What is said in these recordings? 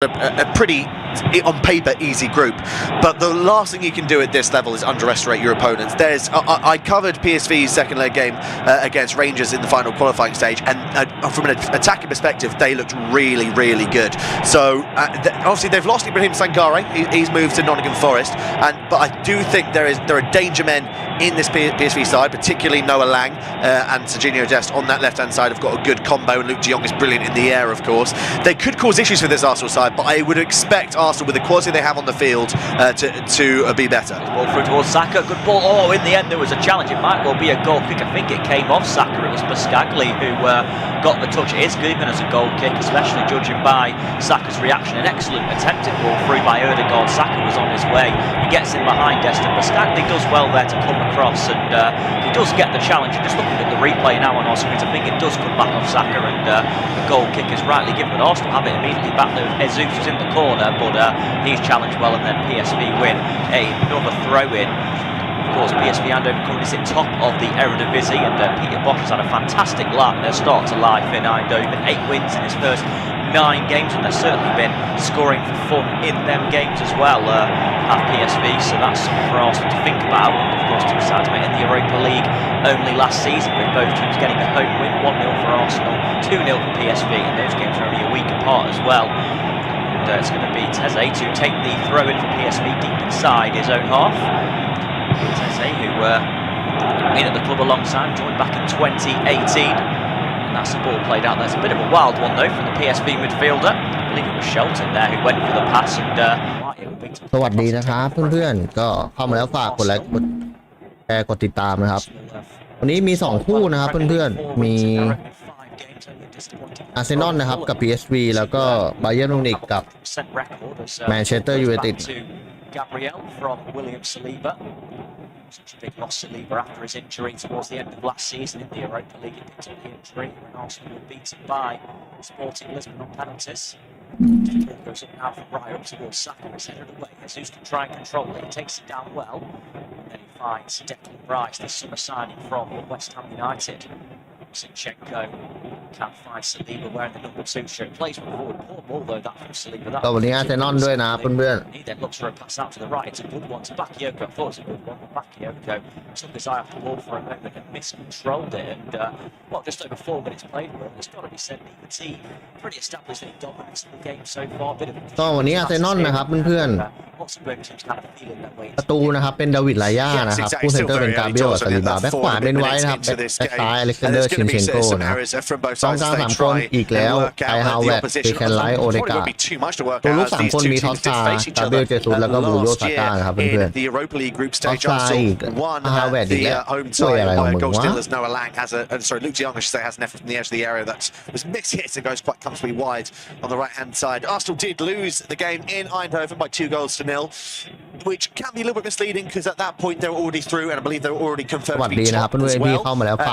a pretty, on paper, easy group, but the last thing you can do at this level is underestimate your opponents. I covered PSV's second leg game against Rangers in the final qualifying stage, and from an attacking perspective, they looked really, really good. So obviously they've lost Ibrahim Sangare. He's moved to Nottingham Forest, but I do think there are danger men in this PSV side, particularly Noah Lang and Serginho Dest on that left-hand side have got a good combo, and Luke de Jong is brilliant in the air, of course. They could cause issues for this Arsenal side, but I would expect Arsenal, with the quality they have on the field, to be better. Ball through towards Saka, good ball. Oh, in the end there was a challenge. It might well be a goal kick. I think it came off Saka. It was Buscagli who got the touch. It is given as a goal kick, especially judging by Saka's reaction. An excellent attempted ball through by Ødegaard. Saka was on his way. He gets in behind Dest, and Buscagli does well there to come across, and he does get the challenge. And just looking at the replay now on our screens, I think it does come back off Saka, and the goal kick is rightly given. But Arsenal have it immediately back there. Jesus was in the corner, but he's challenged well, and then PSV win another throw-in. Of course, PSV Eindhoven currently sit top of the Eredivisie, and Peter Bosz has had a fantastic start to life in Eindhoven. 8 wins in his first 9 games, and they've certainly been scoring for fun in them games as well at PSV, so that's something for Arsenal to think about. And of course, two sides met in the Europa League only last season, with both teams getting a home win, 1-0 for Arsenal, 2-0 for PSV, and those games are only a week apart as well. And it's going to be Teze to take the throw-in for PSV deep inside his own half. Teze, who been at the club a long time, joined back in 2018. And that's the ball played out. There's a bit of a wild one though from the PSV midfielder. I believe it was Shelton there who went for the pass, and สวัสดีนะครับเพื่อนๆก็เข้ามาแล้วฝากกดไลค์กดแชร์กดติดตามนะครับวันนี้มี2คู่นะครับเพื่อนๆมีอาร์เซนอลนะครับกับ PSV แล้วก็บาเยิร์นมิวนิกกับแมนเชสเตอร์ยูไนเต็ดSuch a big loss Saliba after his injury towards the end of last season in the Europa League. He picked up the injury, and Arsenal were beaten by Sporting Lisbon on penalties. Ball goes up now from right up towards Saka. It's headed away. Jesus can try and control it. He takes it down well, and then he finds Declan Rice, the summer signing from West Ham United. Zinchenko can't find Saliba wearing the number 2 shirt. Plays one forward. Poor ball though that from Saliba. ก็วันนี้อาร์เซนอลด้วยนะเพื่อน He then looks for a pass out to the right. It's a good one to Bakayoko. I thought it was a good one, but Bakayoko took his eye off the ball for a moment and miscontrolled it. And just over 4 minutes played. Well, it's got to be said, the team pretty established in dominance in the game so far. Bit of ก็วันนี้อาร์เซนอลนะครับเพื่อนๆประตูนะครับเป็นดาวิดลาย่านะครับผู้เซนเตอร์เป็นกาเบรียลซาลิบาแบ็คขวาเป็นไว้นะครับแบ็คซ้ายอเล็กซานเดอร์ชินเชนโกนะกองกลาง3 คนอีกแล้วไคฮาวเวร์เดแคนไลท์โอเดกาตัวลูก3 คนมีทอสซากาเบรียลเจซุสแล้วก็บูโยซาก้าครับเพื่อนๆทอสซาอีกฮาวเวร์อีกแล้วช่วยอะไรของมึงวะLuke de Jong, I should say, has an effort from the edge of the area that was missed hit and goes quite comfortably wide on the right-hand side. Arsenal did lose the game in Eindhoven by 2-0, which can be a little bit misleading because at that point they were already through, and I believe they were already confirmed to be top as well.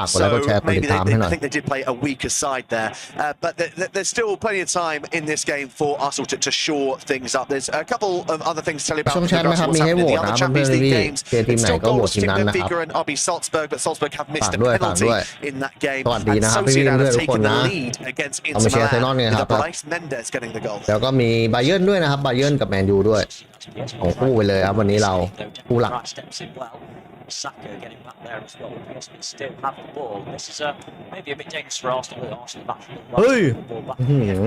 So maybe I think they did play a weaker side there, but there's still plenty of time in this game for Arsenal to shore things up. There's a couple of other things to tell you about what's happening in the other Champions League games. It's still goals to Benfica and RB Salzburg, but Salzburg have missed a penalty in that game, and Sociedad have taken the lead against Inter Milan with Bryce Mendes getting the goal. แล้วก็มีบาเยิร์นด้วยนะครับบาเยิร์นกับแมนยูด้วยของคู่ไปเลยครับวันนี้เราคู่หลัก Saka getting back there as well. PSV still have the ball. This is maybe a bit dangerous for Arsenal. Arsenal back the ball back again.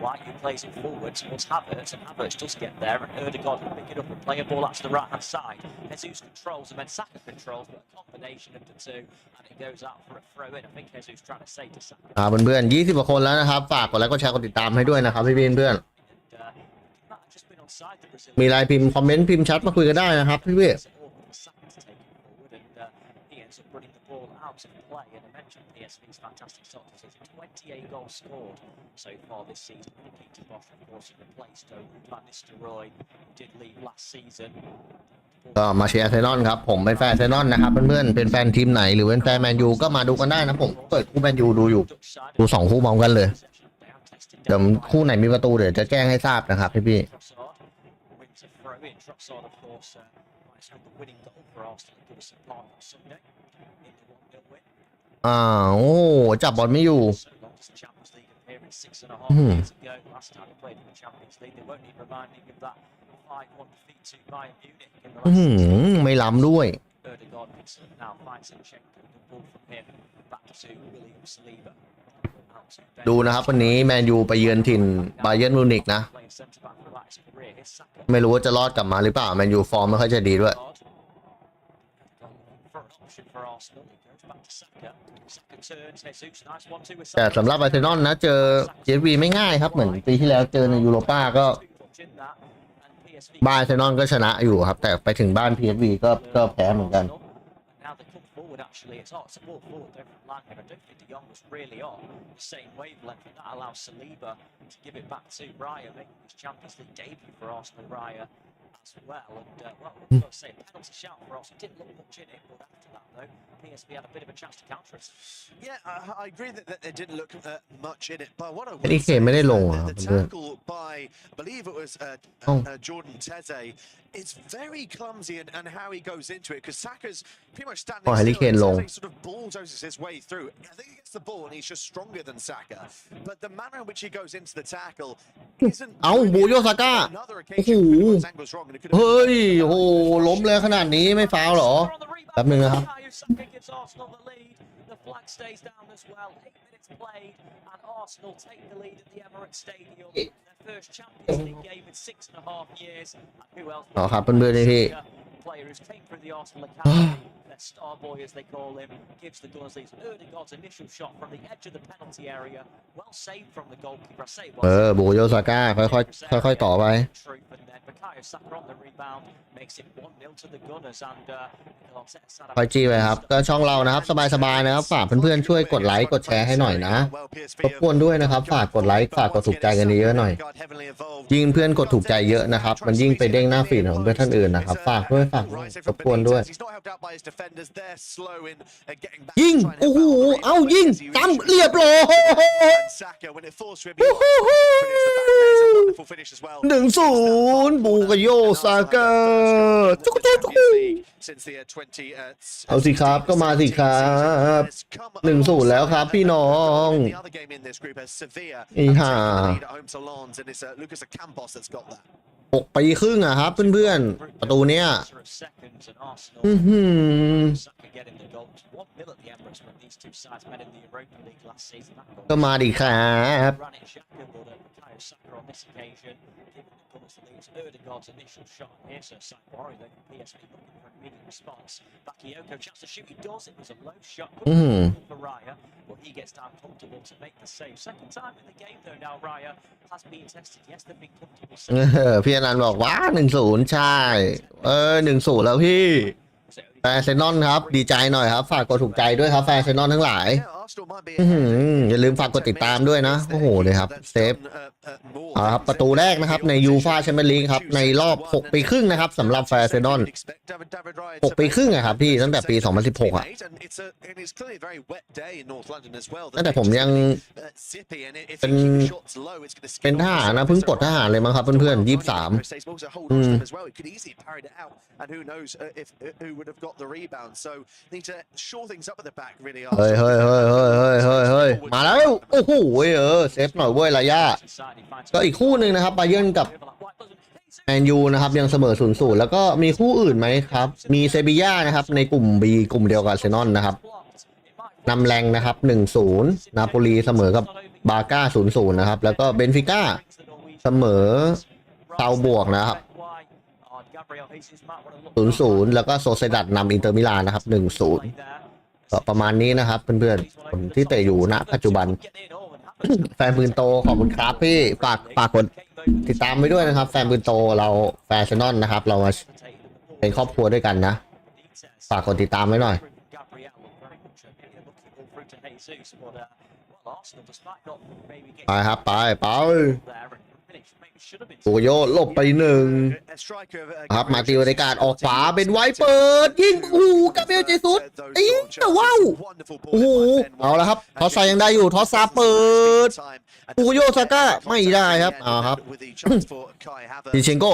White who plays it forward towards Havertz, and Havertz does get there, and Ødegaard can pick it up and play a ball out to the right-hand side. Jesus controls, and then Saka controls, but a combination of the two, and it goes out for a throw-in. I think Jesus trying to say to Saka. เพื่อนๆ20 กว่าคนแล้วนะครับฝากกดไลค์กดแชร์กดติดตามให้ด้วยนะครับพี่เพื่อนๆมีไลน์พิมพ์คอมเมนต์พิมพ์แชทมาคุยกันได้นะครับพี่running the ball out of play, and I mentioned PSV's fantastic start to season. 28 goals scored so far this season. Peter Bosz, of course, replaced Van Nistelrooy, who did leave last season. ก็มาเชียร์อาร์เซนอลครับผมเป็นแฟนอาร์เซนอลนะครับเพื่อนๆเป็นแฟนทีมไหนหรือเป็นแฟนแมนยูก็มาดูกันได้นะผมเปิดคู่แมนยูดูอยู่ดู2 คู่พร้อมกันเลยเดี๋ยวคู่ไหนมีประตูเดี๋ยวจะแจ้งให้ทราบนะครับพี่โอ้จับบอลไม่อยู่ years ago. Last time they played in the Champions League, they won't need reminding of that 5-1 defeat to Bayern Munich in the last ไม่ล้ำด้วย Erdogan picks up now, finds Zinchenko, the ball from him back to William Saliba. ดูนะครับวันนี้แมนยูไปเยือนถิ่นบาเยิร์นมิวนิกนะไม่รู้ว่าจะรอดกลับมาหรือเปล่าแมนยูฟอร์มไม่ค่อยจะดีด้วยแต่สำหรับอาร์เซนอลนะเจอเจสวีไม่ง่ายครับเหมือนปีที่แล้วเจอในยูโรป้าก็บ้านอาร์เซนอลก็ชนะอยู่ครับแต่ไปถึงบ้าน PSV ก็แพ้เหมือนกันActually, it's hot. It's a ball forward there from Langman. I don't think De Jong was really on the same wavelength, and that allows Saliba to give it back to Raya, making his Champions League debut for Arsenal. Raya as well, and well, we've got to say, penalty shout for Arsenal. Didn't look much in it, but after that, though, PSV had a bit of a chance to counter us. Yeah, I agree that it didn't look much in it, but what I would say is the tackle by, I believe it was Jordan Teze, it's very clumsy and how he goes into it because Saka's pretty much standing still and sort of bulldozes his way through. I think he gets the ball and he's just stronger than Saka, but the manner in which he goes into the tackle isn't. บูโยซาก้าโอ้โหเฮ้ยโอ้ล้มเลยขนาดนี้ไม่ฟาวหรอแป๊บนึงนะครับ The flag stays down as well. 8 minutes played, and Arsenal take the lead at the Emirates Stadium. Their first Champions League game in 6.5 years. And who else? อ๋อครับเพื่อนๆพี่ Player who's came through the Arsenal academy. Their star boy, as they call him, gives the Gunners Erdogan's initial shot from the edge of the penalty area. Well saved from the goalkeeper. I say บูโยซาก้าค่อยๆต่อไปon the rebound makes it 1-0 to the Gunners and คอยจี้ไปครับก็ช่องเรานะครับสบายๆนะครับฝากเพื่อนๆช่วยกดไลค์กดแชร์ให้หน่อยนะรบกวนด้วยนะครับฝากกดไลค์ฝากกดถูกใจกันเยอะหน่อยยิ่งเพื่อนกดถูกใจเยอะนะครับมันยิ่งไปเด้งหน้าฟีดของเพื่อนท่านอื่นนะครับฝากด้วยรบกวนด้วยยิงโอ้โหเอายิงตั้มเรียบร้อย1-0บูกโยซาก้าเอาสิครับก็มาสิครับ1-0แล้วครับพี่น้องอีห่า6 ปีครึ่งอะครับเพื่อนๆประตูเนี้ยก็มาดิครับErdogan's initial shot here, so Saipari then PSV looking for an immediate response. Bakayoko chance to shoot, he does. It was a low shot for Raya, but he gets down comfortable to make the save. Second time in the game though now Raya has been tested. Yes, they've been comfortable. พี่อนันต์บอกว้า1-0ใช่1-0แล้วพี่แฟนเซนอนครับดีใจหน่อยครับฝากกดถูกใจด้วยครับแฟนเซนอนทั้งหลายอย่าลืมฝากกดติดตามด้วยนะโอ้โหเลยครับเซฟครับประตูแรกนะครับในยูฟ่าแชมเปี้ยนลีกครับในรอบ6 ปีครึ่งนะครับสำหรับแฟนเซนอน6 ปีครึ่งอะครับพี่ตั้งแต่ปี2016อะตั้งแต่ผมยังเป็นทหารนะเพิ่งปลดทหารเลยมั้งครับเพื่อนๆ23เฮ้ยมาแล้วโอ้โหเซฟหน่อยเว้ยระยะก็อีกคู่หนึ่งนะครับบาเยิร์นกับแมนยูนะครับยังเสมอ0-0แล้วก็มีคู่อื่นไหมครับมีเซบีย่านะครับในกลุ่ม B กลุ่มเดียวกับอาร์เซนอลนะครับนำแรงนะครับ1-0นาโปลีเสมอกับบาก้า0-0นะครับแล้วก็เบนฟิก้าเสมอเซาบวกนะครับ0-0แล้วก็โซเซดัดนำอินเตอร์มิลานนะครับ1-0ก็ประมาณนี้นะครับเพื่อนๆคนที่เตะอยู่ณปัจจุบันแฟนปืนโตขอบคุณครับพี่ฝากกดติดตามไว้ด้วยนะครับแฟนปืนโตเราแฟนเซนอนนะครับเรามาเป็นครอบครัวด้วยกันนะฝากกดติดตามไว้หน่อยไปครับไป โอโยหลบไปหนึ่งครับมาตีบริการออกขวาเป็นไวเปิดยิงโอ้โหกาเบรียลเจซุสตีแต่ว้าวโอ้โหเอาละครับทอสซายังได้อยู่ทอสซาเปิดโอโยซาก้าไม่ได้ครับครับดิเชนโก้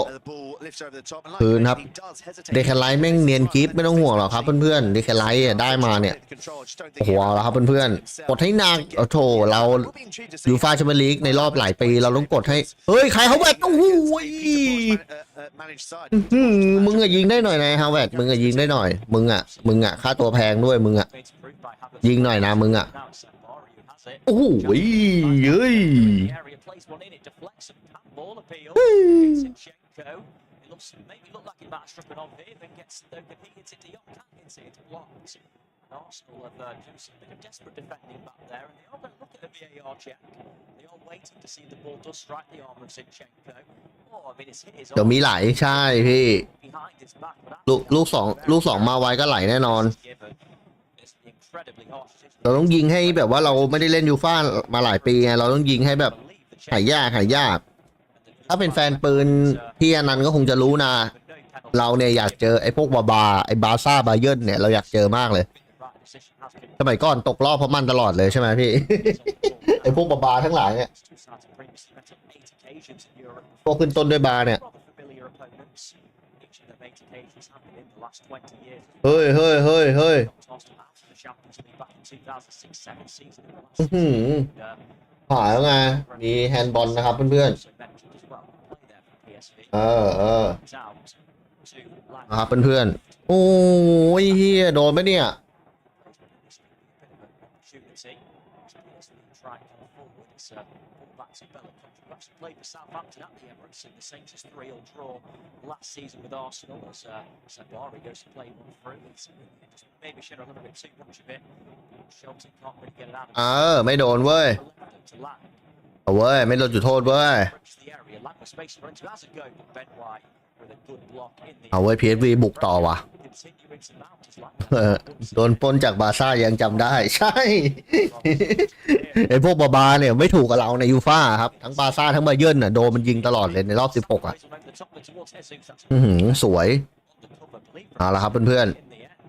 คืนครับเดคไลท์แม่งเนียนกิฟไม่ต้องห่วงหรอกครับเพื่อนๆเดคไลท์ได้มาเนี่ยโอ้โหเอาละครับเพื่อนๆกดให้นางโอ้โถเรายูฟ่าแชมเปี้ยนลีกในรอบหลายปีเราต้องกดให้เฮ้ยใครเขาแบบโอ้โหมึงอะยิงได้หน่อยนะฮาวเวิร์ดมึงอะยิงได้หน่อยมึงอะค่าตัวแพงด้วยมึงอะยิงหน่อยนะมึงอะโอ้โหเย้ยArsenal have done some bit of desperate defending back there, and they are going to look at a VAR check. They are waiting to see if the ball does strike the arm of Zinchenko. Oh, I mean, it's hit his arm. เดี๋ยวมีไหลใช่พี่ลูกสองมาไวก็ไหลแน่นอนเราต้องยิงให้แบบว่าเราไม่ได้เล่นยูฟ่ามาหลายปีไงเราต้องยิงให้แบบหายากถ้าเป็นแฟนปืนพี่อนันต์ก็คงจะรู้นะเราเนี่ยอยากเจอไอ้พวกไอ้บาซ่าบาเยิร์นเนี่ยเราอยากเจอมากเลยสมัยก่อนตกรอบเพราะมันตลอดเลยใช่ไหมพี่ ไอ้พวกบาทั้งหลายเนี่ยพวกขึ้นต้นด้วยบาเนี่ยเฮ้ยผ่านแล้วไงมีแฮนด์บอลนะครับเพื่อนๆนะครับเพื่อนๆโอ้ยเฮียโดนไหมเนี่ยplayed for Southampton at the Emirates in the Saints' 3-3 draw last season with Arsenal as Sabari goes to play one through. Maybe should have a little bit too much of it. Shelton can't really get it out. ไม่โดนเว้ยเอาเว้ยไม่โดนจุดโทษเว้ยเอาเว้ย PSV บุกต่อว่ะโดนปล้นจากบาซ่ายังจำได้ใช่ไอพวกบาเนี่ยไม่ถูกกับเราในยูฟ่าครับทั้งบาซ่าทั้งบาเยิร์นน่ะโดนมันยิงตลอดเลยในรอบ16อ่ะสวยเอาละครับเพื่อน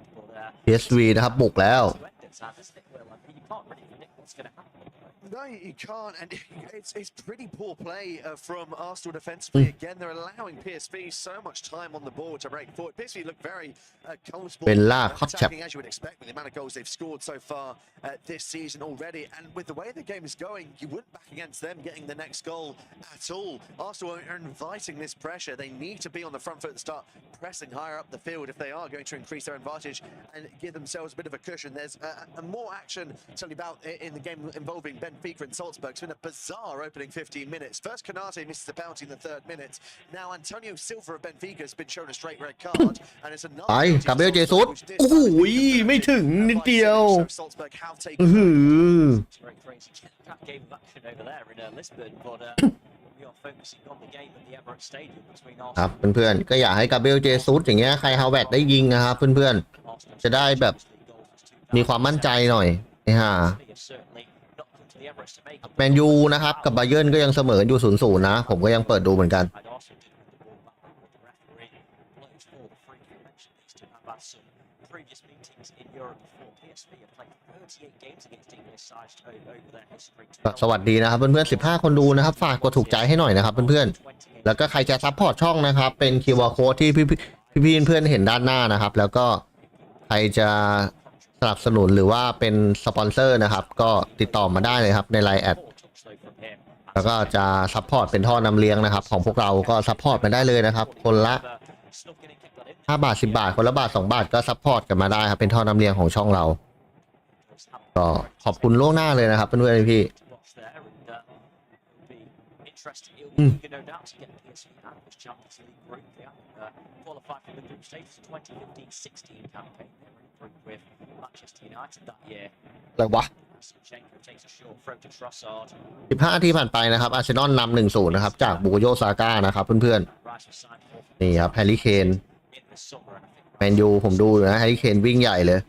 ๆ PSV นะครับบุกแล้ว No, you can't, and it's pretty poor play from Arsenal defensively. Again, they're allowing PSV so much time on the ball to break forward. PSV look very comfortable attacking, as you would expect, with the amount of goals they've scored so far this season already. And with the way the game is going, you wouldn't back against them getting the next goal at all. Arsenal are inviting this pressure. They need to be on the front foot and start pressing higher up the field if they are going to increase their advantage and give themselves a bit of a cushion. There's more action to tell you about in the game involving Benfica and Salzburg. It's been a bizarre opening 15 minutes. First, Canate misses the penalty in the 3rd minute. Now, Antonio Silva of Benfica has been shown a straight red card, and it's another. ไปกาเบรียลเจซุสโอ้โหไม่ถึงนิดเดียวครับเพื่อนๆก็อยากให้กาเบรียลเจซุสอย่างเงี้ยใครฮาวเวิร์ดได้ยิงนะครับเพื่อนๆจะได้แบบมีความมั่นใจหน่อยแมนยูนะครับกับบาเยิร์นก็ยังเสมออยู่ 0-0 นะผมก็ยังเปิดดูเหมือนกันสวัสดีนะครับเพื่อนๆ15คนดูนะครับฝากกดถูกใจให้หน่อยนะครับเพื่อนๆแล้วก็ใครจะซัพพอร์ตช่องนะครับเป็น QR Code ที่พี่เพื่อนเห็นด้านหน้านะครับแล้วก็ใครจะสนับสนุนหรือว่าเป็นสปอนเซอร์นะครับก็ติดต่อมาได้เลยครับใน LINE แอดแล้วก็จะซัพพอร์ตเป็นท่อนำเลี้ยงนะครับของพวกเราก็ซัพพอร์ตมาได้เลยนะครับคนละ5 บาท 10 บาทคนละบาท 2 บาทก็ซัพพอร์ตกันมาได้ครับเป็นท่อนำเลี้ยงของช่องเราก็ขอบคุณล่วงหน้าเลยนะครับเพื่อนๆพี่อะไรวะ15 นาทีผ่านไปนะครับอาร์เซนอลนำ 1-0 นะครับจากบุโกโยซาก้านะครับเพื่อนๆนี่ครับแฮร์รี่เคนแมนยูผมดูอยู่นะแฮร์รี่เคนวิ่งใหญ่เลย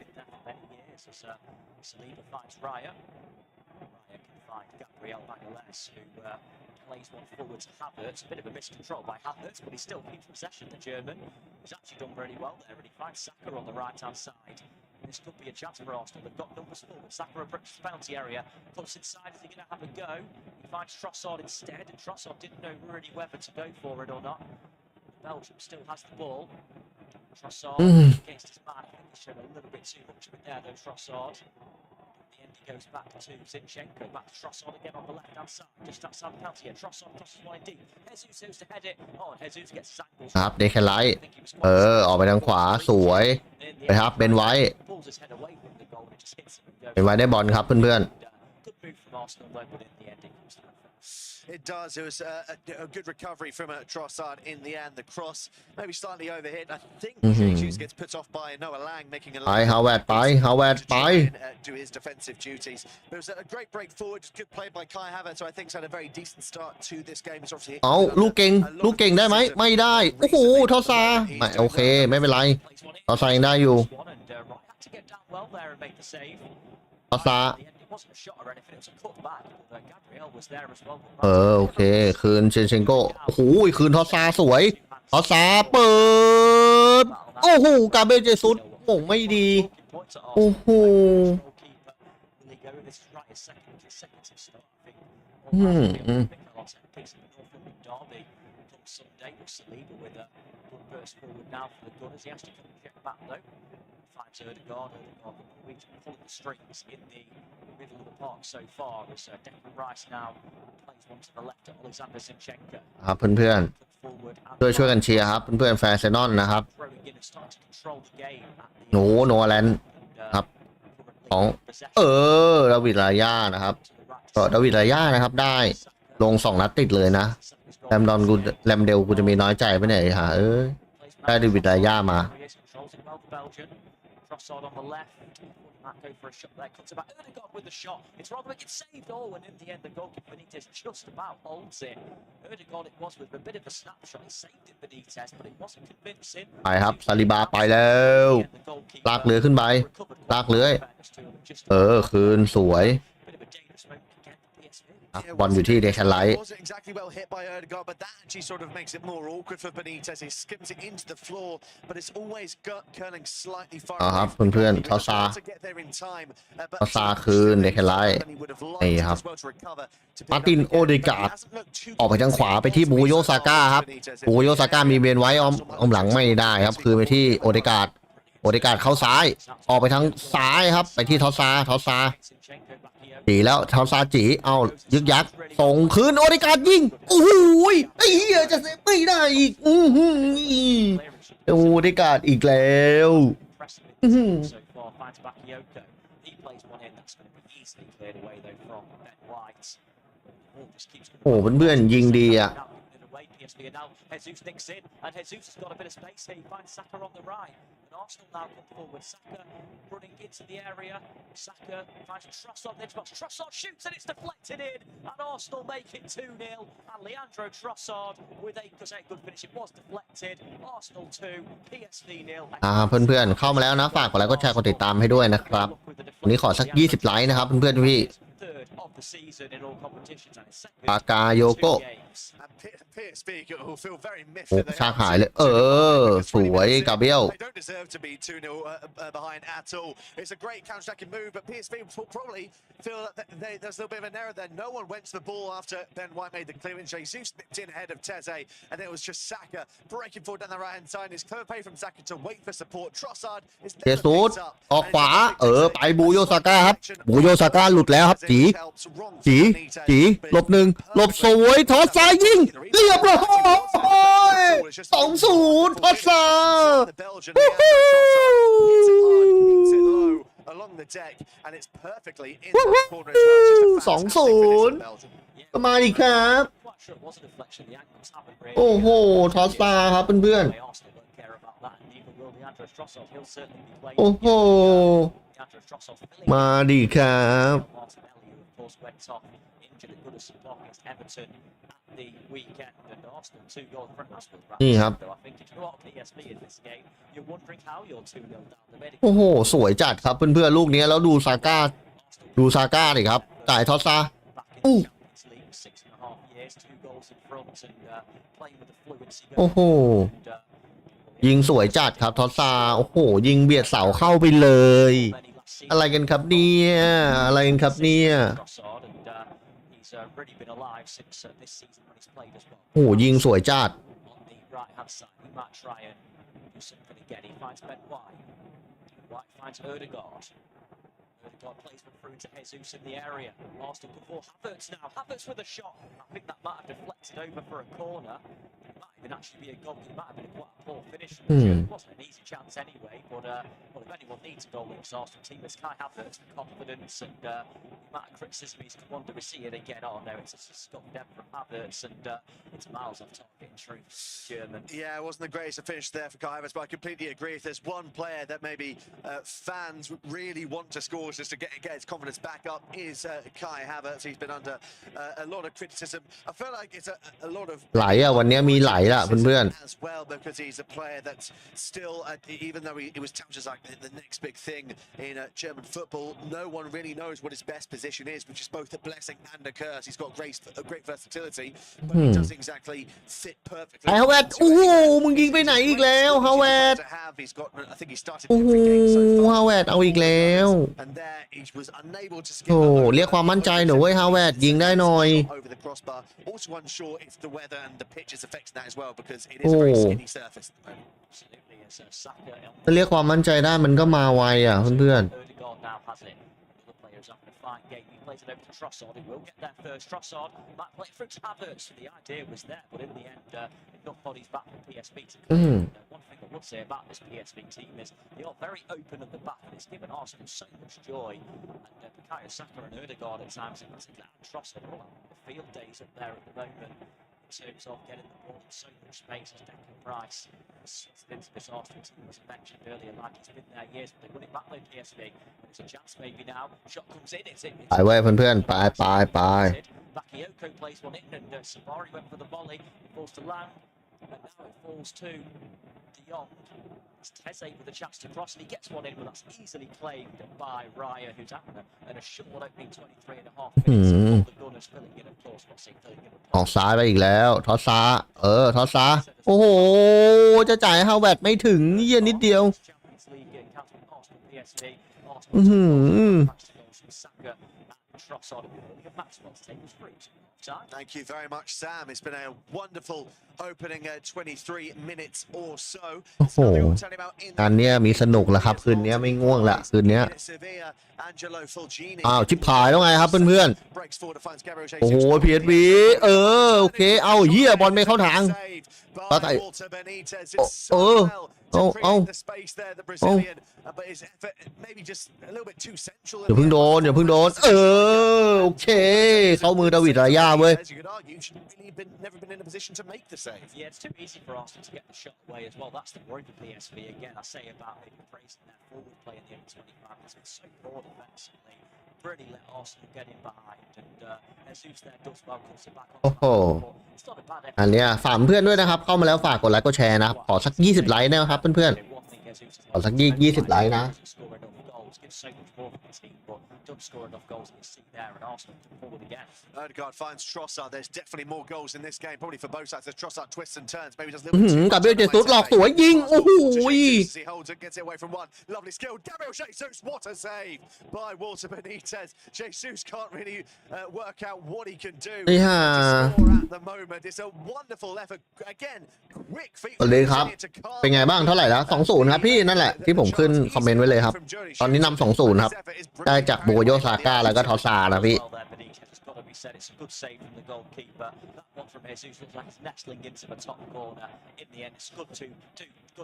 forward to Havertz. A bit of a miscontrol by Havertz, but he still keeps possession. The German has actually done very well there, and he finds Saka on the right-hand side. This could be a chance for Arsenal. They've got numbers forward. Saka approaches the penalty area, puts inside. Is he going to have a go? He finds Trossard instead, and Trossard didn't know really whether to go for it or not. Belgium still has the ball. Trossard against his man. I think he showed a little bit too much of it there, though, Trossard. He goes back to Zinchenko, back to Trossard again on the left-hand side, just outside the penalty here. Trossard crosses one in deep. Jesus goes to head it. Oh, and Jesus gets his ankles. ครับเดคไลท์ออกไปทางขวาสวยไปครับเป็นไว้เป็นไว้ได้บอลครับเพื่อนๆ It does. It was a good recovery from Trossard in the end. The cross maybe slightly overhit. I think Jesus gets put off by Noah Lang, making aฮาวเวิร์ดไป do his defensive duties. There was a great break forward. Good play by Kai Havertz, who I think has had a very decent start to this game. He's obviously เอาลูกเก่งได้ไหมไม่ได้โอ้โหทอซาไม่โอเคไม่เป็นไรทอซายังได้อยู่ทอซาโอเคคืนเชนเชนโก้โอ้โหคืนทอซาสวยทอซาเปิดโอ้โหกาเบเจซุสโอ้ไม่ดีโอ้โหOdegaard pulling the strings in the middle of the park so far as Declan Rice now plays one to the left at Alexander Zinchenko ครับเพื่อนๆช่วยกันเชียร์ครับเพื่อนๆแฟร์เซนอนนะครับโนอาแลนด์ครับของดาวิดรายานะครับก็ดาวิดรายานะครับได้ลง2 นัดติดเลยนะแรมเดลกูจะมีน้อยใจไปไหนฮะได้ดาวิดรายามาTrossard on the left. Might go for a shot there. Cuts about Odegaard with the shot. It's Roderick. It's saved all, and in the end, the goalkeeper Benitez just about holds it. Odegaard it was with a bit of a snapshot. He saved it Benitez, but it wasn't convincing. ไปครับซาลิบาไปแล้วลากเรือขึ้นไปลากเรือยคืนสวยบอลอยู่ที่เดคันไลท์ครับเพื่อนๆทอซาคืนเดคันไลท์นี่ครับมาร์ตินโอเดกาดออกไปทางขวาไปที่บูโยซาก้าครับบูโยซาก้ามีเบียนไว้อ้อมหลังไม่ได้ครับคือไปที่โอเดกาดเข้าซ้ายออกไปทางซ้ายครับไปที่ทอซาจีแล้วทอซาจีเอายึกยักส่งคืนโอเดกาดยิงโอ้โหไอ้เหี้ยจะเซฟไม่ได้อีกโอเดกาดอีกแล้วโอ้เพื่อนๆยิงดีอ่ะJesus nicks in, and Jesus has got a bit of space here. He finds Saka on the right, and Arsenal now come forward. Saka running into the area. Saka finds Trossard on the edge box. Trossard shoots, and it's deflected in, and Arsenal make it 2-0. And Leandro Trossard with a good finish. It was deflected. Arsenal 2, PSV 0. เพื่อนๆเข้ามาแล้วนะฝากกดไลค์กดแชร์กดติดตามให้ด้วยนะครับวันนี้ขอสัก20 ไลค์นะครับเพื่อนๆพี่ปากาโยโก้ชาหายเลยสวยกาเบรียล It's a great counter-attacking move, but PSV will probably feel that there's a little bit of an error there. No one went to the ball after Ben White made the clearance. Jesus nipped in ahead of Teze, and it was just Saka breaking forward down the right-hand side. It's clever play from Saka to wait for support. Trossard is never picked up. ออกขวาไปบูโยซาก้าครับบูโยซาก้าหลุดแล้วครับจีหลบ1หลบสวยทอดซ้ายยิงเรียบร้อย2-0ทอดซ้ายalong the deck, and it's perfectly in the corner as well. 2-0 มาอีกครับโอ้โหทอสตาครับเพื่อนๆโอ้โหมาดีครับนี่ครับโอ้โหสวยจัดครับเพื่อนๆลูกนี้แล้วดูซาก้าดิครับจ่ายทอสซา โอ้โหยิงสวยจัดครับทอสซาโอ้โหยิงเบียดเสาเข้าไปเลยอะไรกันครับเนี่ยอะไรกันครับเนี่ยโอ้โหยิงสวยจัดGot placement through to Jesus in the area. Arsenal before Havertz now. Havertz with a shot. I think that might have deflected over for a corner. It might even actually be a goal. It might have been quite a poor finish. It wasn't an easy chance anyway. But well, if anyone needs a goal in this Arsenal team, it's Kai Havertz with confidence and the amount of criticism he's come under. We see it again. Oh no, it's a scuffed down from Havertz and it's miles off target in truth. German. Yeah, it wasn't the greatest of finish there for Kai Havertz, but I completely agree. If there's one player that maybe fans really want to score just to get his confidence back up is Kai Havertz. He's been under a lot of criticism. I feel like it's a lot of ไหลอ่ะวันนี้มีไหลล่ะเพื่อน as well because he's a player that's still even though he was touted as like the next big thing in German football, no one really knows what his best position is, which is both a blessing and a curse. He's got great versatility, but he doesn't exactly fit perfectly. ฮาวเวิร์ดโอ้โหมึงยิงไปไหนอีกแล้วฮาวเวิร์ด I think he started โอ้โห every game so far. ฮาวเวิร์ดเอาอีกแล้ว And there he was unable to โอ้เรียกความมั่นใจหน่อยเว้ยฮาวเวิร์ดยิงได้หน่อย over the crossbar. Also unsure if the weather and the pitch is affecting that as well because it is a very skinny surface at the moment. ถ้าเรียกความมั่นใจได้มันก็มาไวอ่ะเพื่อน Plays it over to Trossard, who will get there first. Trossard might play it through to Havertz. The idea was there, but in the end, enough bodies back from PSV to clear. One thing I would say about this PSV team is they are very open at the back, and it's given Arsenal so much joy. And Bukayo Saka and Ødegaard at times, in particular, and Trossard, all the field days up there at the moment. In terms of getting the ball in so much space as Declan Rice into this Arsenal team, as I mentioned earlier, like he's been there years, but they won it back with PSV. There's a chance maybe now. Shot comes in, it's in. ไปเว้ยเพื่อนๆไป Bakayoko plays one in, and Sabari went for the volley. It falls to Lang, and now it falls to De Jong. It's Teze with a chance to cross, and he gets one in, but that's easily claimed by Raya, who's having a short opening 23.5 minutes. The Gunners filling in, of course, not saying filling in. ออกซ้ายไปอีกแล้วทอสซาทอสซาโอ้โหจะจ่ายฮาวเวิร์ดไม่ถึงเยี่ยนิดเดียวThank you very much, Sam. It's been a wonderful opening 23 minutes or so. โอ้โหอันเนี้ยมีสนุกแล้วครับคืนนี้ไม่ง่วงละคืนนี้อ้าวชิบหายแล้วไงครับเพื่อนๆโอ้โห PSV โอเคเอาเหี้ยบอลไม่เข้าทางปาไก่อย่าเพิ่งโดนโอเคเข้ามือดาวิดรายาเว้ย Yeah, it's too easy for Arsenal to get the shot away as well. That's the worry for PSV. Again, I say about maybe praising their forward play in the under-25. It's been so poor defensively. Really let Arsenal get in behind, and Jesus there does well, cuts it back on. โอ้โหอันเนี้ยฝากเพื่อนด้วยนะครับเข้ามาแล้วฝากกดไลค์กดแชร์นะขอสัก20ไลค์นะครับเพื่อนๆขอสัก20ไลค์นะ So much more for the team, but don't score enough goals that you see there, and Arsenal forward again. Ødegaard finds Trossard. There's definitely more goals in this game, probably for both sides. As Trossard twists and turns, maybe does a little bit too much. Gabriel Jesus หลอกสวยยิงโอ้โห He holds it, gets it away from one. Lovely skill. Gabriel Jesus, what a save by Walter Benitez. Jesus can't really work out what he can do to score at the moment. It's a wonderful effort. Again, quick feet. สวัสดีครับเป็นไงบ้างเท่าไหร่แล้ว 2-0 ครับพี่นั่นแหละที่ผมขึ้นคอมเมนต์ไว้เลยครับตอนนี้นำ 2-0 ครับได้จากบุโกโยซาก้าแล้วก็ทอซานะพี่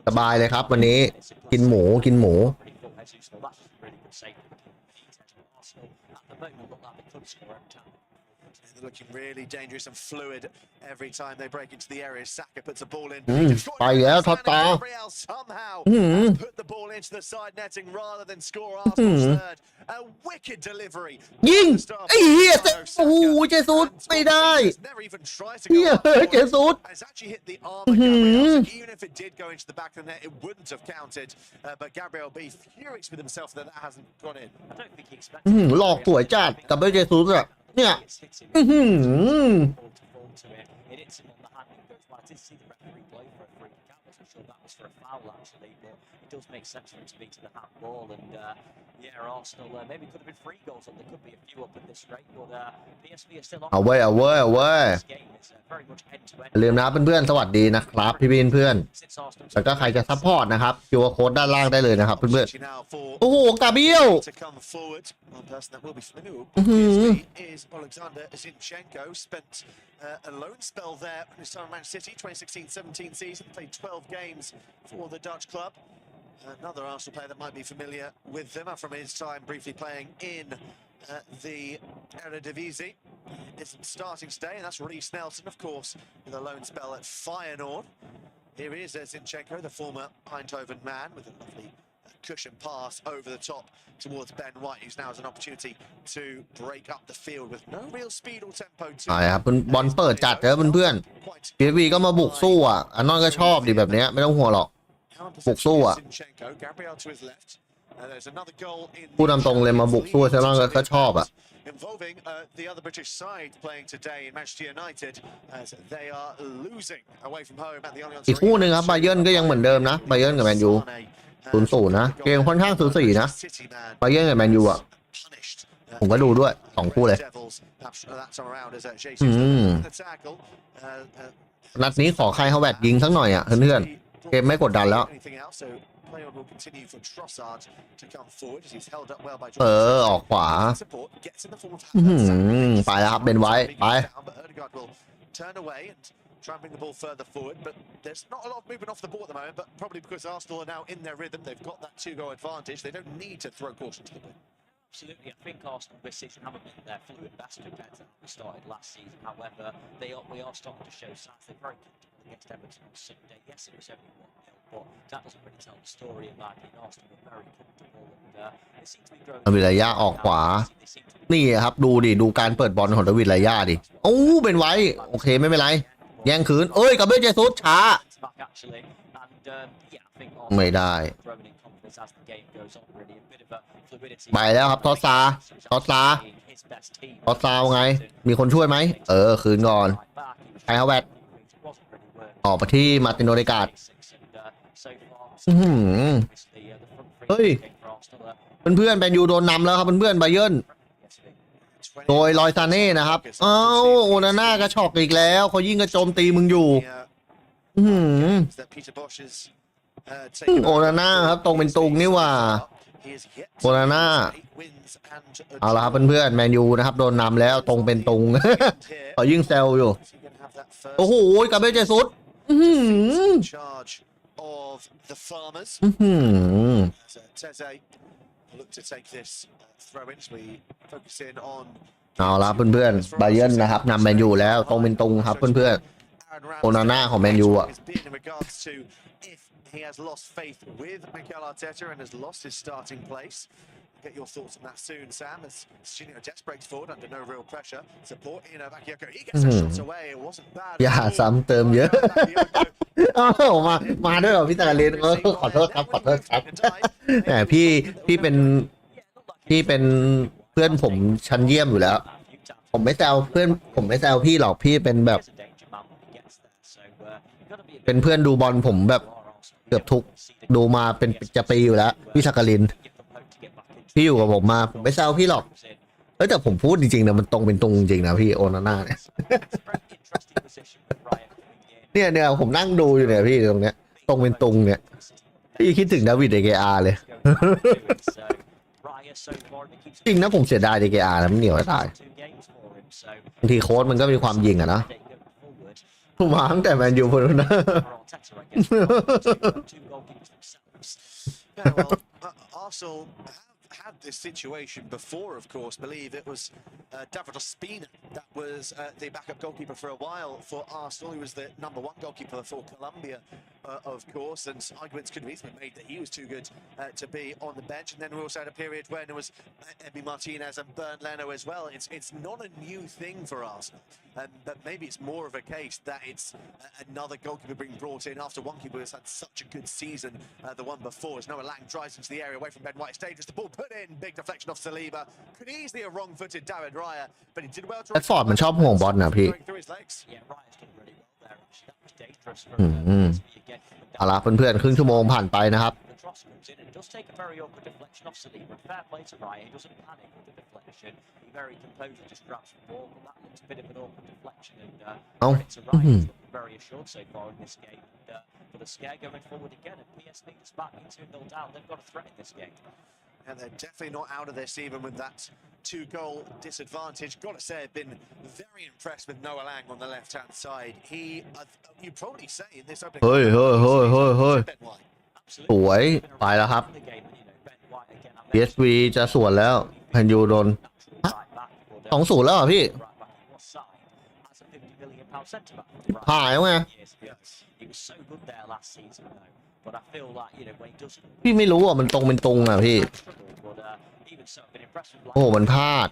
สบายเลยครับวันนี้กินหมู They're looking really dangerous and fluid every time they break into the area. Saka puts the ball in. ไปแล้วทอตา Somehow put the ball into the side netting rather than score Arsenal's third. A wicked delivery. ยิงไอ้เหี้ยโอ้โหเจสุสไม่ได้เหี้ยเจสุส It's actually hit the arm of Gabriel. Even if it did go into the back of the net, it wouldn't have counted. But Gabriel will be furious with himself that hasn't gone in. หลอกสวยจัดกับเจสุสอะ เนี่ยอื้อหือ It hits him on the hand and goes well. I did see the referee blow for a free kick. I wasn't sure that was for a foul actually, but it does make sense for it to be to the handball. And yeah, Arsenal maybe could have been 3 goals up. There could be a few up at this rate, but PSV are still on. เอาเว้ย This game is very much end to end. ลืมนะเพื่อนๆสวัสดีนะครับพี่เพื่อนๆแล้วก็ใครจะซัพพอร์ตนะครับคิวอาร์โค้ดด้านล่างได้เลยนะครับเพื่อนๆโอ้โหกาเบรียล One person that will be familiar with is Alexander Zinchenko. Spent a loan spell there in his time at Manchester City, 2016-17 season. Played 12 games for the Dutch club. Another Arsenal player that might be familiar with them from his time briefly playing in the Eredivisie. Isn't starting today, and that's Reece Nelson, of course, with a loan spell at Feyenoord. Here is Zinchenko, the former Eindhoven man, with a lovely cushion pass over the top towards Ben White, who's now has an opportunity to break up the field with no real speed or tempo. ใช่ครับบอลเปิดจัดเด้อเพื่อนๆ PSV ก็มาบุกสู้อ่ะอันนอนก็ชอบดิแบบเนี้ยไม่ต้องห่วงหรอกบุกสู้อ่ะพูดตามตรงเลยมาบุกสู้อันนอนก็ชอบอ่ะ Involving the other British side playing today in Manchester United as they are losing away from home at the Allianz. อีกคู่หนึ่งครับไบเยิร์นก็ยังเหมือนเดิมนะไบเยิร์นกับแมนยู0-0นะเกมค่อนข้างสูสีนะไบเยิร์นกับแมนยูอ่ะผมก็ดูด้วย2คู่เลยนัดนี้ขอใครเขาแวดยิงสักหน่อยอ่ะเพื่อนๆเกมไม่กดดันแล้วออกขวาไปแล้วครับเป็นไว้ไป Try and bring the ball further forward, but there's not a lot of movement off the ball at the moment, but probably because Arsenal are now in their rhythm, they've got that 2-goal advantage. They don't need to throw caution to the wind. Absolutely, I think Arsenal this season haven't been their fluid best compared to how we started last season. However, we are starting to show signs they're very comfortable against Everton on Sunday. Yes, it was only 1-0, but that doesn't really tell the story. In my opinion, Arsenal were very comfortable, and they seem to be growing. ดาวิดลายาออกขวานี่ครับดูดิดูการเปิดบอลของดาวิดลายาดิโอ้เป็นไว้โอเคไม่เป็นไรแย่งคืนเอ้ยกับเบเจซุสช้าไม่ได้ไปแล้วครับทอสซาไงมีคนช่วยไหมคืนก่อนไคฮาวเวตออกไปที่มาร์ตินโอเดกาดเฮ้ยเพื่อนๆแมนยูโดนนำแล้วครับเพื่อนๆไบเยิร์นโดยลอยซาเน่นะครับโอนาน่ากระชอกอีกแล้วเขายิ่งกระโจมตีมึงอยู่โอนาน่าครับตรงเป็นตุงนี่ว่าโอนาน่าเอาละครับเพื่อนๆแมนยูนะครับโดนนำแล้วตรงเป็นตุงเขายิ่งเซลอยู่โอ้โหกับเบเจซุสเอาละเพื่อนๆไบเยิร์นนะครับนำแมนยูแล้วตรงเป็นตรงครับเพื่อนๆโอนาน่าของแมนยูอ่ะ He has lost faith with Mikel Arteta and has lost his starting place. Get your thoughts on that soon, Sam. As Shinio Jets breaks forward under no real pressure. Support in Bakayoko. He gets a shot away. It wasn't bad. อย่าซ้ำเติมเยอะมาด้วยเหรอพี่ตาเลนขอโทษครับแหมพี่เป็นเพื่อนผมชั้นเยี่ยมอยู่แล้วผมไม่แซวเพื่อนผมไม่แซวพี่หรอกพี่เป็นแบบเป็นเพื่อนดูบอลผมแบบเกือบทุกดูมาเป็นจะปีอยู่แล้วพี่ชักกลินพี่อยู่กับผมมาผมไม่แซวพี่หรอกแต่ผมพูดจริงๆนะมันตรงเป็นตรงจริงนะพี่โอนาน่าเนี่ยผมนั่งดูอยู่เนี่ยพี่ตรงเนี้ยตรงเป็นตรงเนี่ยพี่คิดถึงดาวิดเดเกอาเลยจริงนะผมเสียดายเดเกอาแล้วมันเหนียวตายบางทีโค้ชมันก็มีความยิงอะนะมาตั้งแต่แมนยูพอแล้วนะ Arsenal had this situation before, of course. Believe it was David Ospina that was the backup goalkeeper for a while for Arsenal. He was the #1 goalkeeper for Colombia, of course, and arguments could have easily been made that he was too good to be on the bench. And then we also had a period when it was Emi Martinez and Bernd Leno as well. It's not a new thing for Arsenal, but maybe it's more of a case that it's another goalkeeper being brought in after one keeper has had such a good season, the one before. As Noah Lang drives into the area away from Ben White. It's dangerous. The ball put in. Big deflection off Saliba. Could easily have wrong-footed David Raya, but he did well to. แรดฟอร์ดมันชอบห่วงบอลนะพี่ เอาละเพื่อนๆครึ่งชั่วโมงผ่านไปนะครับ เอ้าvery assured so far in this game. But a scare going forward again, and PSV is back into 0 down. They've got a threat in this game. And they're definitely not out of this even with that 2-goal disadvantage. Got to say, I've been very impressed with Noah Lang on the left-hand side. You probably say in this opening. เฮ้ยสวยไปแล้วครับ PSV จะสวนแล้วแมนยูโดน2-0แล้วเหรอพี่หายแล้วไงพี่ไม่รู้อ่ะมันตรงเป็นตรงอ่ะพี่โอ้มันพลาด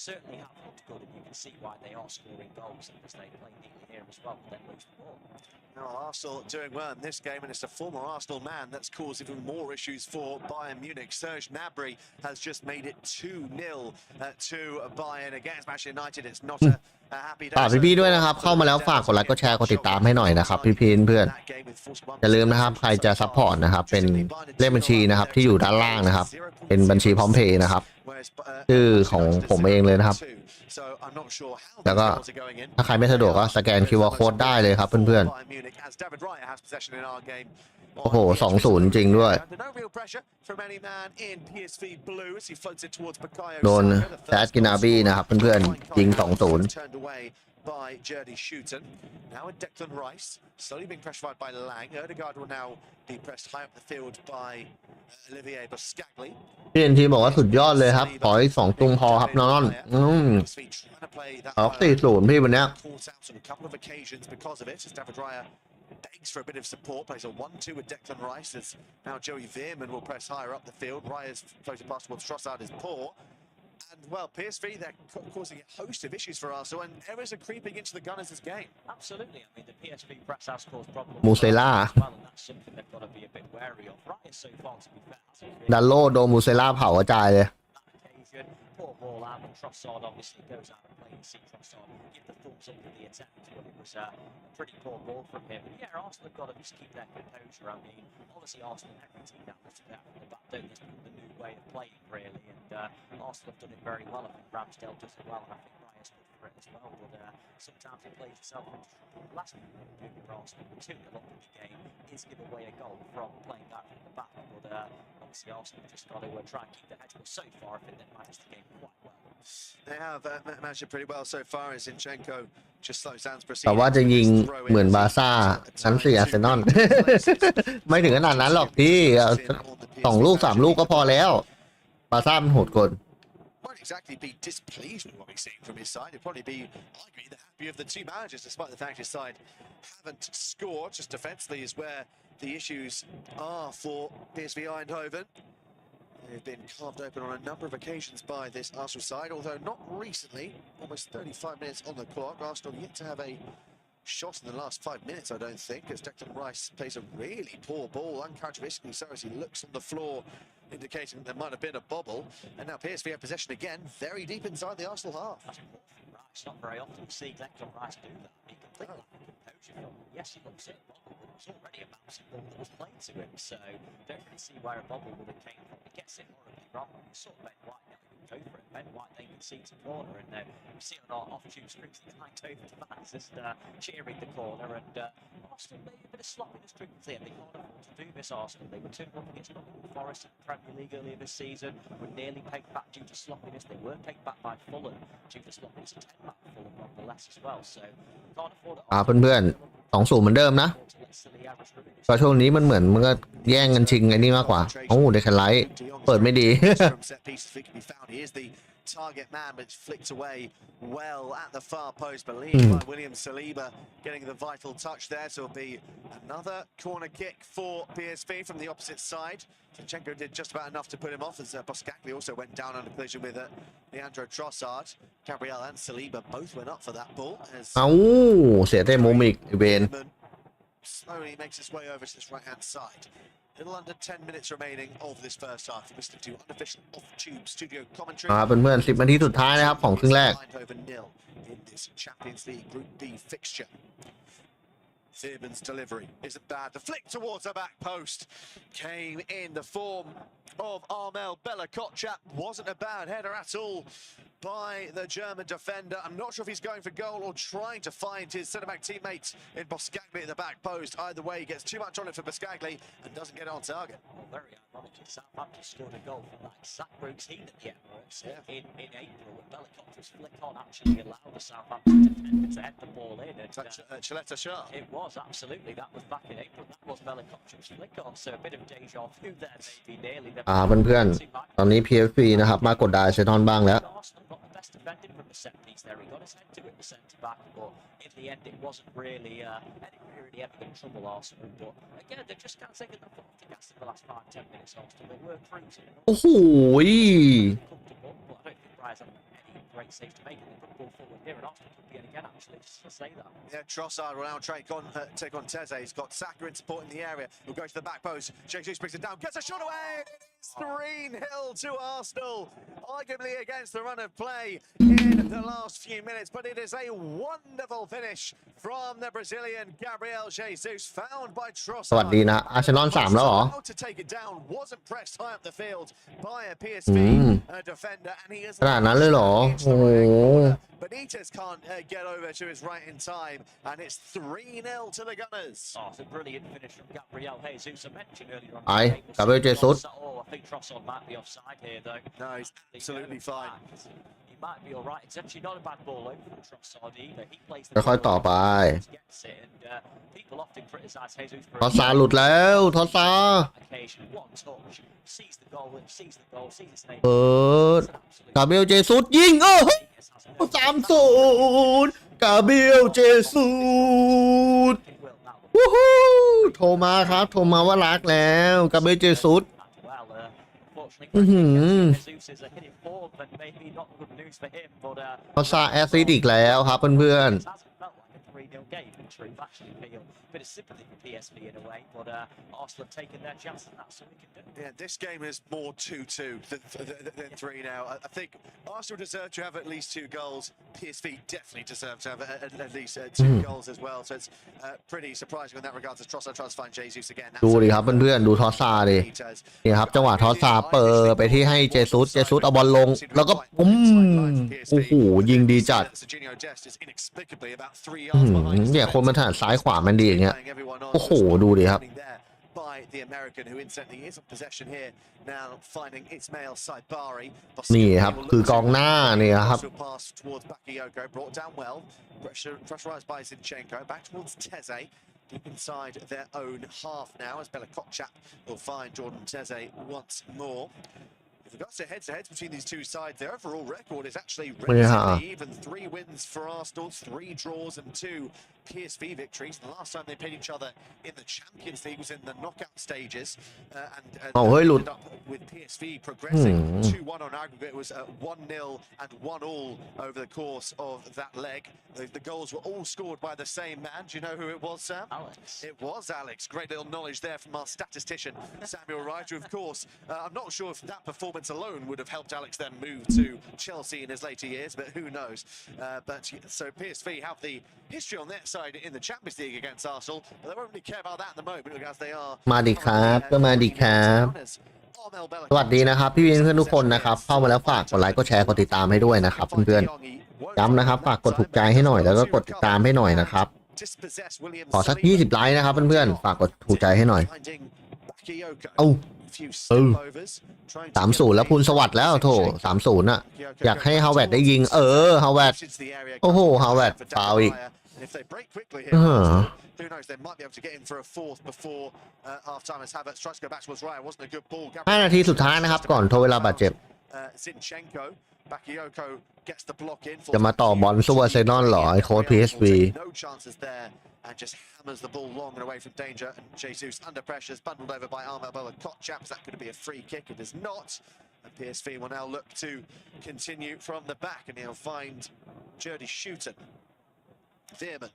certainly have looked good, and you can see why they are scoring goals because they play neatly here as well, but then lose the ball. Now Arsenal doing well in this game, and it's a former Arsenal man that's caused even more issues for Bayern Munich. Serge Gnabry has just made it 2-0 to Bayern against Manchester United. It's not a happy day. ฝากพี่ๆด้วยนะครับเข้ามาแล้วฝากกดไลค์กดแชร์กดติดตามให้หน่อยนะครับพี่ๆเพื่อนอย่าลืมนะครับใครจะซัพพอร์ตนะครับเป็นเลขบัญชีนะครับที่อยู่ด้านล่างนะครับเป็นบัญชีพร้อมเพย์นะครับชื่อของผมเองเลยนะครับแล้วก็ถ้าใครไม่สะดวกก็สแกน QR Code ได้เลยครับเพื่อนๆโอ้โห 2-0 จริงด้วยโดนแซดกินาบี้นะครับเพื่อนๆยิง 2-0 by Jerdie Schutten. Now with Declan Rice, slowly being pressured by Lang. Erdegaard will now be pressed high up the field by Olivier Buscagli. พี่เอ็นทีบอกว่าสุดยอดเลยครับขออีก2 ตุงพอครับน้องเอา4-0 พี่วันนี้begs for a bit of support, plays a 1-2 with Declan Rice as now Joey Veerman will press higher up the field. Raya's floated past towards Trossard is poor. And well, PSV, they're causing a host of issues for Arsenal, and errors are creeping into the Gunners' game. Absolutely, I mean the PSV press has caused problems. มูเซล่า well, and that's something they've got to be a bit wary of. Right, so far to be fair. ดันโลโดนมูเซล่าเผากระจายเลย Poor ball out, and Trossard obviously goes out and plays. See Trossard give the thumbs up for the attempt, but it was a pretty poor ball from him. But yeah, Arsenal have got to just keep their composure. I mean, obviously Arsenal and every team now lifted out from the back, don't this become the new way of playing really? And Arsenal have done it very well. I think Ramsdale does it well, and I think Raya's good for it as well. But sometimes it plays itself into trouble. The last thing for Arsenal, 2-0 up in the game, is give away a goal from playing that from the back. But obviously Arsenal have just got to try and keep their heads. But so far, I think they've managed the game quite well. They have managed it pretty well so far as Zinchenko just slows down. แต่ว่าจะยิงเหมือนบาซ่าชั้น4อาร์เซนอล ไม่ถึงขนาดนั้นหรอกพี่2 ลูก 3 ลูกก็พอแล้วบาซ่ามันโหดเกิน Won't exactly be displeased with what we're seeing from his side. He'll probably be arguably the happier of the two managers, despite the fact his side haven't scored. Just defensively is where the issues are for PSV Eindhoven. They've been carved open on a number of occasions by this Arsenal side, although not recently. Almost 35 minutes on the clock. Arsenal yet to have a shot in the last 5 minutes, I don't think, as Declan Rice plays a really poor ball, uncharacteristically so, as he looks on the floor, indicating that there might have been a bobble. And now PSV have possession again, very deep inside the Arsenal half. It's not very often you see Declan Rice do that. He completely composure from him. Yes, he looks at a bobble, but it was already a bouncing ball that was played to him, so don't really see where a bobble would have came from. He gets it horribly wrong. You saw Ben White now go for it. Ben White then concedes a corner, and you see on our off-tube screens the Eindhoven fans just cheering the corner, and Arsenal made a bit of sloppiness frequently, and they can't afford to do this. Arsenal, they were 2-1 against Nottingham Forest in the Premier League earlier this season, were nearly pegged back due to sloppiness. They were pegged back by Fulham due to sloppiness, 10 back Fulham nonetheless as well. So can't afford it. เพื่อนๆ 2-0 เหมือนเดิมนะก็ช่วงนี้มันเหมือนมันก็แย่งกันชิงไอ้นี่มากกว่าโอ้เดคันไลท์เปิดไม่ดี target man, but it's flicked away well at the far post, believed by William Saliba, getting the vital touch there. So it'll be another corner kick for PSV from the opposite side. Zinchenko did just about enough to put him off, as Boskakli also went down under collision with Leandro Trossard. Gabriel and Saliba both went up for that ball. As เสียเตะมุมอีกเวน slowly makes its way over to this right-hand side. Little under 10 minutes remaining of this first half. You're listening to unofficial off-tube studio commentary. เพื่อนๆ10 นาทีสุดท้ายนะครับของครึ่งแรก In this Champions League Group B fixture. Zirban's delivery isn't bad. The flick towards the back post came in the form of Armel Bella-Kotchap. Wasn't a bad header at all by the German defender. I'm not sure if he's going for goal or trying to find his centre-back teammate in Boskakli at the back post. Either way, he gets too much on it for Boskakli and doesn't get it on target. Well, very ironically, Southampton scored a goal from that exact routine at the Emirates in April, when Bella-Kotchap's flick on actually allowed the Southampton defender to head the ball in. And, Chaleta Shah. It was, absolutely. That was back in April. That was Bella-Kotchap's flick on, so a bit of deja vu there, maybe nearly. เพื่อนๆตอนนี้ PSV นะครับมากดดันอาร์เซนอลบ้างแล้ว Got the best defending from the set piece there. He got his head to it, the centre back, but in the end, it wasn't really evident trouble Arsenal. But again, they just can't take enough off the gas in the last 5-10 minutes. Arsenal, they were cruising. โอ้โห Comfortable, but I don't think Brian's had any great saves to make it. They put the ball forward here, and Arsenal could be in again, actually, just to say that. Yeah, Trossard will now take on Teze. He's got Saka in support in the area. He'll go to the back post. Jesus brings it down, gets a shot away. It's 3-0 to Arsenal, arguably against the run of play in the last few minutes. But it is a wonderful finish from the Brazilian Gabriel Jesus, found by Trossard. สวัสดีนะอาร์เซนอล3แล้วเหรอ To take it down, wasn't pressed high up the field by a PSV defender, and he is ขนาดนั้นเลยเหรอโอ้โห Benitez can't get over to his right in time, and it's 3-0 to the Gunners. Oh, it's a brilliant finish from Gabriel Jesus. I mentioned earlier on. Gabriel Jesus. Oh, I think Trossard might be offside here, though. No, he's absolutely fine. He might be all right. It's actually not a bad ball over from Trossard either. He plays the ค่อยๆต่อไป gets it, and people often criticize Jesus for ทอสซาหลุดแล้วทอสซา occasion. One touch, sees the goal, sees his name. เปิดกาเบรียลเจซุสยิงโอ้โห3-0 กาเบรียลเจซุสวู้ฮู้โทรมาครับโทรมาว่ารักแล้วกาเบรียลเจซุสทอสซาแอสซิสต์อีกแล้วครับเพื่อนๆ game victory actually feel a bit of sympathy for PSV in a way, but Arsenal have taken their chances and that's all we can do. Yeah, this game is more 2-2 than 3 now. I think Arsenal deserve to have at least 2 goals. PSV definitely deserve to have at least 2 goals as well. So it's pretty surprising in that regard as Trossard tries to find Jesus again. ดูดิครับเพื่อนๆดูทอสซาดินี่ครับจังหวะทอสซาเปิดไปที่ให้เจซุสเอาบอลลงแล้วก็โอ้โหยิงดีจัดเนี่ยคนมันถนัดซ้ายขวามันดีอย่างเงี้ยโอ้โหดูดิครับ by the American who incidentally is in possession here now, finding Ismail Saibari. นี่ครับคือกองหน้านี่ครับ pass towards Bakayoko, brought down well, pressurized by Zinchenko, back towards Teze, deep inside their own half now as Bella-Kotchap will find Jordan Teze once more. With regards to heads between these two sides, their overall record is actually relatively even. 3 wins for Arsenal, 3 draws and 2 PSV victories. The last time they played each other in the Champions League was in the knockout stages, and ended up with PSV progressing 2-1 on aggregate. It was 1-0 and 1-1 over the course of that leg. The goals were all scored by the same man. Do you know who it was, Sam? Alex. It was Alex. Great little knowledge there from our statistician, Samuel Wright, who, of course, I'm not sure if that performance alone would have helped Alex then move to Chelsea in his later years, but who knows. But so PSV have the history on their side in the Champions League against Arsenal, but they won't really care about that at the moment because they are มาดิครับก็มาดิครับสวัสดีนะครับพี่เพื่อนทุกคนนะครับเข้ามาแล้วฝากกดไลค์กดแชร์กดติดตามให้ด้วยนะครับเพื่อนๆย้ำนะครับฝากกดถูกใจให้หน่อยแล้วก็กดติดตามให้หน่อยนะครับขอสัก20ไลค์นะครับเพื่อนๆฝากกดถูกใจให้หน่อย30แล้วพูนสวัสดิ์แล้วโถ30น่ะอยากให้ฮาวเวิร์ดได้ยิงฮาวเวิร์ดโอ้โหฮาวเวิร์ดฟาวอีกWho knows? They might be able to get in for a fourth before half time as Havertz tries to go back towards Raya. Wasn't a good ball. 5 นาทีสุดท้ายนะครับก่อนทดเวลาบาดเจ็บ Zinchenko. Bakayoko gets the block in. จะมาต่อบอลสู้อาร์เซนอลเหรอไอโค้ช PSV No chances there and just hammers the ball long and away from danger. And Jesus under pressure is bundled over by Armel Bella-Kotchap. Is that going to be a free kick? It is not. And PSV will now look to continue from the back, and he'll find Jurdy Shooten. Veerman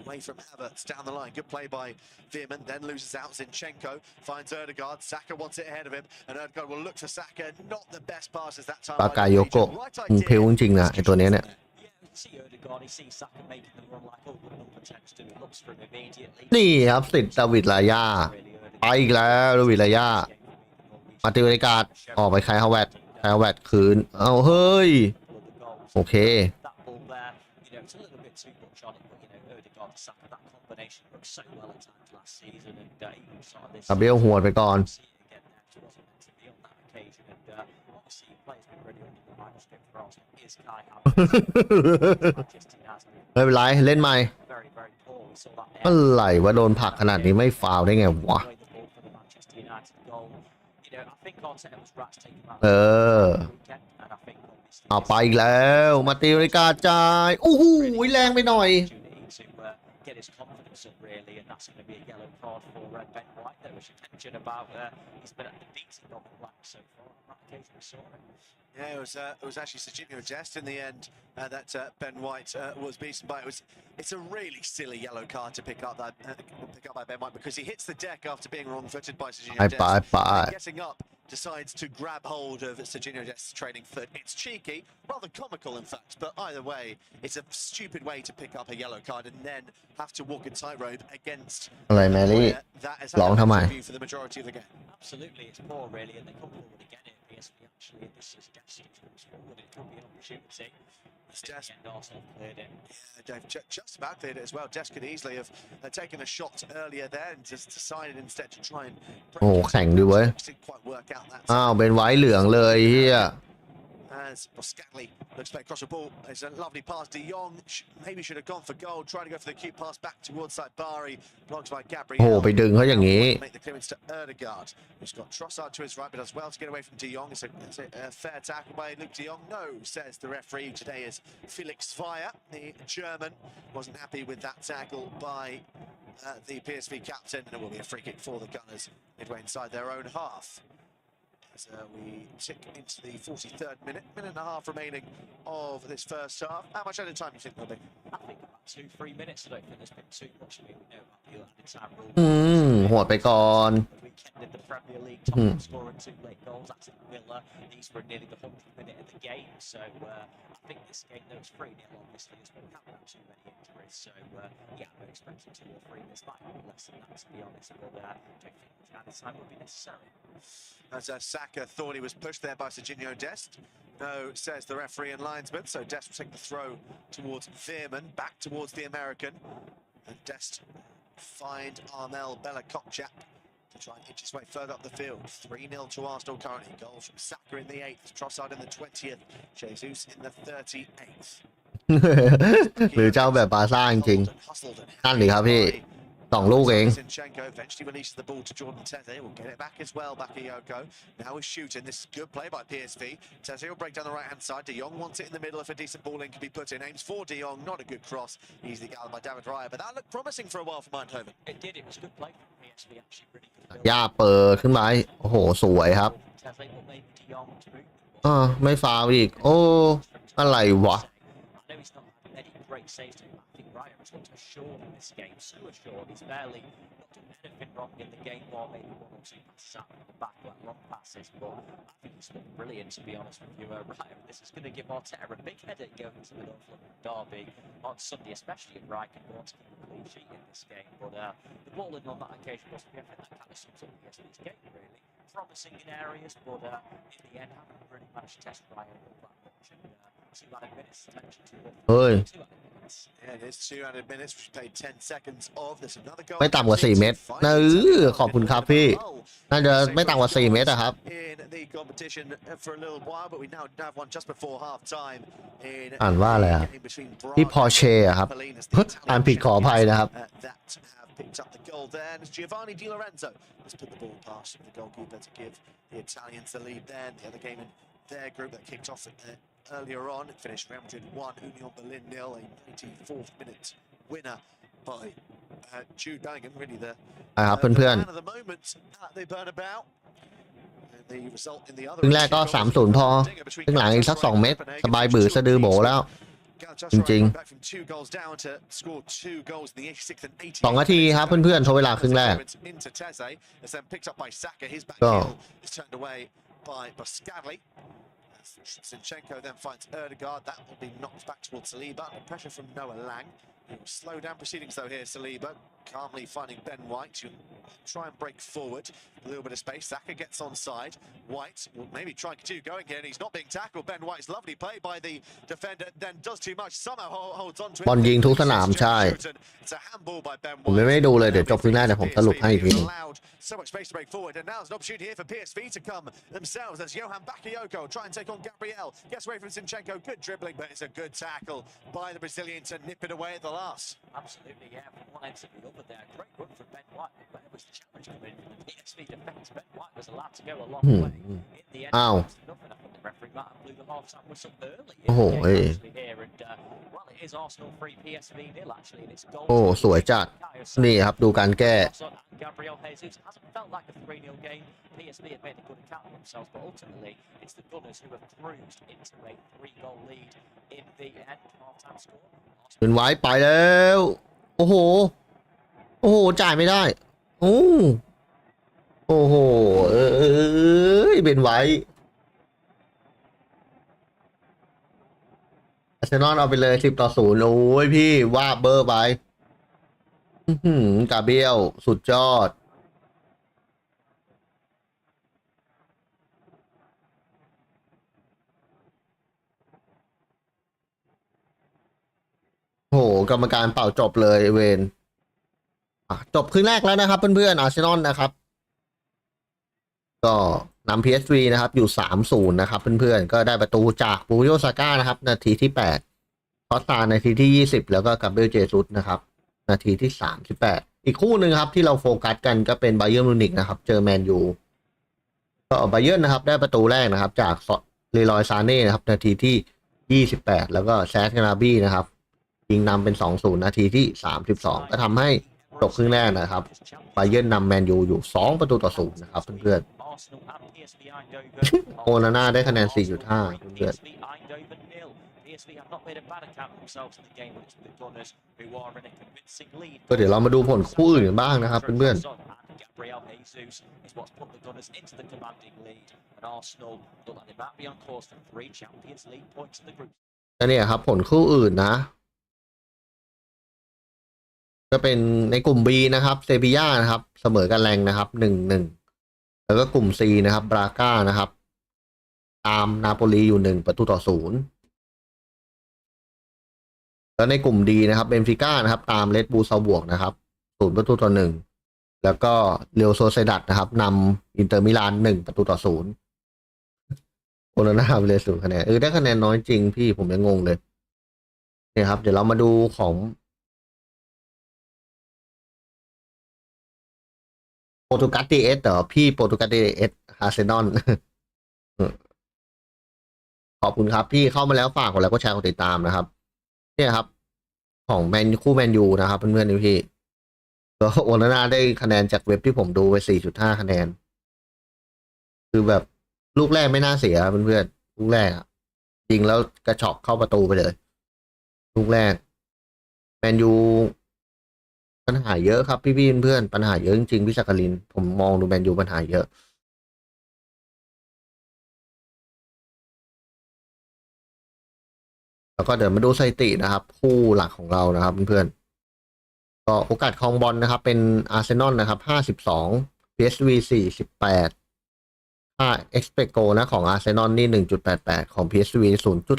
away from Havertz down the line. Good play by Veerman, then loses out. Zinchenko finds Ødegaard. Saka wants it ahead of him, and Ødegaard will look for Saka. Not the best passes that time. ปากายโกะเพลวจริงๆนะไอตัวเนี้ยเนี่ย นี่ครับสิทธิ์ดาวิดลายาไปอีกแล้วดาวิดลายามาติวริกาดออกไปไคลฮาวเวตคืนเอาเฮ้ยโอเคกาเบรียลหัวไปก่อนไม่เป็นไรเล่นใหม่อะไรวะโดนผลักขนาดนี้ไม่ฟาวได้ไงวะเอาไปอีกแล้วมาติริกาจ่ายโอ้โหแรงไปหน่อยYeah, it was actually Serginho Dest in the end that Ben White was beaten by. It's a really silly yellow card to pick up by Ben White because he hits the deck after being wrong-footed by Serginho Dest. Getting up, decides to grab hold of Serginho Dest's trailing foot. It's cheeky, rather comical in fact, but either way, it's a stupid way to pick up a yellow card and then have to walk a tightrope against. อะไรแมรี่ร้องทำไม for the majority of the game. Absolutely, it's poor really, and they come forward again. PSV actually, and this is Dest comes forward. It could be an opportunity. Dest cleared it. Yeah, Dave just about cleared it as well. Dest could easily have taken a shot earlier there and just decided instead to try and. โอ้แข่งดีเว้ย Didn't quite work out that. อ้าวเป็นไว้เหลืองเลยเฮียAs Boscagli looks to across the ball, it's a lovely pass. De Jong maybe should have gone for goal. Trying to go for the cute pass back towards Saibari, blocked by Gabriel. โอ้ไปดึงเขาอย่างนี้ Make the clearance to Ødegaard, who's got Trossard to his right, but as well to get away from De Jong. It's a fair tackle by Luke De Jong. No, says the referee. Today is Felix Zweier, the German, wasn't happy with that tackle by the PSV captain, and it will be a free kick for the Gunners midway inside their own half. As we tick into the 43rd minute and a half remaining of this first half. How much added time do you think there'll be? I think about 2-3 minutes. I don't think there's been too much. We know about the added time rule. หัวไปก่อน Weekend in the Premier League, Tottenham scoring 2 late goals. That's at Villa. These were nearly the 100th minute of the game. So I think this game though is 3-0 obviously as well. We haven't had too many injuries. So yeah, I'm expecting 2 or 3 minutes. Might be less than that to be honest. But I don't think much added time will be necessary. As Saka thought he was pushed there by Serginho Dest. No, says the referee and linesman. So Dest will take the throw towards Veerman, back towards the American. And Dest find Armel Bella-Kotchap to try and inch his way further up the field. 3-0 to Arsenal currently. Goals from Saka in the 8th, Trossard in the 20th, Jesus in the 38th. หรือเจ้าแบบบาซ่าจริงๆนั่นเลยครับพี่2 ลูกเอง Zinchenko eventually releases the ball to Jordan Tete. Will get it back as well. Bakayoko now is shooting. This is good play by PSV. Tete will break down the right hand side. De Jong wants it in the middle if a decent ball in can be put in. Aims for De Jong. Not a good cross. Easily gathered by David Raya, but that looked promising for a while for Eindhoven. It did. It was good play from PSV actually. Really good. ย่าเปิดขึ้นมาโอ้โหสวยครับไม่ฟาวอีกโอ้อะไรวะ Great saves to him. I think Ryan was not assured in this game, so assured. He's barely not done anything wrong in the game, or maybe 1 or 2 passes out in the back, like long passes. But I think he's looked brilliant, to be honest with you. Ryan, this is going to give Arteta a big headache going into the North London derby on Sunday, especially if Ryan can go on to keep a clean sheet in this game. But the ball in on that occasion must be, I think that kind of sums up yesterday's game, really. Promising in areas, but in the end, haven't really managed to test Ryan all that much. And 2 added minutes, attention to the เฮ้ย Yeah, it is 2 added minutes, which played 10 seconds of this. Another goal. ไม่ต่ำกว่า4 เมตรขอบคุณครับพี่น่าจะไม่ต่ำกว่า4 เมตรอะครับ In the competition for a little while, but we now have one just before half time. อ่านว่าอะไรอะพี่พอเช่อะครับอ่านผิดขออภัยนะครับ That have picked up the goal there, and it's Giovanni Di Lorenzo has put the ball past the goalkeeper to give the Italians the lead there. The other game in their group that kicked off earlier on, it finished Real Madrid 1, Union Berlin 0, a 94th minute winner by Jude Bellingham, really the man of the moment at the Bernabeu. ครึ่งแรกก็ 3-0 พอครึ่งหลังอีกสัก2 เม็ดสบายบือสะดือโบแล้วจริงๆ2 นาทีครับเพื่อนๆทดเวลาครึ่งแรกก็ Zinchenko then finds Erdegaard. That will be knocked back towards Saliba. Under pressure from Noah Lang. Slow down proceedings though here, Saliba. Calmly finding Ben White to try and break forward. A little bit of space. Saka gets onside. White will maybe try to going here, and he's not being tackled. Ben White's lovely play by the defender, then does too much. Somehow holds on to it. บอลยิงทุกสนามใช่ผมไม่ดูเลยเดี๋ยวจบครึ่งแรกแต่ผมสรุปให้อีกที So much space to break forward, and now there's an opportunity here for PSV to come themselves as Johan Bakayoko try and take on Gabriel. Gets away from Zinchenko. Good dribbling, but it's a good tackle by the Brazilian to nip it away at the last. Absolutely, yeah. From one end to the other there. Great run from Ben White. But it was the challenge coming from the PSV defence. Ben White was allowed to go a long way. In the end, nothing. I think the referee might have blew the half-time whistle early. Here, and well, it is Arsenal 3, PSV 0 actually. And it's goal. โอ้สวยจัดนี่ครับดูการแก้ Gabriel Jesus hasn't felt like a 3-0 game. PSV have made a good account of themselves, but ultimately it's the Gunners who have cruised into a 3-goal lead in the end half-time score. เป็นไว้ไปแล้วโอ้โหโอ้โหจ่ายไม่ได้โอ้โหเป็นไว้อาร์เซนอลเอาไปเลย10-0โอ้ยพี่ว่าเบอร์ไปกาเบรียลสุดยอดโหกรรมการเป่าจบเลยเวนจบครึ่งแรกแล้วนะครับเพื่อนๆอาร์เซนอลนะครับก็นำ PSV นะครับอยู่ 3-0 นะครับเพื่อนๆก็ได้ประตูจากบูโยซาก้านะครับนาทีที่8คอสตานาทีที่20แล้วก็กาเบรียลเจซุสนะครับนาทีที่38อีกคู่หนึ่งครับที่เราโฟกัสกันก็เป็นไบเยิร์นมิวนิกนะครับเจอแมนยูก็ไบเยิร์นนะครับได้ประตูแรกนะครับจากเลรอยซาเน่นะครับนาทีที่28แล้วก็แซดกานาบี้นะครับยิงนำเป็น 2-0 นาทีที่32ก็ทำให้จบครึ่งแรกนะครับไบเยิร์นนำแมนยูอยู่2-0นะครับเพื่อนๆโอนาน่าได้คะแนน 4.5 เพื่อนก็เดี๋ยวเรามาดูผลคู่อื่นบ้างนะครับเพื่อนๆก็เนี่ยครับผลคู่อื่นนะก็เป็นในกลุ่ม B นะครับเซบีย่านะครับเสมอกันแรงนะครับ 1-1 แล้วก็กลุ่ม C นะครับบราก้านะครับตามนาโปลีอยู่1-0แล้วในกลุ่ม D นะครับเบนฟิก้านะครับตามเรดบูลซาบวกนะครับ0-1แล้วก็เรอัลโซเซดัดนะครับนำอินเตอร์มิลาน1-0โอนาน่าไปเลย0 คะแนนได้คะแนนน้อยจริงพี่ผมยังงงเลยเนี่ยครับเดี๋ยวเรามาดูของโปรตุกัสดีเอสพี่โปรตุกัสดีเอสอาร์เซนอลขอบคุณครับพี่เข้ามาแล้วฝากกดไลค์กดแชร์กดติดตามนะครับเนี่ยครับของคู่แมนยูนะครับเพื่อนๆพี่ก็โอนาน่าได้คะแนนจากเว็บที่ผมดูไป 4.5 คะแนนคือแบบลูกแรกไม่น่าเสียเพื่อนๆลูกแรกยิงแล้วกระชอกเข้าประตูไปเลยลูกแรกแมนยูปัญหาเยอะครับพี่เพื่อนปัญหาเยอะจริงๆพี่จักรินผมมองดูแมนยูปัญหาเยอะแล้วก็เดี๋ยวมาดูสถิตินะครับคู่หลักของเรานะครับเพื่อนๆก็โอกาสครองบอลนะครับเป็นอาร์เซนอลนะครับ52 PSV 48ค่า expect goal นะของอาร์เซนอลนี่ 1.88 ของ PSV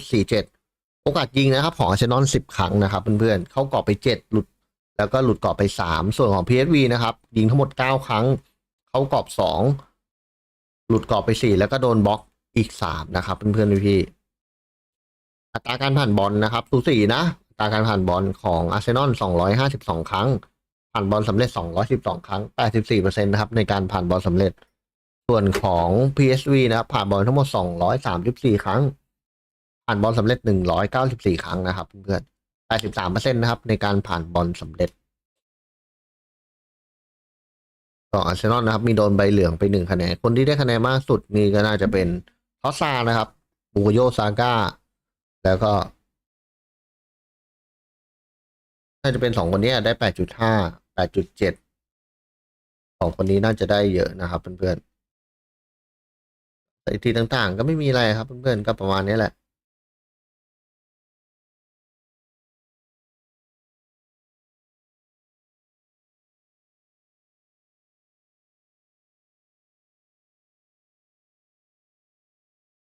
0.47 โอกาสยิงนะครับของอาร์เซนอล10 ครั้งนะครับเพื่อนๆเข้ากรอบไป7หลุดแล้วก็หลุดกรอบไป3ส่วนของ PSV นะครับยิงทั้งหมด9 ครั้งเข้ากรอบ2หลุดกรอบไป4แล้วก็โดนบล็อกอีก3นะครับเพื่อนๆพี่อัตราการผ่านบอลนะครับสูสีนะอัตราการผ่านบอลของอาร์เซนอล252 ครั้ง ผ่านบอลสำเร็จ212ครั้ง 84% นะครับในการผ่านบอลสำเร็จส่วนของ PSV นะครับผ่านบอลทั้งหมด234ครั้งผ่านบอลสำเร็จ194ครั้งนะครับเพื่อน83%นะครับในการผ่านบอลสำเร็จต่ออาร์เซนอลนะครับมีโดนใบเหลืองไป1คะแนนคนที่ได้คะแนนมากสุดนี่ก็น่าจะเป็นทอสซานะครับบูโยซาก้าแล้วก็น่าจะเป็น2คนนี้ได้8.5 8.7 2คนนี้น่าจะได้เยอะนะครับเพื่อนๆแต่ทีต่างๆก็ไม่มีอะไรครับเพื่อนๆก็ประมาณนี้แหละ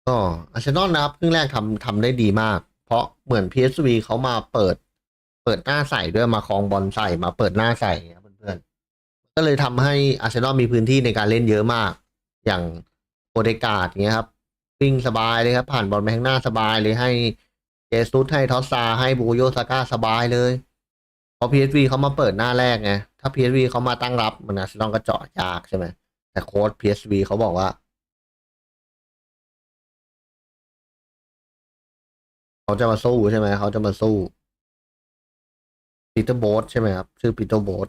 ก็อาร์เซนอลนะครับครึ่งแรกทำได้ดีมากเพราะเหมือน PSV เขามาเปิดหน้าใส่ด้วยมาคลองบอลใส่มาเปิดหน้าใส่ครับเพื่อนๆก็เลยทำให้อาร์เซนอลมีพื้นที่ในการเล่นเยอะมากอย่างโอเดการ์ดเงี้ยครับวิ่งสบายเลยครับผ่านบอลไปข้างหน้าสบายเลยให้เจซุสให้ทอสซาให้บูโยซาก้าสบายเลยพอ PSV เขามาเปิดหน้าแรกไงถ้า PSV เขามาตั้งรับมันอาร์เซนอลก็เจาะยากใช่ไหมแต่โค้ช PSV เขาบอกว่าเขาจะมาสู้ใช่ไหมเขาจะมาสู้ปีเตอร์โบ๊ทใช่ไหมครับชื่อปีเตอร์โบ๊ท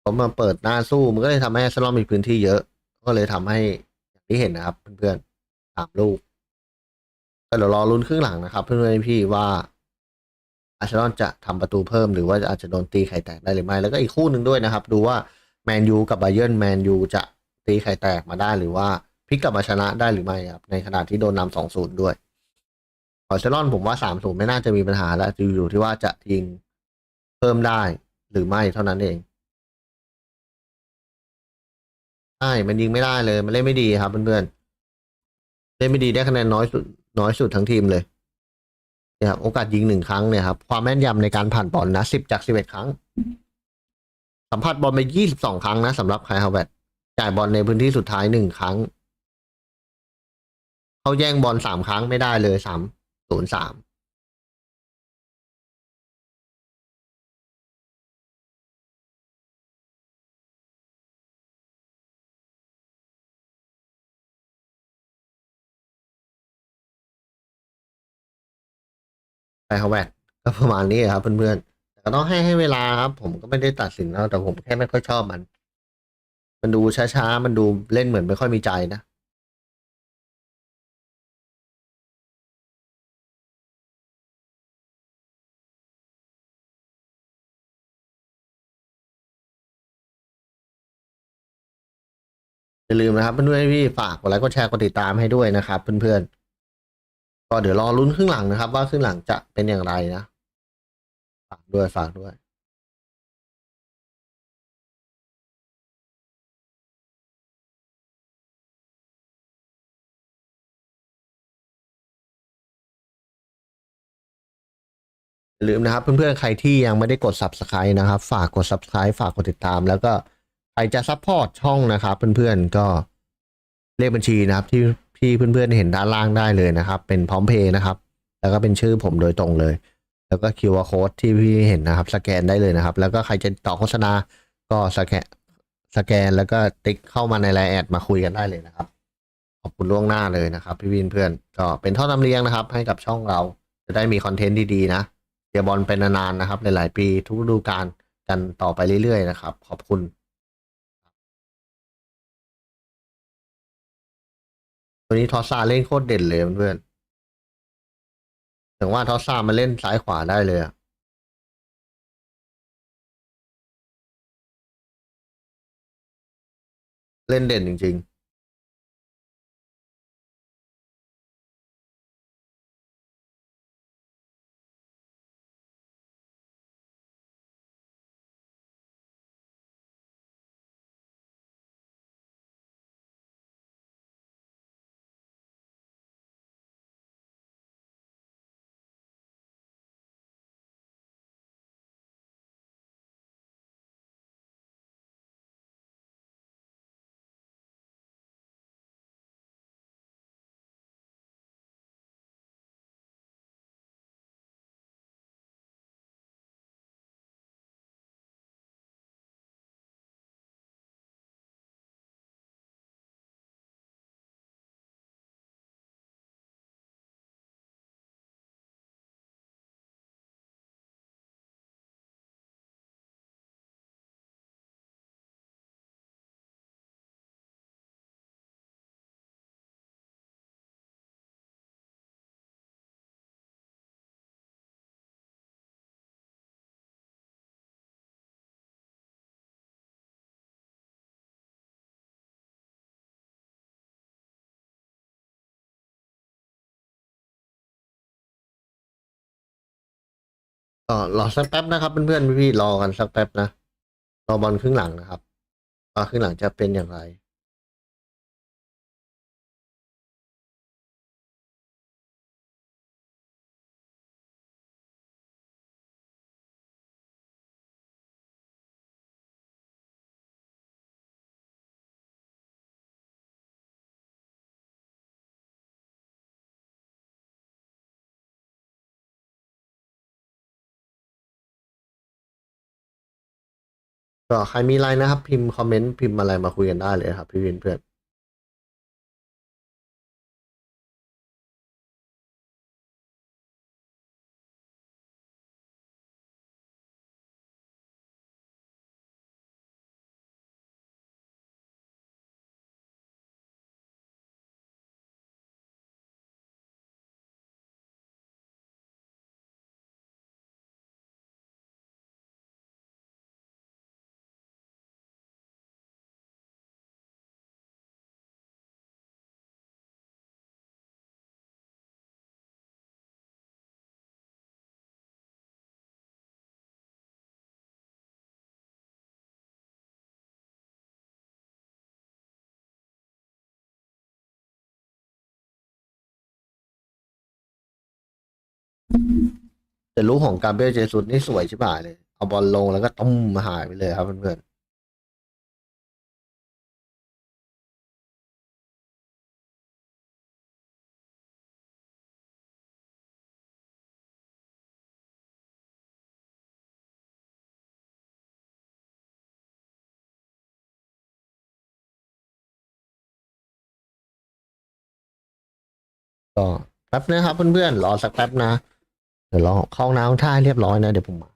เขามาเปิดหน้าสู้มันก็เลยทำให้อาร์เซนอลมีพื้นที่เยอะก็เลยทำให้อย่างที่เห็นนะครับเพื่อนๆ3 ลูกก็เดี๋ยวรอลุ้นครึ่งหลังนะครับเพื่อนๆพี่ว่าอาร์เซนอลจะทำประตูเพิ่มหรือว่าอาจจะโดนตีไข่แตกได้หรือไม่แล้วก็อีกคู่หนึ่งด้วยนะครับดูว่าแมนยูกับบาเยิร์นแมนยูจะตีไข่แตกมาได้หรือว่าพลิกกลับมาชนะได้หรือไม่ครับในขณะที่โดนนำ2-0ด้วยอาร์เซนอลผมว่า3-0ไม่น่าจะมีปัญหาแล้วจะอยู่ที่ว่าจะยิงเพิ่มได้หรือไม่เท่านั้นเองใช่มันยิงไม่ได้เลยมันเล่นไม่ดีครับเพื่อนๆเล่นไม่ดีได้คะแนนน้อยสุดทั้งทีมเลยเนี่ยครับโอกาสยิง1 ครั้งเนี่ยครับความแม่นยำในการผ่านบอลนะ10 จาก 11 ครั้งสัมผัสบอลไป22 ครั้งนะสำหรับไคลฮาวเวิร์ตจ่ายบอลในพื้นที่สุดท้าย1 ครั้งเขาแย่งบอล3 ครั้งไม่ได้เลย3-0-3ไคลฮาวเวิร์ตก็ประมาณนี้ครับเพื่อนๆแต่ก็ต้องให้เวลาครับผมก็ไม่ได้ตัดสินแล้วแต่ผมแค่ไม่ค่อยชอบมันดูช้าๆมันดูเล่นเหมือนไม่ค่อยมีใจนะ อย่าลืมนะครับเพื่อนๆพี่ฝากกดไลค์กดแชร์กดติดตามให้ด้วยนะครับเพื่อนๆก็เดี๋ยวรอลุ้นครึ่งหลังนะครับว่าครึ่งหลังจะเป็นอย่างไรนะฝากด้วยอย่าลืมนะครับเพื่อนๆใครที่ยังไม่ได้กด Subscribe นะครับฝากกด Subscribe ฝากกดติดตามแล้วก็ใครจะซัพพอร์ตช่องนะครับเพื่อนๆก็เลขบัญชีนะครับที่เพื่อนๆเห็นด้านล่างได้เลยนะครับเป็นพร้อมเพย์นะครับแล้วก็เป็นชื่อผมโดยตรงเลยแล้วก็ QR Code ที่พี่เห็นนะครับสแกนได้เลยนะครับแล้วก็ใครจะต่อโฆษณาก็สแกนแล้วก็ติ๊กเข้ามาในไลน์แอดมาคุยกันได้เลยนะครับขอบคุณล่วงหน้าเลยนะครับพี่วินเพื่อนก็เป็นท่อนำเลี้ยงนะครับให้กับช่องเราจะได้มีคอนเทนต์ดีๆนะเชียร์บอลเป็นนานๆนะครับหลายๆปีทุกฤดูกาลกันต่อไปเรื่อยๆนะครับขอบคุณวันนี้ทอสซาเล่นโคตรเด่นเลยเพื่อนถึงว่าทอสซามาเล่นซ้ายขวาได้เลยอะเล่นเด่นจริงๆ ก็รอสักแป๊บนะครับเพื่อนๆพี่ๆรอกันสักแป๊บนะรอบอลครึ่งหลังนะครับว่าครึ่งหลังจะเป็นอย่างไรก็ใครมีอะไรนะครับพิมพ์คอมเมนต์พิมพ์อะไรมาคุยกันได้เลยครับพี่วินเพื่อนแต่ลูกของกาเบรียลเจซุสนี่สวยชิบหายเลยเอาบอลลงแล้วก็ตุ้มมาหายไปเลยครับเพื่อนๆก็แป๊บนะครับเพื่อนๆรอสักแป๊บนะเดี๋ยวรอเข้าน้ำท่าเรียบร้อยนะเดี๋ยวผมมา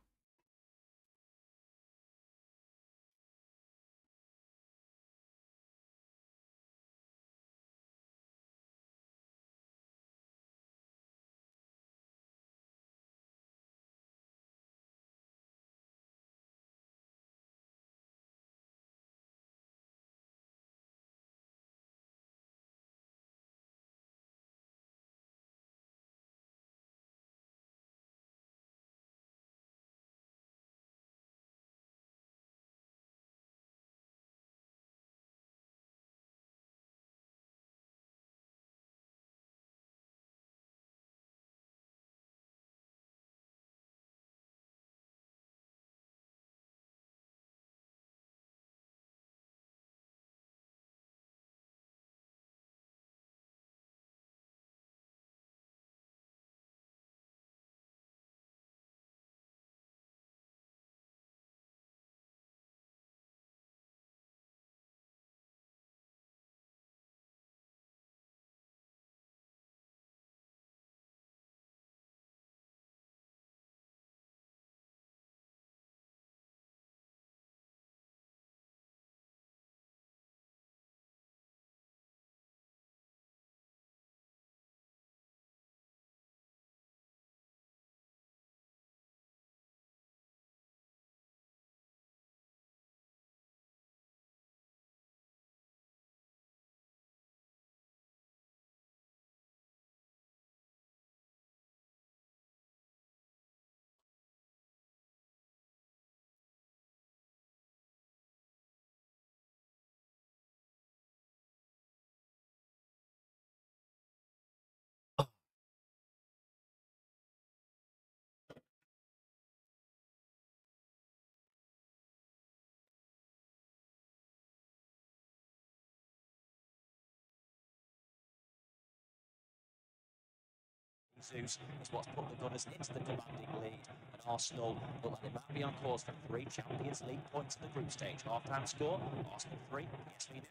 Jesus is what's put the Gunners into the commanding lead, and Arsenal look like they might be on course for 3 Champions League points in the group stage. Half-time score: Arsenal 3, PSV 0.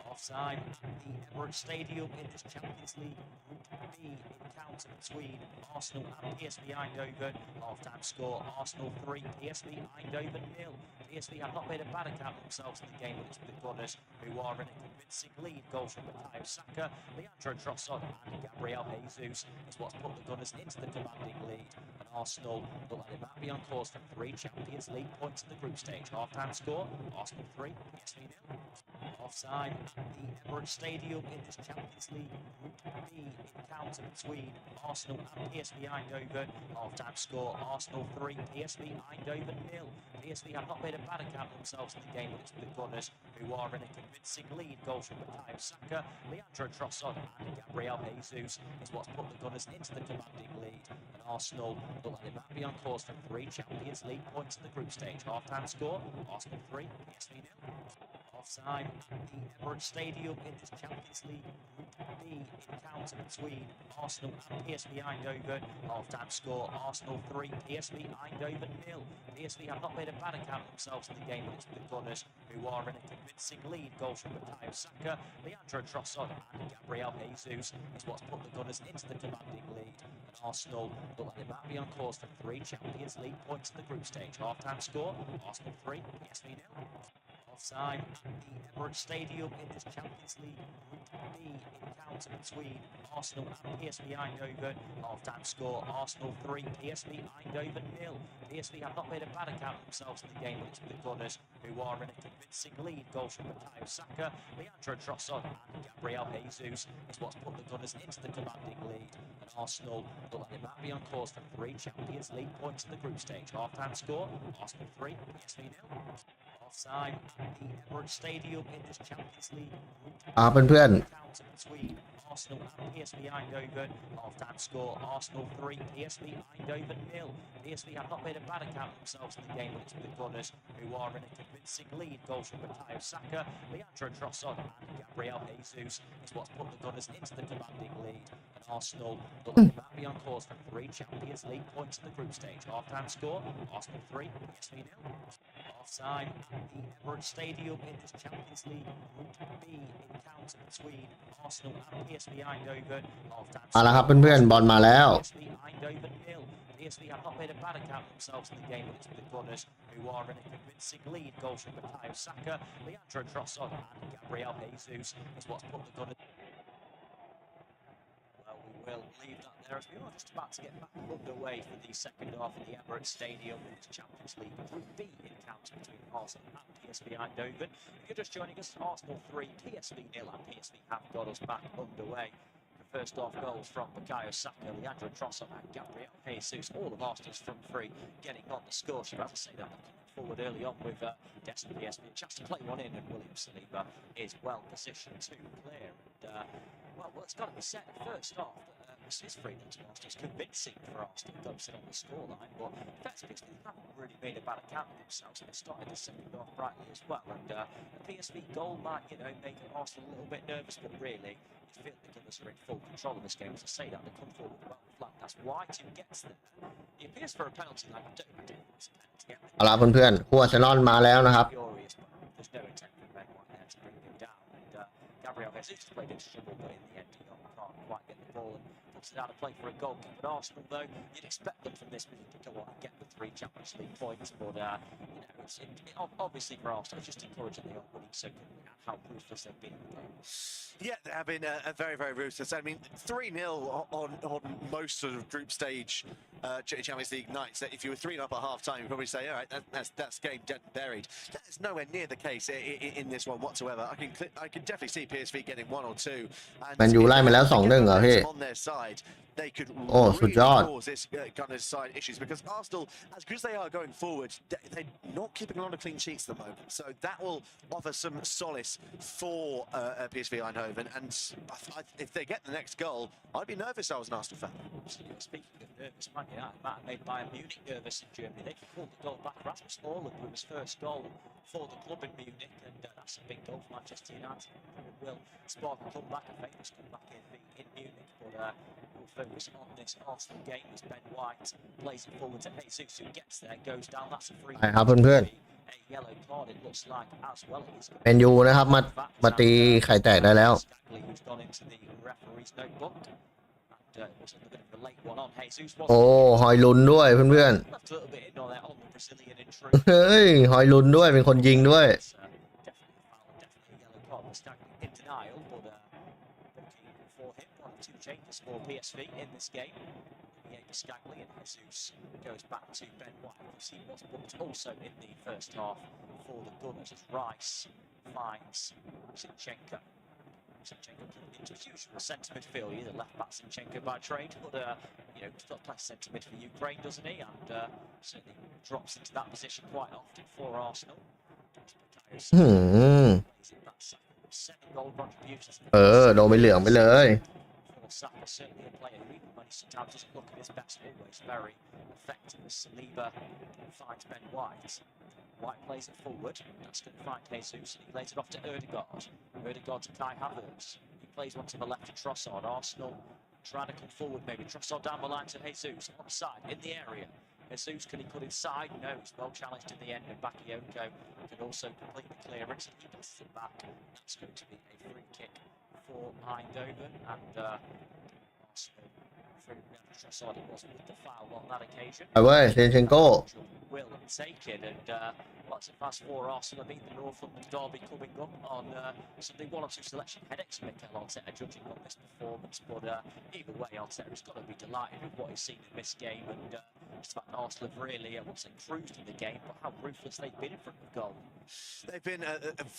Half-time at the Emirates Stadium in this Champions League Group B encounter between Arsenal and PSV Eindhoven. Half-time score: Arsenal 3, PSV Eindhoven 0. PSV have not made a bad account of themselves in the game, but it's the Gunners who are in a convincing lead. Goals from Bukayo Saka, Leandro Trossard and Gabriel Jesus is what's put the Gunners into the commanding lead, and Arsenal look like they might be on course for 3 Champions League points in the group stage. Half-time score: Arsenal 3, PSV 0. Offside at the Emirates Stadium in this Champions League Group B encounter between Arsenal and PSV Eindhoven. Half-time score: Arsenal 3, PSV Eindhoven 0. PSV have not made a bad account of themselves in the game, but it's the Gunners who are in a convincing lead. Goals from Bukayo Saka, Leandro Trossard and Gabriel Jesus is what's put the Gunners into the commanding lead. And Arsenal look like they might be on course for 3 Champions League points at the group stage. Half-time score: Arsenal 3, PSV 0. Offside at the Emirates Stadium in this Champions League Group B encounter between Arsenal and PSV Eindhoven. Half-time score: Arsenal 3, PSV Eindhoven 0. PSV have not made a bad account of themselves in the game, but it's the Gunners who are in a convincing lead. Goals from Bukayo Saka, Leandro Trossard and Gabriel Jesus is what's put the Gunners into the commanding lead. And Arsenal look like they might be on course for 3 Champions League points at the group stage. Half-time score: Arsenal 3, PSV 0. Offside at the Emirates Stadium in this Champions League Group B encounter between Arsenal and PSV Eindhoven. Half-time score: Arsenal 3, PSV Eindhoven 0. PSV have not made a bad account of themselves in the game, but it's the Gunners who are in a convincing lead. Goals from Bukayo Saka, Leandro Trossard and Gabriel Jesus is what's put the Gunners into the commanding lead. And Arsenal look like they might be on course for 3 Champions League points at the group stage. Half-time score: Arsenal 3, PSV 0. Offside at the Emirates Stadium in this Champions League Group เพื่อน encounter between Arsenal and PSV Eindhoven. Half-time score: Arsenal 3, PSV Eindhoven 0. PSV have not made a bad account of themselves in the game, but it's the Gunners who are in a convincing lead. Goals from Bukayo Saka, Leandro Trossard and Gabriel Jesus is what's put the Gunners into the commanding lead. And Arsenal look like they might be on course for 3 Champions League points at the group stage. Half-time score: Arsenal 3, PSV 0. Offside at the Emirates Stadium in this Champions League Group B encounter between Arsenal and PSV Eindhoven. Half-time เอาละครับ score: เพื่อนๆบอลมาแล้ว PSV Eindhoven 0. PSV have not made a bad account of themselves in the game, but it's the Gunners who are in a convincing lead. Goals from Bukayo Saka, Leandro Trossard and Gabriel Jesus is what's put the Gunners. Well, we will leave that there as we are just about to get back underway for the second half in the Emirates Stadium in the Champions League Group B encounter between Arsenal and PSV Eindhoven. If you're just joining us, Arsenal 3, PSV 0, and PSV have got us back underway. First half goals from Bukayo Saka, Leandro Trossard and Gabriel Jesus. All of Arsenal's front three getting on the score sheet. As I say that, they're coming forward early on with Destin PSV. A chance to play one in, and William Saliba is well positioned to clear. And, well, it's got to be said, first half, his freedom to Arsenal is convincing for Arsenal. Got to sit on the scoreline, but effectively they haven't really made a bad account of themselves. They started the second half brightly as well, and the PSV goal might, make Arsenal a little bit nervous, but really, you feel the Gunners are in full control of this game. As I say that, they come forward well flat. That's why Tim gets there. He appears for a penalty. I don't think it's a penalty. เอาละเพื่อนๆคู่อาร์เซนอลมาแล้วนะครับ Furious, but there's no intent for Ben White there to bring him down. And Gabriel Jesus played his shovel, but in the end, he can't quite get the ball and puts it out of play for a goalkeeper. But Arsenal, though, you'd expect them from this position to go on and get the 3 Champions League points. But it's obviously for Arsenal, it's just encouraging they are winning so quickly and how ruthless they've been in the game. Yeah, they have been very, very ruthless. I mean, 3-0 on most sort of group stage Champions League nights. If you were 3-0 up at half time, you'd probably say, all right, that's game dead and buried. That is nowhere near the case in this one whatsoever. I can definitely see PSV getting 1 or 2. And แมนยูไล่มาแล้ว 2-1 เหรอพี่ on their side, they could โอ้ สุดยอด really cause this Gunners side issues because Arsenal, as good as they are going forward, they're not keeping a lot of clean sheets at the moment. So that will offer some solace for PSV Eindhoven. And if they get the next goal, I'd be nervous if I was an Arsenal fan. Speaking of nervous, Man United might have made Bayern Munich nervous in Germany. They could pull the goal back. Rasmus Højlund with his first goal for the club in Munich, and that's a big goal for Manchester United. It will spark a comeback, a famous comeback in Munich. But we'll focus on this Arsenal game as Ben White plays it forward to Jesus, who gets there, goes down. That's a free. ไปครับเพื่อน A yellow card, it looks like, as well. It is ๆแมนยูนะครับมาตีไข่แตกได้แล้ว who's gone into the referee's notebook. And it was a bit of a late one on Jesus. โอ้หอยลุนด้วยเพื่อน Left a little bit in on there on the Brazilian intruder. ๆ เฮ้ยหอยลุนด้วยเป็นคนยิงด้วย It's, definitely a foul, definitely a yellow card. Stagling in denial, but looking for him. 1 or 2 changes for PSV in this game. Skagli and Jesus goes back to Ben White, because he was booked also in the first half for the Gunners as Rice finds Zinchenko. Zinchenko into his usual centre midfield. He's a left back Zinchenko by trade, but does not play centre mid for Ukraine, doesn't he? And certainly drops into that position quite often for Arsenal. 7 goal contributions. โดนไปเหลืองไปเลย Saka certainly a player who even when he sometimes doesn't look at his best, always very effective. As Saliba finds Ben White. White plays it forward. That's going to find Jesus. He plays it off to Ødegaard. Ødegaard to Kai Havertz. He plays one to the left to Trossard. Arsenal trying to come forward maybe. Trossard down the line to Jesus. On the side, in the area. Jesus, can he put inside? No, he's well challenged in the end. And Bakayoko can also complete the clearance. He passes it back. That's going to be a free kick for Eindhoven. And Arsenal, through Trossard, it was with the foul on that occasion. ไปเว้ยเซนเชนโก้ Will take it, and lots of fast for Arsenal. I mean, the Northumberland derby coming up on Sunday. 1 or 2 selection headaches for Mikel Arteta judging on this performance, but either way, Arteta's got to be delighted with what he's seen in this game, and just the fact Arsenal have really, I won't say cruised in the game, but how ruthless they've been in front of goal. They've been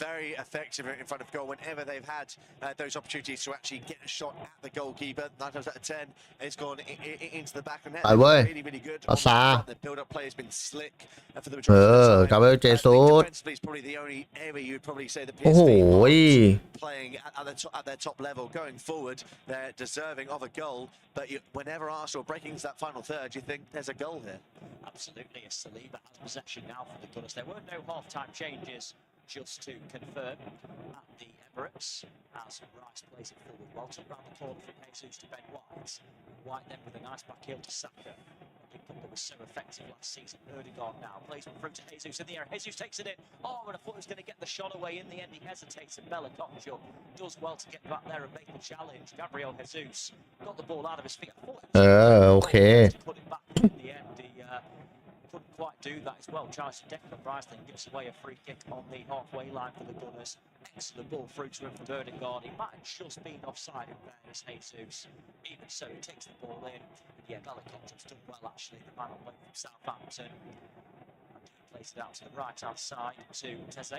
very effective in front of goal whenever they've had those opportunities to actually get a shot at the goalkeeper. 9 times out of 10, it's gone into the back of net. Really, really good. The build-up play has been slick for the majority of the time. กาเบรียลเจซุส Defensively, it's probably the only area you'd probably say that PSV aren't playing at their top level. Going forward, they're deserving of a goal. But whenever Arsenal breaking into that final third, you think there's a goal here. Absolutely, as Saliba has possession now for the Gunners. There were no half-time changes, just to confirm, at the Emirates, as Rice plays it forward. Well took round the corner from Jesus to Ben White. White then with a nice back heel to Saka. That was so effective last season. Ødegaard now plays one through to Jesus in the air. Jesus takes it in. Oh, and I thought he was going to get the shot away. In the end, he hesitates, and Bella Concho does well to get back there and make the challenge. Gabriel Jesus got the ball out of his feet. I thought he was okay. to put it back in the end. He couldn't quite do that as well. Tries to Declan Rice then gives away a free kick on the halfway line for the Gunners. Excellent ball through to him from Ødegaard. He might have just been offside in fairness, Jesus. Even so, he takes the ball in. And yeah, Balakon's done well actually, the man on loan from Southampton. And he plays it out to the right-hand side to Teze.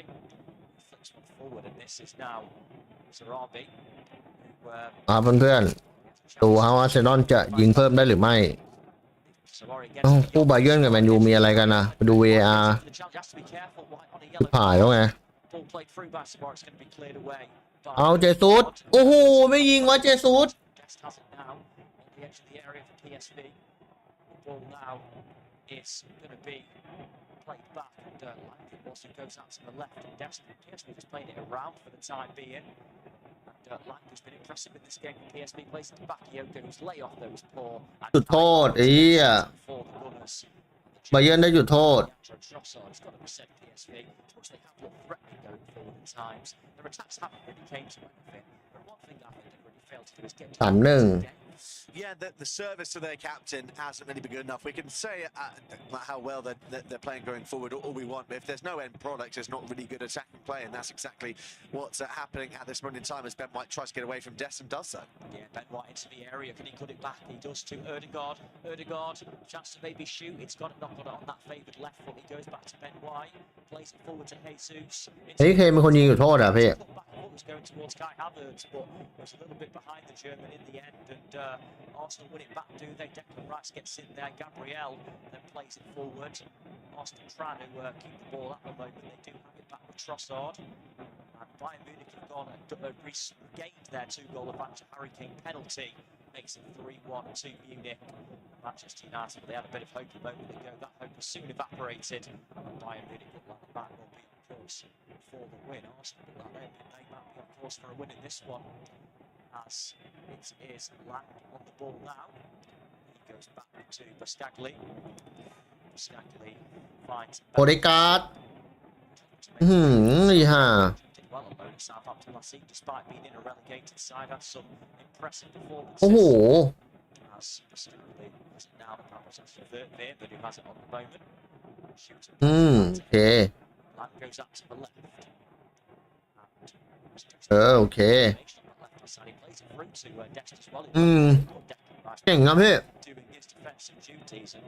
Flips one forward, and this is now Zarabi. เพื่อนๆดูว่าอาร์เซนอลจะยิงเพิ่มได้หรือไม่ผู้บาเยิร์นกับแมนยูมีอะไรกันนะไปดู VAR ผ่านแล้วไงเอาเจซุสโอ้โหไม่ยิงวะเจซุส Lang's been impressive in this game. PSV plays it to Bakayoko, whose layoff though was poor. จุดโทษบาเยิร์นได้จุดโทษ Trossard's got to be said PSV. Of course, they have looked threatening going forward at times. Their attacks haven't really came to anything. But one thing I think they've really failed to do is get to 3-1 Yeah, the service to their captain hasn't really been good enough. We can say how well they're playing going forward all we want, but if there's no end product, there's not really good attacking play, and that's exactly what's happening at this moment in time as Ben White tries to get away from Des and does so. Yeah, Ben White into the area. Can he cut it back? He does to Ødegaard. Ødegaard, chance to maybe shoot. It's got it not got it on that favoured left foot. He goes back to Ben White, plays it forward to Jesus. เฮ้ยเคเป็นคนยิงจุดโทษอ่ะพี่ Was going towards Kai Havertz, but was a little bit behind the German in the end, and Arsenal win it back, do they? Declan Rice gets in there, Gabriel then plays it forward. Arsenal trying to keep the ball at the moment. They do have it back with Trossard, and Bayern Munich have gone and regained their 2-goal advantage. Hurricane penalty makes it 3-1 to Munich. Manchester United, they had a bit of hope a moment ago. That hope was soon evaporated, and Bayern Munich look like the back will be on course for the win. Arsenal look like they might be on course for a win in this one, as it is Lang on the ball now. He goes back to Baskagli. Baskagli finds โอเดการ์ดนี่ฮะ did well alone at Southampton last season, despite being in a relegated side. Had some impressive performances. โอ้โห As Baskagli has it now, the power to Vermeer, but who has it on the moment. Shoots it. โอเค Lang goes up to the left. โอเคเก่งครับพี่ defensive duties, and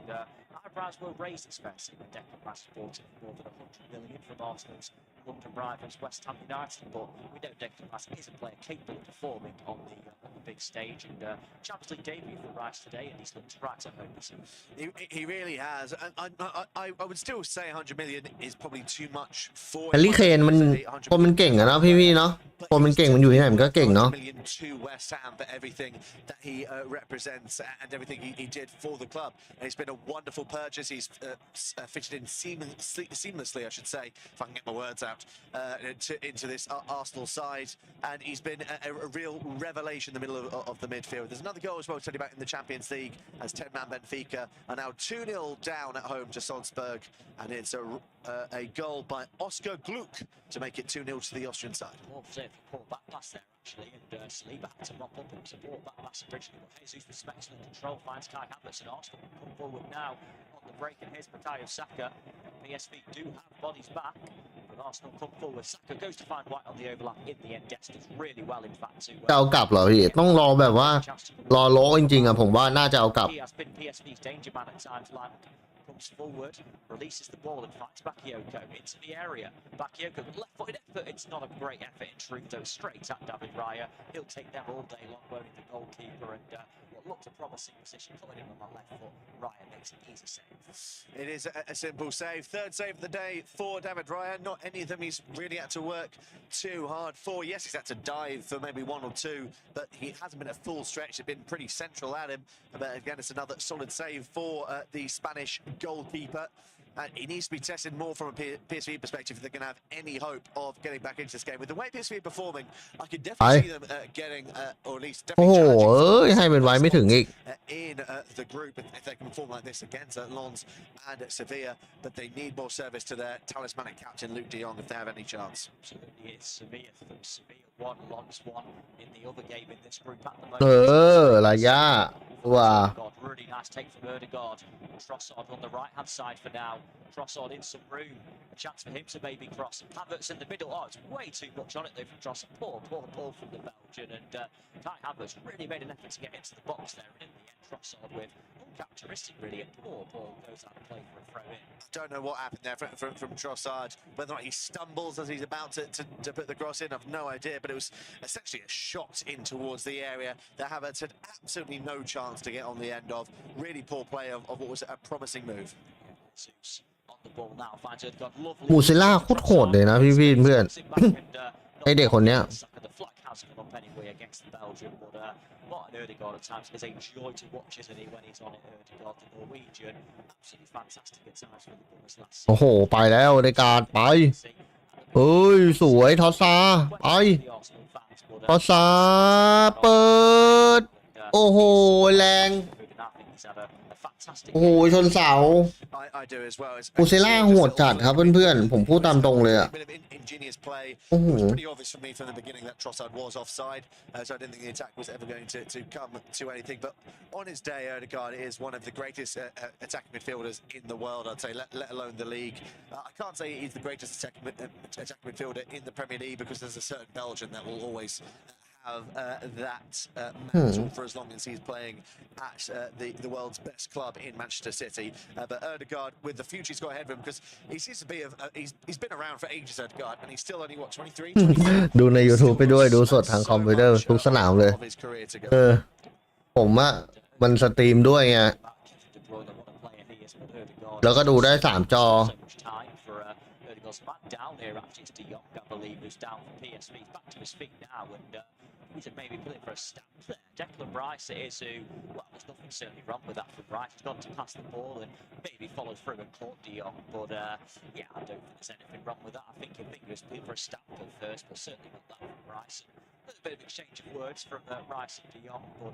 eyebrows were raised, it's fair to say, when Declan Rice bought it for more than 100 million from Arsenal's London rivals West Ham United, but we know Declan Rice is a player capable of performing on the big stage, and Champions League debut for Rice today, and he's looked right at home this season. He really has. I would still say 100 million is probably too much for แฮร์รี่เคนมันคนมันเก่งอะเนาะพี่ๆเนาะคนมันเก่งมันอยู่ที่ไหนมันก็เก่งเนาะ million to West Ham for everything that he represents and everything he did for the club. And it's been a wonderful purchase. He's fitted in seamlessly, I should say, if I can get my words out, into this Arsenal side. And he's been a real revelation in the middle of the midfield. There's another goal as well to tell you about in the Champions League, as 10-man Benfica are now 2-0 down at home to Salzburg. And it's a goal by Oscar Gluck to make it 2-0 to the Austrian side. Poor back pass there, actually, and Saliba had to mop up and support that pass originally, but Jesus with some excellent control finds Kai Havertz, and Arsenal come forward now on the break, and here's Bukayo Saka. PSV do have bodies back, but Arsenal come forward. Saka goes to find White on the overlap. In the end, gets does really well, in fact, to จะเอากลับเหรอพี่ต้องรอแบบว่ารอโลจริงๆอะผมว่าน่าจะเอากลับ He has been PSV's danger man at times. Like comes forward, releases the ball and finds Bakayoko into the area. Bakayoko, left-footed effort. It's not a great effort in truth, though. Straight at David Raya. He'll take them all day long, won't he, the goalkeeper, and what looked a promising position, putting him on that left foot. Raya makes an easy save. It is a simple save. Third save of the day for David Raya. Not any of them he's really had to work too hard for. Yes, he's had to dive for maybe one or two, but he hasn't been a full stretch. It's been pretty central at him. But again, it's another solid save for the Spanish goalkeeper. He needs to be tested more from a PSV perspective if they're going to have any hope of getting back into this game. With the way PSV are performing, I could definitely see them getting, or at least โอ้ definitely โห challenging ให้เป็นไว้ไม่ถึงอีก in the group if they can perform like this against Lens and Sevilla. But they need more service to their talismanic captain Luke de Jong if they have any chance. Absolutely, it's Sevilla from Sevilla 1, Lens 1 in the other game in this group at the เอ moment. อระยะว่า Really nice take from Erdegaard. Trossard on the right-hand side for now. Trossard in some room. A chance for him to maybe cross. Havertz in the middle. Oh, it's way too much on it though from Trossard. Poor from the Belgian. And Kai Havertz really made an effort to get into the box there. And in the end, Trossard with uncharacteristic really. A poor ball goes out of play for a throw in. Don't know what happened there from Trossard. Whether or not he stumbles as he's about to put the cross in, I've no idea. But it was essentially a shot in towards the area that Havertz had absolutely no chance to get on the end of. Really poor play of what was a promising move. Zeus on the ball now finds Erdegaard. Lovely. มูซิล่าโคตรโหดเลยนะพี่ๆเพื่อน ไอ้เด็กคนเนี้ย The flag has come up anyway against the Belgian, but Martin Erdegaard at times is a joy to watch, isn't he, when he's on it? Erdegaard, the Norwegian, absolutely fantastic at times for the Boys last season. โอ้โหไปแล้วในการไปเอ้ยสวยทอซาไปทอซาเปิดโอ้โหแรงโอ้โหชนเสามูซิล่าโหดจัดครับเพื่อนๆผมพูดตามตรงเลยอะโอ้โห Pretty obvious for me from the beginning that Trossard was offside, so I didn't think the attack was ever going to come to anything. But on his day, Erdegaard is one of the greatest attacking midfielders in the world, I'd say, let alone the league. I can't say he's the greatest attacking midfielder in the Premier League because there's a certain Belgian that will always have that mantle for as long as he's playing at the world's best club in Manchester City. But Erdegaard, with the future he's got ahead of him, because he seems to be he's been around for ages, Erdegaard, and he's still only what 23. ดูใน YouTube ไปด้วยดูสดทางคอมพิวเตอร์ทุกสนามเลยผมอะมันสตรีมด้วยไงแล้วก็ดูได้3จอdown here actually to De Jong, I believe, who's down for PSV. He's back to his feet now, and he's maybe put it for a stamp there. Declan Rice it is who, well, there's nothing certainly wrong with that from Rice. He's gone to pass the ball and maybe followed through and caught De Jong, but yeah, I don't think there's anything wrong with that. I think he was put for a stamp at first, but certainly not that from Rice. A little bit of exchange of words from Rice and De Jong, but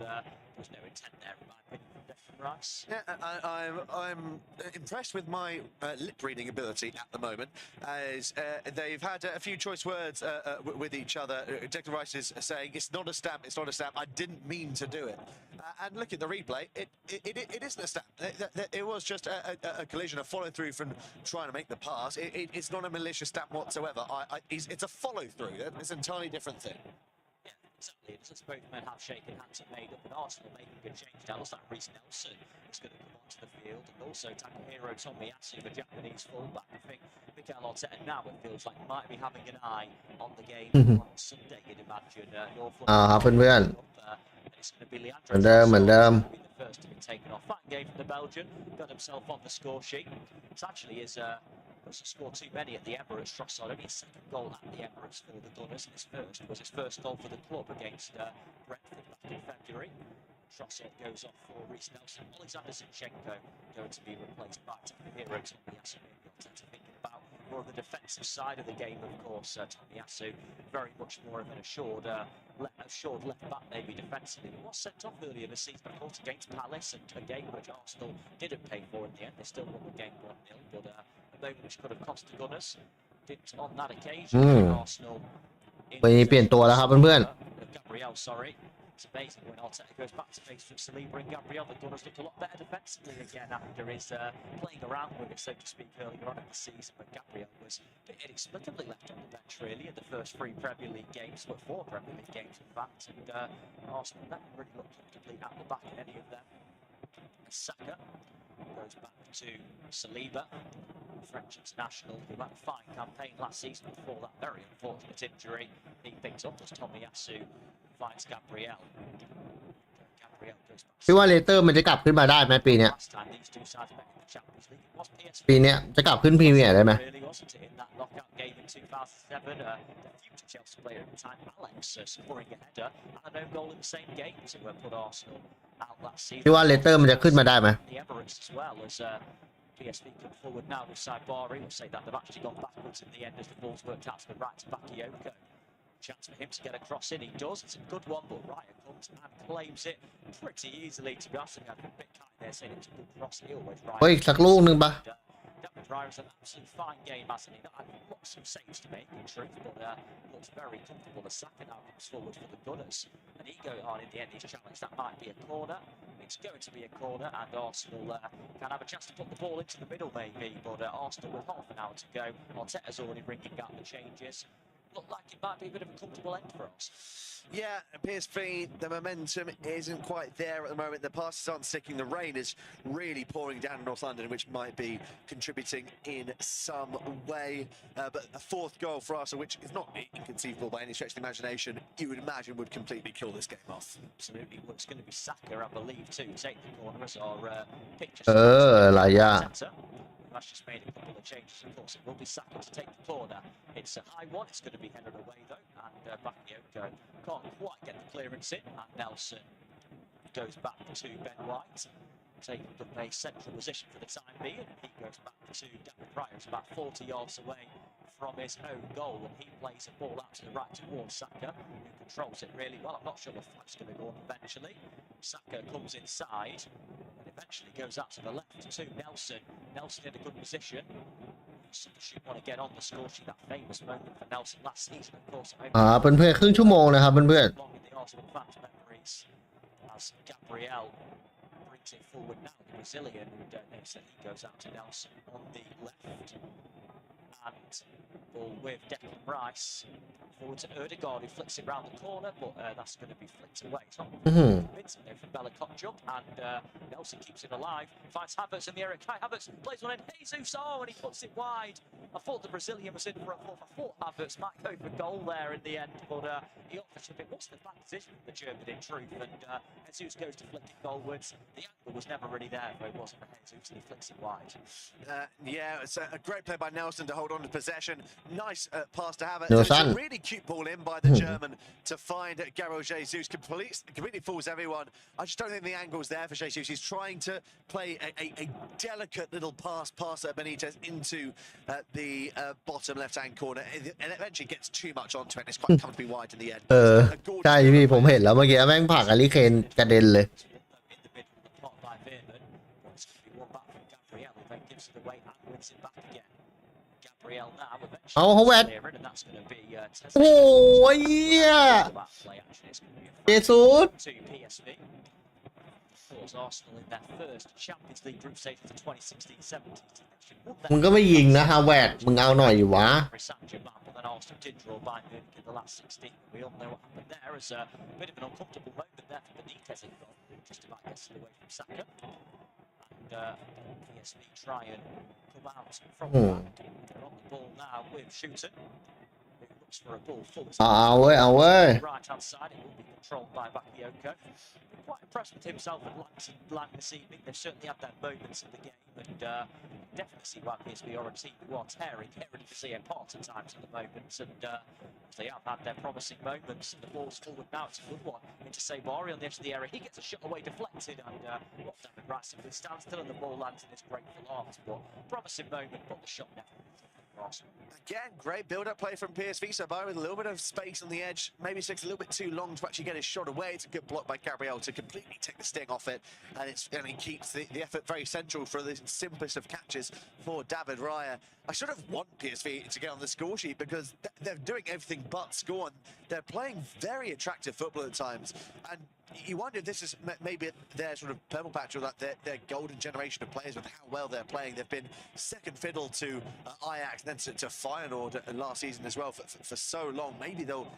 there's no intent there in my opinion from Declan Rice. Yeah, I'm impressed with my lip reading ability at the moment, as they've had a few choice words with each other. Declan Rice is saying, it's not a stamp, it's not a stamp, I didn't mean to do it. And look at the replay, it isn't a stamp. It was just a collision, a follow through from trying to make the pass. It's not a malicious stamp whatsoever. It's a follow through, it's an entirely different thing. Exactly. it does as both men have shaken hands and made up, and Arsenal making a change now. Looks like Reece Nelson is going to come onto the field, and also Takahiro Tomiyasu, the Japanese fullback. I think Mikel Arteta now, it feels like, might be having an eye on the game on Sunday, you'd imagine. North London ครับเพื่อน and it's going to be ๆ Leandro เหมือนเดิม Trossard who'll be the first to be taken off. Fine game from the Belgian, got himself on the score sheet. It's actually his doesn't score too many at the Emirates. Trossard only his second goal at the Emirates for the Gunners, and his first was his first goal for the club against Brentford back in February. Trossard goes off for Reece Nelson. Alexander Zinchenko going to be replaced by Takahiro Tomiyasu. Thinking about more of the defensive side of the game, of course. Tomiyasu very much more of an assured left back, maybe defensively. He was sent off earlier this season, of course, against Palace, and a game which Arsenal didn't pay for in the end. They still won the game 1-0, but a moment which could have cost the Gunners. Didn't on that occasion. Arsenal มีเปลี่ยนตัวแล้วครับเพื่อน Gabriel, sorry. It's amazing when Arteta goes back to face with Saliba and Gabriel. The Gunners looked a lot better defensively again after his playing around with it, so to speak, earlier on in the season. But Gabriel was inexplicably left on the bench, really, in the first 3 Premier League games, but 4 Premier League games, in fact. And Arsenal never really looked comfortably at the back in any of them. Saka goes back to Saliba, French international, who had a fine campaign last season before that very unfortunate injury. He picks up as Tomiyasu finds Gabriel. Gabriel goes back. พี่ว่าเลสเตอร์มันจะกลับขึ้นมาได้ไหมปีเนี้ย Last time these two sides met in the Champions League, it was PSV. ปีเนี้ยจะกลับขึ้นพรีเมียร์ได้ไหม Really wasn't it in that knockout game in 2007? The future Chelsea player at the time, Alex, scoring a header and an own goal in the same game to put Arsenal out last season. พี่ว่าเลสเตอร์มันจะขึ้นมาได้ไหม The Emirates as well as PSV come forward now with Saibari. We'll say that they've actually gone backwards in the end as the ball's worked out to the right to Bakayoko. Chance for him to get a cross in. He does. It's a good one, but Raya comes and claims it pretty easily. To be honest, I had a bit kind there saying it's a good cross. He always Raya. เฮ้ยสักลูกหนึ่งปะ David Raya's an absolute fine game, hasn't he? Not had lots of saves to make, in truth, but looks very comfortable. The Saka now comes forward for the Gunners, and he goes on in the end. He's challenged. That might be a corner. It's going to be a corner, and Arsenal can have a chance to put the ball into the middle, maybe. But Arsenal with half an hour to go. Arteta's already ringing out the changes. Look like it might be a bit of a comfortable end for us. Yeah, PSV, the momentum isn't quite there at the moment. The passes aren't sticking. The rain is really pouring down in North London, which might be contributing in some way. But a 4th goal for Arsenal, which is not inconceivable by any stretch of the imagination, you would imagine would completely kill this game off. Absolutely. Well, it's going to be Saka, I believe, to take the corner as our picture. หลายอย่าง That's just made a couple of changes, of course. It will be Saka to take the corner. It's a high one. It's going to be headed away, though. And Bakayoko can't quite get the clearance in. And Nelson goes back to Ben White, taking up a central position for the time being. He goes back to David Raya, who's about 40 yards away from his own goal. And he plays a ball out to the right towards Saka, who controls it really well. I'm not sure the flag's going to go on eventually. Saka comes inside. Eventually goes out to the left to Nelson. Nelson in a good position. Should want to get on the score sheet. That famous moment for Nelson last season, of course. เพื่อนๆครึ่งชั่วโมงนะครับเพื่อน Long in the Arsenal fans' memories as Gabriel brings it forward now. The Brazilian who donates that he goes out to Nelson on the left. And ball with Declan Rice forward to Ødegaard, who flicks it round the corner, but that's going to be flicked away. It's not convincing there from Bellicott jump, and Nelson keeps it alive. Finds Havertz in the area. Kai Havertz plays one in. Jesus, and he puts it wide. I thought the Brazilian was in for a fourth. I thought Havertz might go for goal there in the end, but he offers it. What's the bad position for the German in truth? And Jesus goes to flick it goalwards. The angle was never really there, though, wasn't for Jesus, and he flicks it wide. Yeah, it's a great play by Nelson to hold on to possession. Nice pass to Havertz. Nelson. It's a really cute ball in by the German to find Gabriel Jesus. Completely fools everyone. I just don't think the angle's there for Jesus. He's trying to play a delicate little pass past Benitez into the bottom left-hand corner, and eventually gets too much onto it. It's quite comfortably wide in the end. ใช่พี่ผมเห็นแล้วเมื่อกี้แม่งผลักอาริเคนกระเด็นเลย เอาเขาแวดโอ้ยเจสุส course, Arsenal in their first Champions League group stage of the 2016-17 มึงก็ไม่ยิงนะฮาวเวิร์ดมึงเอาหน่อยอยู่วะ But then Arsenal did draw Bayern Munich in the last 16. We all know what happened there. As a bit of an uncomfortable moment there for Benitez in goal, just about gets it away from Saka. And PSV try and come out from the back. They're on the ball now with Shooter, who looks for a ball full. เอาเว้ยเอาเว้ย Right hand side, it will be controlled by Bakayoko. Quite impressed with himself and Lang this evening. They've certainly had their moments in the game, and definitely see why PSV are a team who are tearing Eredivisie apart at times at the moment. And they have had their promising moments. And the ball's forward now. It's a good one into Sabari on the edge of the area. He gets a shot away deflected, and David Rice simply stands still, and the ball lands in his grateful arms. But promising moment, but the shot never. Again, great build-up play from PSV. So Bayern with a little bit of space on the edge. Maybe takes a little bit too long to actually get his shot away. It's a good block by Gabriel to completely take the sting off it. And he keeps the effort very central for the simplest of catches for David Raya. I sort of want PSV to get on the score sheet because they're doing everything but score. And they're playing very attractive football at times. And you wonder if this is maybe their sort of purple patch or like their golden generation of players with how well they're playing. They've been second fiddle to Ajax and then to Feyenoord last season as well for so long. Maybe they'll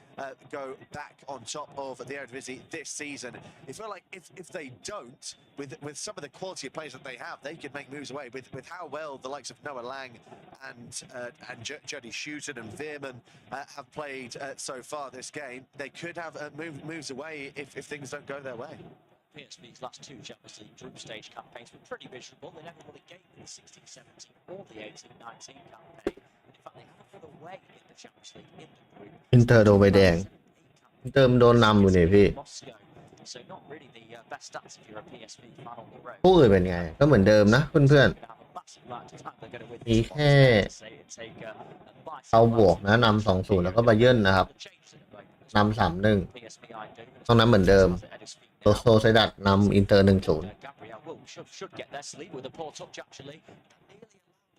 go back on top of the Eredivisie this season. It feel like if they don't, with some of the quality of players that they have, they could make moves away. With how well the likes of Noah Lang and Jody Shooten and Veerman have played so far this game, they could have moves away if things don't go their way. PSV's last two Champions League group stage campaigns were pretty miserable. They never won a game in the 16-17 or the 18-19 campaign. And in fact, they haven't won away in the Champions League in the group. อินเตอร์โดนใบแดงอินเตอร์มันโดนนำอยู่นี่พี่ So not really the best stats if you're a PSV fan on the road. ผู้อื่นเป็นไงก็เหมือนเดิมนะเพื่อนๆมีแค่เอาบวกนะนำ 2-0 แล้วก็บาเยิร์นนะครับนำ 3-1 ตรงนั้นเหมือนเดิมโซไซดัดนำอินเตอร์ 1-0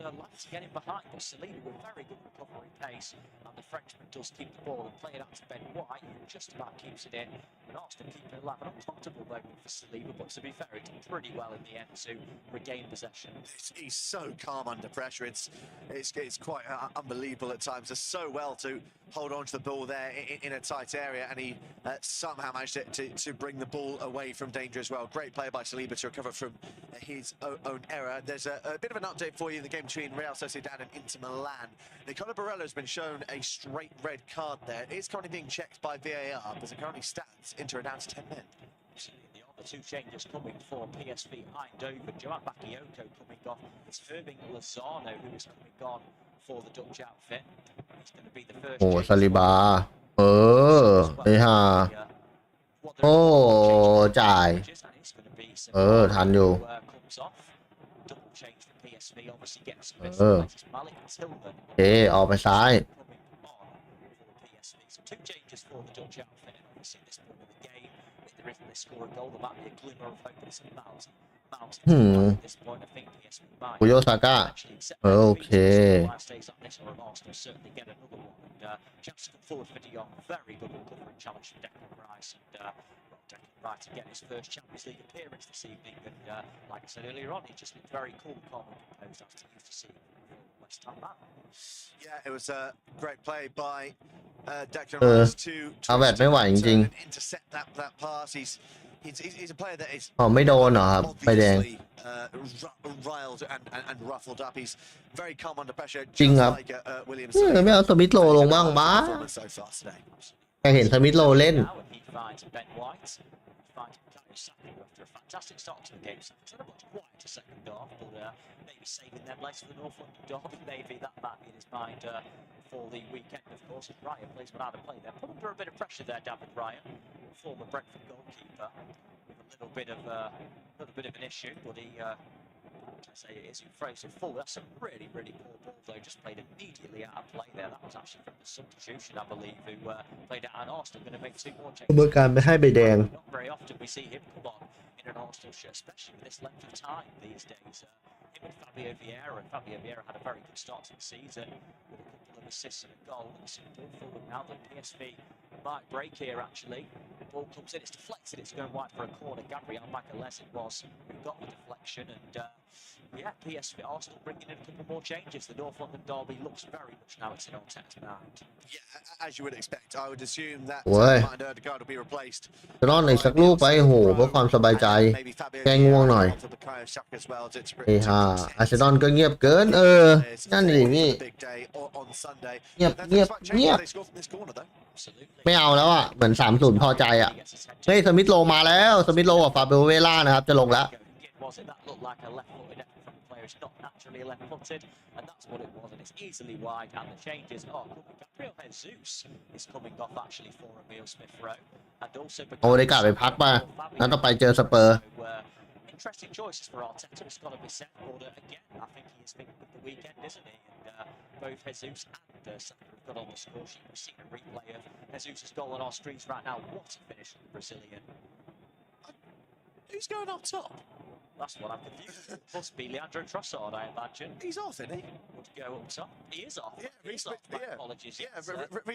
Like to get in behind, but Saliba with very good recovery pace, and the Frenchman does keep the ball and play it out to Ben White, who just about keeps it in. And Arsenal keep it alive. An uncomfortable moment for Saliba, but to be fair, he did pretty well in the end to regain possession. He's so calm under pressure. It's quite unbelievable at times. Does so well to hold on to the ball there in a tight area, and he somehow managed to bring the ball away from danger as well. Great play by Saliba to recover from his own error. There's a bit of an update for you in the game between Real Sociedad and Inter Milan. Nicola Barella has been shown a straight red card there. It is currently being checked by VAR, but it currently stands Inter are down to 10 men. The other two changes coming for PSV Eindhoven. Joan Bakayoko coming off. It's Irving Lozano who is coming on for the Dutch outfit. He's going to be the first. โอ้ซาลิบาไอ้ห่าโอ้จ่ายทันอยู่โอเคออกไปซ้าย Two changes for the Dutch outfit, and obviously at this point of the game, if they score a goal, there might be a glimmer of hope, but it's a mountain. At this point, I think PSV might คุโยซาก้าโอเค stays like this, or Arsenal certainly get another one. And chance to come forward for De Jong, very good recovery challenge from Declan Rice, and Declan Rice to get his first Champions League appearance this evening. And like I said earlier on, he just looked very cool, calm, and composed after used to see West Ham man. Yeah, it was a great play by Declan Rice to intercept that pass. He's a player that is ไม่โดนเหรอครับใบแดง riled and ruffled up. He's very calm under pressure. จริงครับไม่เอาสมิธโลลงบ้างบ้าแค่เห็นสมิธโลเล่น After a fantastic start to the game, so it's a much quieter second half, but maybe saving them later for the North London derby. Maybe that might be in his mind for the weekend, of course. As Ryan plays without a play there, put under a bit of pressure there, David Ryan, former Brentford goalkeeper, with a little bit of an issue, but he. I say it is in phrase of full. That's a really poor ball though. Just played immediately out of play there. That was actually from the substitution, I believe, who played it at Arsenal. Going to make two more changes. กระบวนการไม่ให้ใบแดง Not very often we see him come on in an Arsenal shirt, especially with this length of time these days. Him and Fabio Vieira, and Fabio Vieira had a very good start to the season with a couple of assists and a goal. And some ball forward now that PSV might break here actually. Ball comes in, it's deflected, it's going wide for a corner. Gabriel Magalhaes it was who got the deflection, and yeah, PSV Arsenal bringing in a couple more changes. The North London derby looks very much now it's in Arteta's mind. Yeah, as you would expect, I would assume that Ødegaard will be replaced. จะนอนอีกสักลูกไปโหเพื่อความสบายใจแกง่วงหน่อยเฮ้ยอาร์เซนอลก็เงียบเกินนั่นดิพี่เงียบไม่เอาแล้วอ่ะเหมือน3-0พอใจอ่ะเฮ้ยสมิธโลมาแล้วสมิธโลกับฟาเบเวล่านะครับจะลงแล้วIt's not naturally left-footed, and that's what it was, and it's easily wide, and the changes are coming. Gabriel Jesus is coming off actually for Emile Smith-Rowe, and also โอเดกาไปพักป่ะนั้นต้องไปเจอสเปอร์ interesting choices for Arteta, it's got to be said, but again, I think he is thinking of the weekend, isn't he? And both Jesus and Saka have got on the score sheet. We've seen a replay of Jesus' goal on our streets right now. What a finish from the Brazilian. Who's going up top? That's what I'm confused. Must be Leandro Trossard, I imagine. He's off, isn't he? Would go up top. He is off. Yeah, He's off. Yeah. Apologies. Yeah,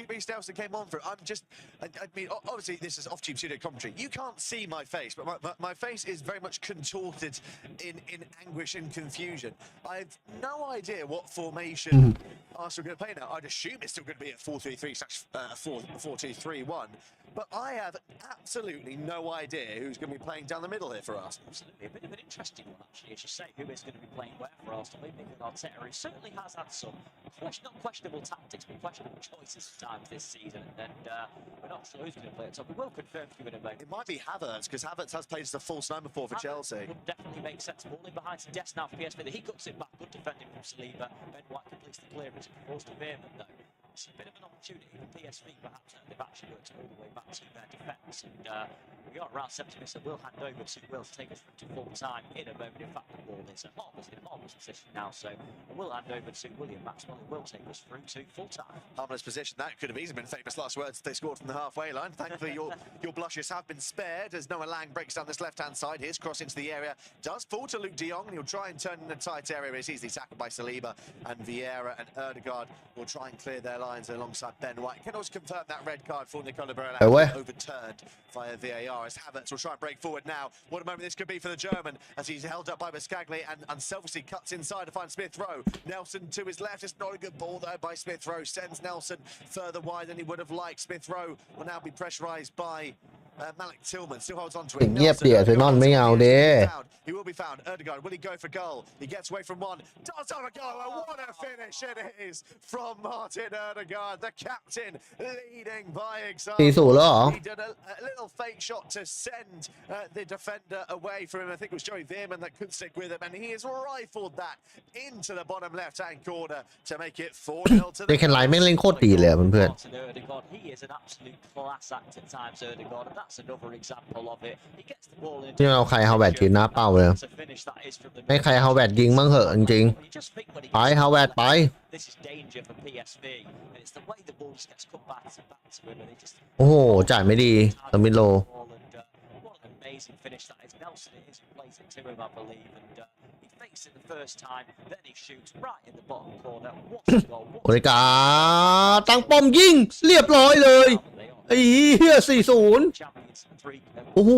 Reece Nelson came on for it. I mean, obviously this is off-tube pseudo commentary. You can't see my face, but my face is very much contorted in anguish and confusion. I have no idea what formation Arsenal are going to play now. I'd assume it's still going to be at 4-3-3/4-2-3-1. But I have absolutely no idea who's going to be playing down the middle here for Arsenal. Absolutely, a bit of an interesting one actually, as you say, who is going to be playing where for Arsenal. Maybe Arteta, who certainly has had some not questionable tactics, but questionable choices at times this season. And we're not sure who's going to play at top. We will confirm for you in a moment. It might be Havertz, because Havertz has played as a false nine before for Chelsea. Would definitely make sense. Balling behind some Des now for PSV. He cuts it back. Good defending from Saliba. Ben White completes the clearance. Forced to Veerman though. It's a bit of an opportunity for PSV, perhaps, and they've actually worked all the way back to their defence. And we are around 70 minutes, so we'll hand over to Will to take us to full time in a moment. In fact, the ball is in a marvellous position now, so we'll hand over to William Maxwell, who will take us through to full time. Marvellous position. That could have easily been famous last words they scored from the halfway line. Thankfully, your blushes have been spared as Noah Lang breaks down this left-hand side. His cross into the area does fall to Luke de Jong, and he'll try and turn in a tight area, but it's easily tackled by Saliba, and Vieira and Ødegaard will try and clear their lines alongside Ben White. Can also confirm that red card for Nicola Barella overturned via VAR as Havertz will try and break forward now. What a moment this could be for the German as he's held up by Buscaglia and unselfishly cuts inside to find Smith-Rowe. Nelson to his left. It's not a good ball though by Smith-Rowe. Sends Nelson further wide than he would have liked. Smith-Rowe will now be pressurised by Malik Tillman still holds on to it. เงียบเดี่ยเซนอนไม่เอาเด้ He will be found. Ødegaard, will he go for goal? He gets away from one. Does have a goal. What a finish it is from Martin Ødegaard, the captain, leading by example. 4-0 แล้วเหรอ He did a little fake shot to send the defender away from him. I think it was Joey Veerman that could stick with him, and he has rifled that into the bottom left-hand corner to make it 4-0 to the. เดคแคนไลน์ไม่งเล่นโคตรดีเลยเพื่อน He is an absolute class act at times, Ødegaard, and that's another example of it. He gets the ball in. ๆที่เราใครฮาวเวิร์ดยืนหน้าเป้าเลยให้ใครฮาวเวิร์ดยิงมั่งเหอะจริงๆไปฮาวเวิร์ดไป This is danger for PSV, and it's the way the ball just gets cut back to him, and they just. โอ้โหจ่ายไม่ดีสมิธโล What an amazing finish that is. Nelson it is who plays it to him, I believe, and he fakes it the first time, then he shoots right in the bottom corner. What a goal! โอเดกาตั้งป้อมยิงเรียบร้อยเลยไอ้เหี้ย 4-0 โอ้โห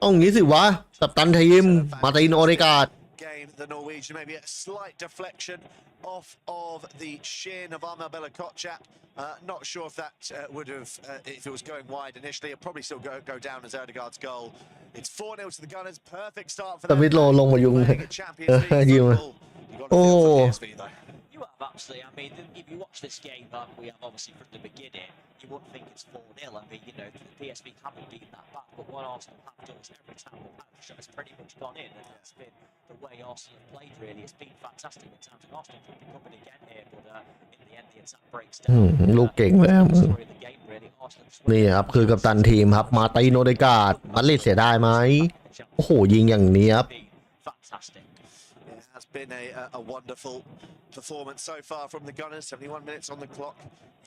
ต้องงี้สิวะกัปตันทีมมาร์ตินโอเดกา The Norwegian, maybe a slight deflection off of the shin of Armel Bella-Kotchap. Not sure if that would have, if it was going wide initially, it'll probably still go down as Ødegaard's goal. It's 4-0 to the Gunners. Perfect start for them. สมิธโลลงมายุงยิงโอ้ You have absolutely. I mean, if you watch this game, we have obviously from the beginning, you wouldn't think it's 4-0. I mean, you know, the PSV haven't been that bad, but what Arsenal have done is every time they've had a shot, it's pretty much gone in, and that's been the way Arsenal have played. Really, it's been fantastic at times. And Arsenal could be coming again here, but in the end, the attack breaks down. ลูกเก่งเลยนี่ครับคือกัปตันทีมครับมาร์ตินโอเดกาดมาดริดเสียดายไหมโอ้โหยิงอย่างนี้ครับ Fantastic. It has been a wonderful performance so far from the Gunners. 71 minutes on the clock.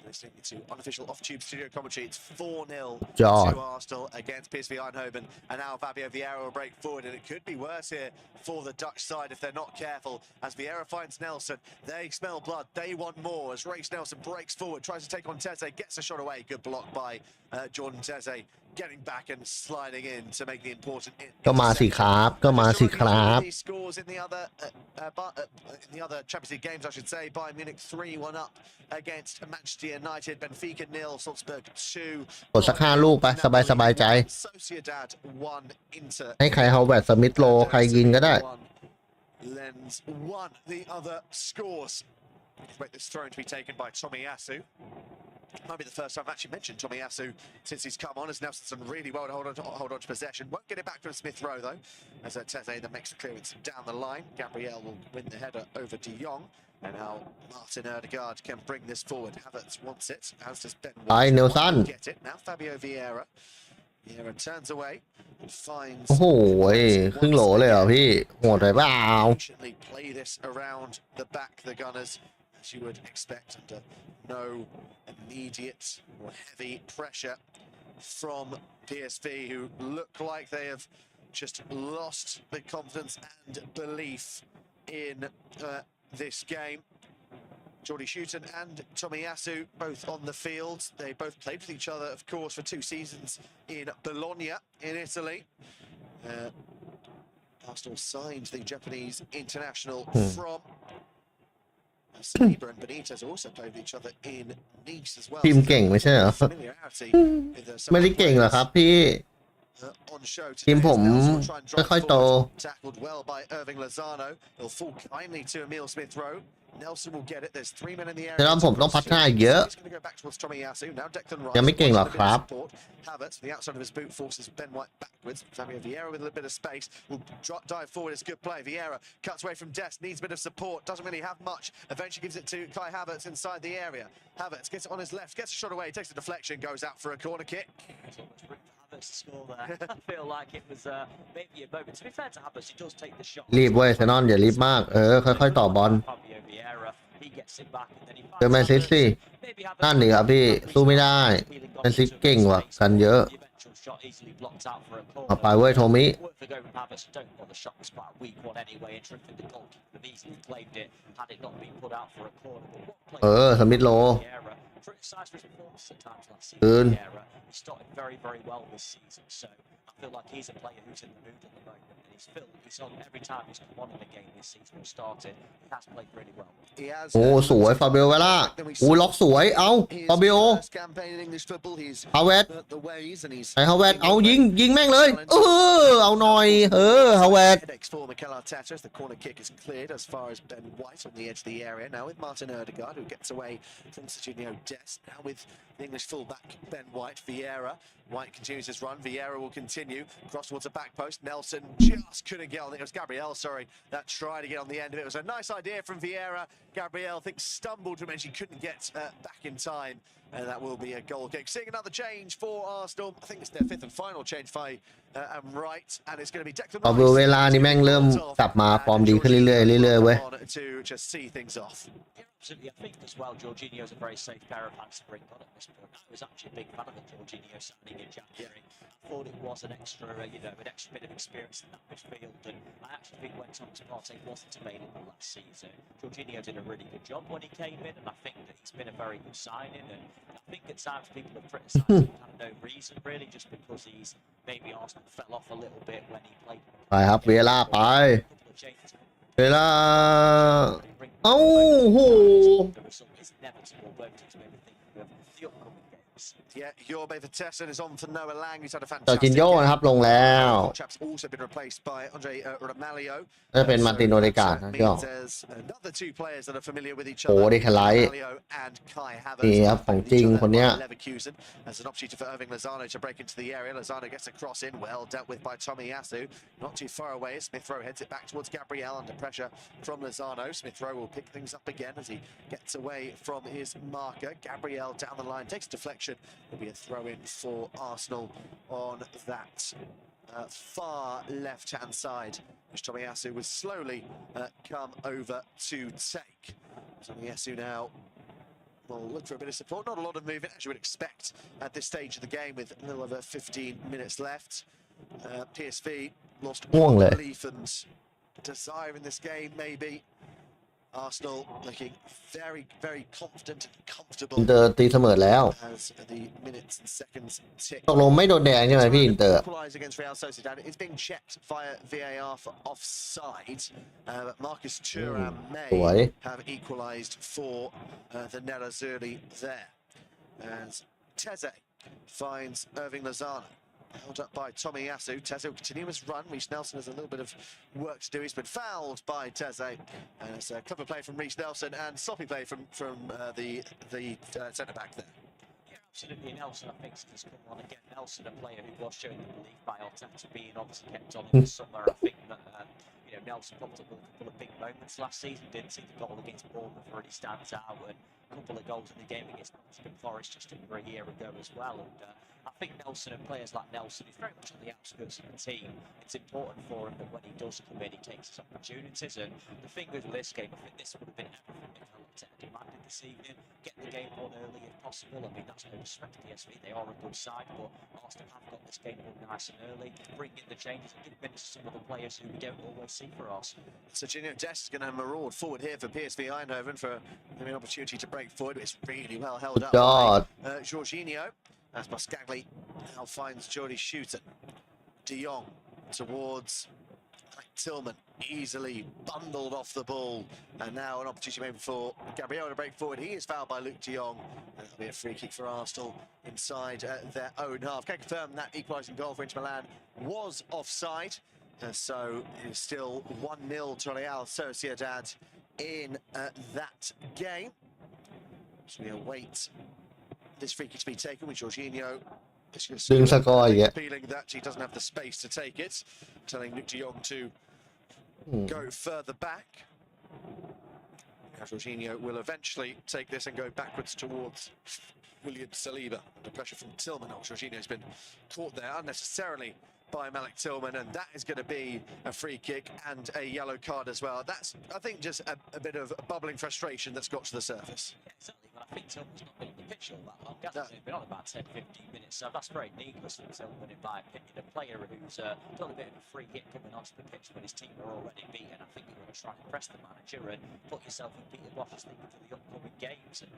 Listening to unofficial off-tube studio commentary, it's 4-0 to Arsenal against PSV Eindhoven, and now Fabio Vieira will break forward, and it could be worse here for the Dutch side if they're not careful. As Vieira finds Nelson, they smell blood, they want more. As Reece Nelson breaks forward, tries to take on Teze, gets a shot away. Good block by Jordan Teze, getting back and sliding in to make the important. ก็มาสิครับก็มาสิครับ Scores in the other Champions League games, I should say. Bayern Munich 3-1 up against Manchester United. Benfica 0, Salzburg 2. กดสัก5 ลูกไปสบายใจ Sociedad 1, Inter ให้ใครเฮาแวร์ดสมิธโลใครยิงก็ได้ Lens 1. The other scores. Wait, this throw to be taken by Tomiyasu. Might be the first time I've actually mentioned Tomiyasu since he's come on, as Nelson's done really well to hold on to possession. Won't get it back from Smith Rowe though, as Teze then makes the clearance down the line. Gabriel will win the header over De Jong, and now Martin Ødegaard can bring this forward. Havertz wants it, as does Ben White. Nelson Get it now. Fabio Vieira. Vieira turns away and finds. โอ้โหครึ่งโหลเลยเหรอพี่โหดไปเปล่า Patiently play this around the back, the Gunners, as you would expect, under no immediate or heavy pressure from PSV, who look like they have just lost the confidence and belief in this game. Jordy Schuiten and Tomiyasu both on the field. They both played with each other, of course, for 2 seasons in Bologna in Italy. Arsenal signed the Japanese international from. Saliba and Benitez also played with each other in Nice as well. ทีมเก่งไม่ใช่เหรอไม่ได้เก่งหรอครับพี่ทีมผมไม่ค่อยโต Tackled well by Irving Lozano. He'll fall kindly to Emile Smith Rowe. Nelson will get it. There's 3 men in the area. แต่ผมต้องพัฒนาเยอะยังไม่เก่งหรอกครับ Havertz, the outside of his boot, forces Ben White backwards. Fabio Vieira with a little bit of space will dive forward. It's good play. Vieira cuts away from Dest, needs a bit of support, doesn't really have much. Eventually gives it to Kai Havertz inside the area. Havertz gets it on his left, gets a shot away, takes a deflection, goes out for a corner kick. Havertz to score there. I feel like it was maybe a moment. To be fair to Havertz, he does take the shot. รีบเว้ยเซนอนอย่ารีบมากค่อยๆต่อบอล Fabio Vieira, he gets it back and then he เจอแมนซิตี้นั่นนี่ครับพี่สู้ไม่ได้แมนซิตี้เก่งกว่ากันเยอะเอาไปเว้ยโทมิสมิธโลคืน started very, very well this season, so I feel like he's a player who's in the mood at the moment, and he's on every time he's come on in a game this season or started, he has played really well. โอ้สวยฟาเบลเวล่าล็อกสวยเอาฟาเบลฮาวเวร์ดไอฮาวเวร์ดเอายิงแม่งเลยเอาหน่อยฮาวเวร์ด The corner kick is cleared as far as Ben White on the edge of the area now with Martin Ødegaard, who gets away from Serginho Dest. Now with the English fullback Ben White. Vieira. White continues his run. Vieira will continue. Cross towards the back post. Nelson just couldn't get on. It was Gabriel, sorry, that tried to get on the end of it. It was a nice idea from Vieira. Gabriel, I think, stumbled and she couldn't get back in time. And that will be a goal kick. Seeing another change for Arsenal. I think it's their 5th and final change, if I am right. And it's going to be Declan Rice. เอาเวลานี่แม่งเริ่มกลับมาฟอร์มดีขึ้นเรื่อยๆเว้ย To just see things off. Absolutely, I think as well, Jorginho's a very safe pair of hands to bring on at this point. I was actually a big fan of the Jorginho signing in January. I thought it was an extra, an extra bit of experience in that midfield, and I actually think when Thomas Partey wasn't available last season, Jorginho did a really good job when he came in, and I think that he's been a very good signing. And I think at times people have criticised him for no reason, really, just because he's maybe Arsenal fell off a little bit when he played. ไปครับเวลาไปเวลาเอ้าโห Yeah, Jorbe Vertessen is on for Noah Lang, who's had a จอร์จินโญ่นะครับลงแล้ว Chap's also been replaced by Andre Ramalho. จะเป็นมาร์ตินโอเดการ์ดนะพี่อ๋อ Another 2 players that are familiar with each โอ้ other. ได้แค่ไลท์ and Kai นี่ Havertz. ครับของจริงคนเนี้ย Leverkusen as an opportunity for Irving Lozano to break into the area. Lozano gets a cross in, well dealt with by Tomiyasu. Not too far away. Smith Rowe heads it back towards Gabriel under pressure from Lozano. Smith Rowe will pick things up again as he gets away from his marker. Gabriel down the line takes a deflection. There'll be a throw in for Arsenal on that far left-hand side, which Tomiyasu would slowly come over to take. Tomiyasu now will look for a bit of support, not a lot of movement as you would expect at this stage of the game with a little over 15 minutes left. PSV lost all belief and desire in this game maybe. Arsenal looking very, very confident and comfortable อินเตอร์ตีเสมอแล้ว as the minutes and seconds tick. ตกลงไม่โดนแดงใช่ไหมพี่อินเตอร์ Equalise against Real Sociedad. It's being checked via VAR for offside. But Marcus Thuram may have equalised for the Nerazzurri there. As Teze finds Irving Lozano. Held up by Tomiyasu. Teze will continue his run. Reece Nelson has a little bit of work to do. He's been fouled by Teze. And it's a clever play from Reece Nelson and sloppy play from the centre-back there. Absolutely, Nelson, I think, has come on again. Nelson, a player who was showing the belief by Arteta being obviously kept on in the summer. I think that Nelson popped up with a couple of big moments last season. Didn't see the goal against Bournemouth really stands out, and a couple of goals in the game against Nottingham Forest just over a year ago as well. And I think Nelson and players like Nelson, who's very much on the outskirts of the team, it's important for him that when he does come in, he takes his opportunities. And the thing with this game, I think this would have been everything if Arteta demanded this evening. Get the game won early if possible. I mean, that's no disrespect to PSV. They are a good side, but Arsenal have got this game won nice and early. Bring in the changes and give minutes to some of the players who we don't always see for Arsenal. Serginho Dest is going to maraud forward here for PSV Eindhoven for an opportunity to break forward. It's really well held up by Jorginho. As Buscagli now finds Jordy Shooten. De Jong towards Tillman, easily bundled off the ball, and now an opportunity maybe for Gabriel to break forward. He is fouled by Luke De Jong, and that'll be a free kick for Arsenal inside their own half. Can confirm that equalising goal for Inter Milan was offside, so it's still 1-0 to Real Sociedad in that game. So we await this free kick to be taken with Jorginho. Feeling that he doesn't have the space to take it, telling Luke De Jong to go further back. Jorginho will eventually take this and go backwards towards William Saliba under pressure from Tillman. Jorginho's been caught there unnecessarily by Malik Tillman, and that is going to be a free kick and a yellow card as well. That's, I think, just a bit of bubbling frustration that's got to the surface. Yeah, certainly, but I think Tillman's not been on the pitch all that long. He's been on about 10-15 minutes, so that's very needless for Tillman, in my opinion. A player who's done a bit of a free hit coming onto the pitch when his team are already beaten. I think you want to try and impress the manager and put yourself in Peter Bosch's thinking for the upcoming games, and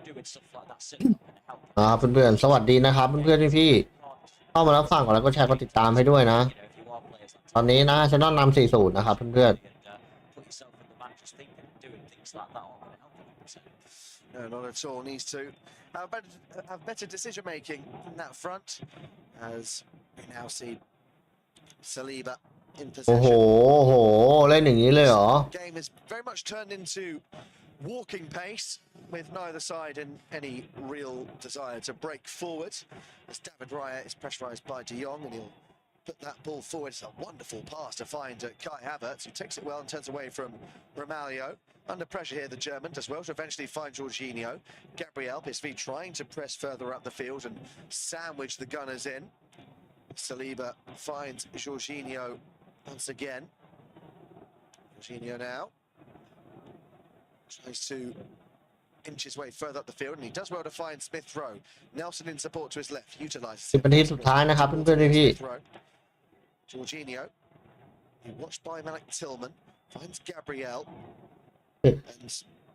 doing stuff like that certainly not going to help. เพื่อนๆสวัสดีนะครับเพื่อนๆพี่เข้ามารับฟังก่อนแล้วก็แชร์กดติดตามให้ด้วยนะตอนนี้นะฉันต้องนำ 4-0 นะครับเพื่อนNo, not at all. Needs to have better decision making in that front, as we now see Saliba in possession. โอ้โหเล่นอย่างนี้เลยเหรอ Game has very much turned into walking pace, with neither side in any real desire to break forward. As David Raya is pressurised by De Jong, and he'll put that ball forward. It's a wonderful pass to find Kai Havertz, who takes it well and turns away from Romaglio. Under pressure here, the German does well to eventually find Jorginho. Gabriel, PSV trying to press further up the field and sandwich the gunners in. Saliba finds Jorginho once again. Jorginho now tries to inch his way further up the field, and he does well to find Smith Rowe. Nelson in support to his left, utilises 10 นาทีสุดท้ายนะครับเพื่อนๆพี่ Jorginho, watched by Malik Tillman, finds Gabriel.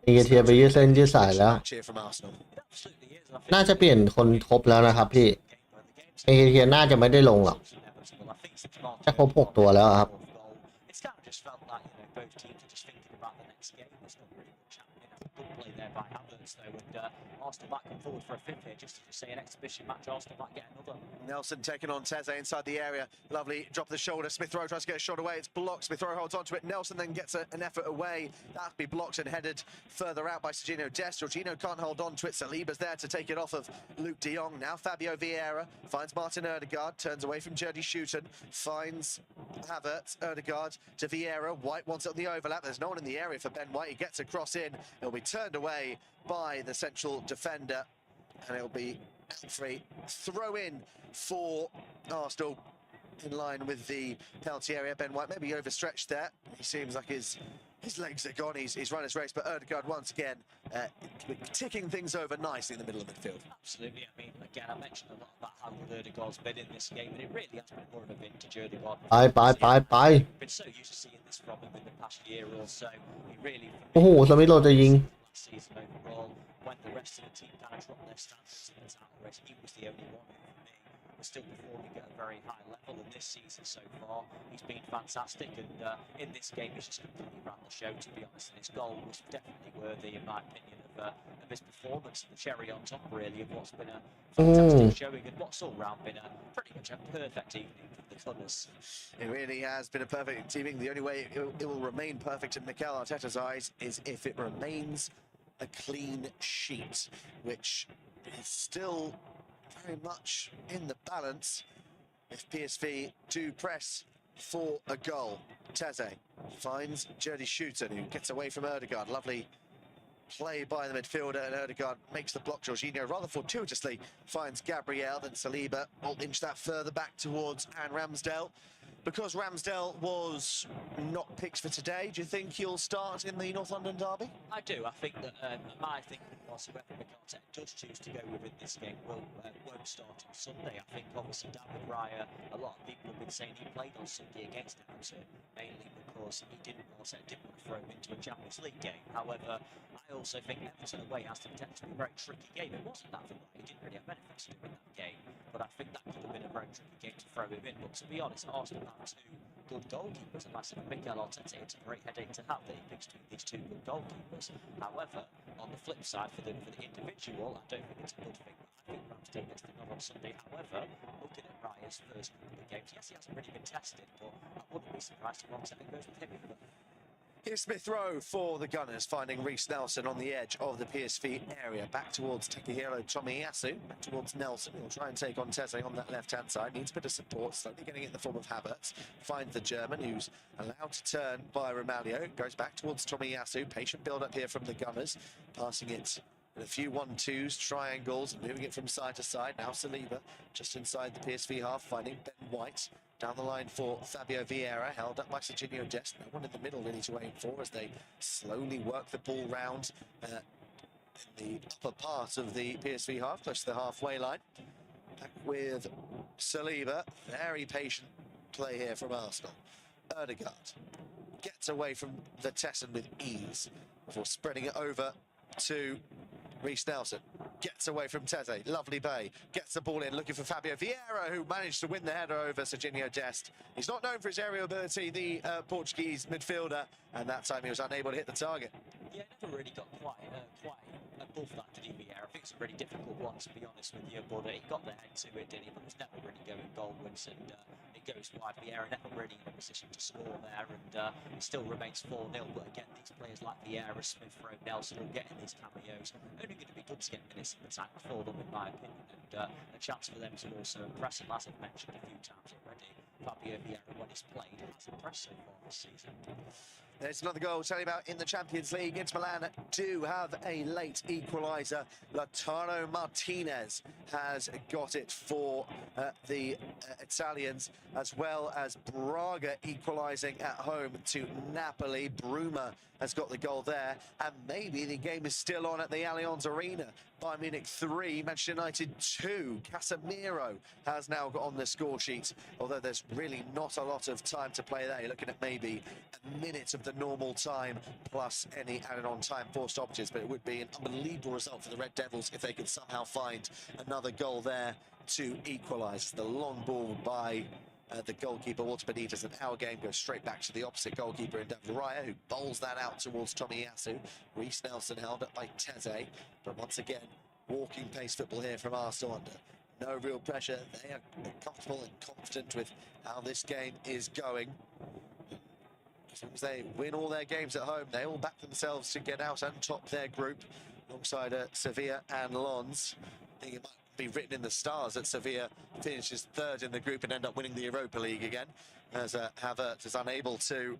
เทียไปยืดเส้นยืดสายแล้วน่าจะเปลี่ยนคนครบแล้วนะครับพี่เทียน่าจะไม่ได้ลงหรอกจะครบ6ตัวแล้วครับArsenal back and forward for a fifth here, just to say an exhibition match. Arsenal might get another. Nelson taking on Teze inside the area. Lovely drop of the shoulder. Smith Rowe tries to get a shot away. It's blocked. Smith Rowe holds onto it. Nelson then gets an effort away. That'll be blocked and headed further out by Serginho Dest. Jorginho can't hold on to it. Saliba's there to take it off of Luke De Jong. Now Fabio Vieira finds Martin Ødegaard. Turns away from Jordy Shooten. Finds Havertz. Ødegaard to Vieira. White wants it on the overlap. There's no one in the area for Ben White. He gets a cross in. It'll be turned away by the central defender, and it'll be free throw in for Arsenal. in line with the penalty area. Ben White maybe overstretched there. He seems like his legs are gone. He's run his race, but Ødegaard once again ticking things over nicely in the middle of midfield. Absolutely. I mean, again, I mentioned a lot about how good Ødegaard's been in this game, and it really has been more of a vintage Ødegaard. ไป Been so used to seeing this from him in the past year or so. He really โอ้โหสมิธโรจะยิง season overall, when the rest of the team kind of dropped their standards in the title race, he was the only one who, for me, was still performing at a very high level. And this season so far, he's been fantastic. And in this game, he's just completely ran the show, to be honest. And his goal was definitely worthy, in my opinion, of his performance. The cherry on top, really, of what's been a fantastic showing and what's all round been a pretty much a perfect evening for the Gunners. It really has been a perfect evening. The only way it will remain perfect in Mikel Arteta's eyes is if it remains a clean sheet, which is still very much in the balance if PSV do press for a goal. Teze finds Jody Shooter, who gets away from Ødegaard. Lovely play by the midfielder, and Ødegaard makes the block. Jorginho rather fortuitously finds Gabriel, then Saliba will inch that further back towards Aaron Ramsdale. Because Ramsdale was not picked for today, do you think he'll start in the North London derby? I do. I think that my thinking was whoever Mikel Arteta does choose to go with in this game won't start on Sunday. I think obviously David Raya, a lot of people have been saying he played on Sunday against Everton, mainly because Arteta didn't want to throw him into a Champions League game. However, I also think Everton away has the potential to be a very tricky game. It wasn't that for Raya. He didn't really have anything to do in that game, but I think that could have been a very tricky game to throw him in. But to be honest, Arsenal have two good goalkeepers, and I said Mikel Arteta, it's a great headache to have that he picks these two good goalkeepers. However, on the flip side, for the individual, I don't think it's a good thing. I think Ramsdale gets the nod on Sunday. However, looking at Raya's first couple of games, yes, he hasn't really been tested, but I wouldn't be surprised if Arteta goes with him either. Here's Smith Rowe for the Gunners, finding Reece Nelson on the edge of the PSV area. Back towards Takehiro Tomiyasu, back towards Nelson. He'll try and take on Teze on that left-hand side. Needs a bit of support, slowly getting it in the form of Havertz. Finds the German, who's allowed to turn by Romaglio. Goes back towards Tomiyasu. Patient build-up here from the Gunners. Passing it in a few 1-2s, triangles, and moving it from side to side. Now Saliba, just inside the PSV half, finding Ben White. Down the line for Fabio Vieira, held up by Serginho Dest. No one in the middle really to aim for as they slowly work the ball round in the upper part of the PSV half, close to the halfway line. Back with Saliba. Very patient play here from Arsenal. Ødegaard gets away from the Tesson with ease before spreading it over to Reece Nelson. Gets away from Teze, lovely bay, gets the ball in, looking for Fabio Vieira, who managed to win the header over Serginho Dest. He's not known for his aerial ability, the Portuguese midfielder, and that time he was unable to hit the target. Yeah, never really got quite above that, did he, Vieira? I think it's a really difficult one, to be honest with you, but he got the head to it, didn't he? But it was never really going goalwards, and it goes wide. Vieira never really in a position to score there, and it still remains 4-0, but again, these players like Vieira, Smith Rowe, Nelson all getting these cameos. Only going to be good to get minutes in the tank for them, in my opinion, and a chance for them to also impress. And as I've mentioned a few times already, Fabio Vieira, when he's played, has impressed so far this season. There's another goal to tell you about in the Champions League. Inter Milan do have a late equaliser. Lautaro Martinez has got it for the Italians, as well as Braga equalising at home to Napoli. Bruma has got the goal there, and maybe the game is still on at the Allianz Arena. Bayern Munich 3, Manchester United 2. Casemiro has now got on the score sheet, although there's really not a lot of time to play there. You're looking at maybe a minute of the normal time plus any added on time for stoppages, but it would be an unbelievable result for the Red Devils if they could somehow find another goal there to equalise. The long ball by the goalkeeper Walter Benitez, and our game goes straight back to the opposite goalkeeper in David Raya, who bowls that out towards Tomiyasu. Reece Nelson held up by Teze, but once again, walking pace football here from Arsenal under no real pressure. They are comfortable and confident with how this game is going. As long as they win all their games at home, they all back themselves to get out and top their group alongside Sevilla and Lens. I think it might be written in the stars that Sevilla finishes third in the group and end up winning the Europa League again, as Havertz is unable to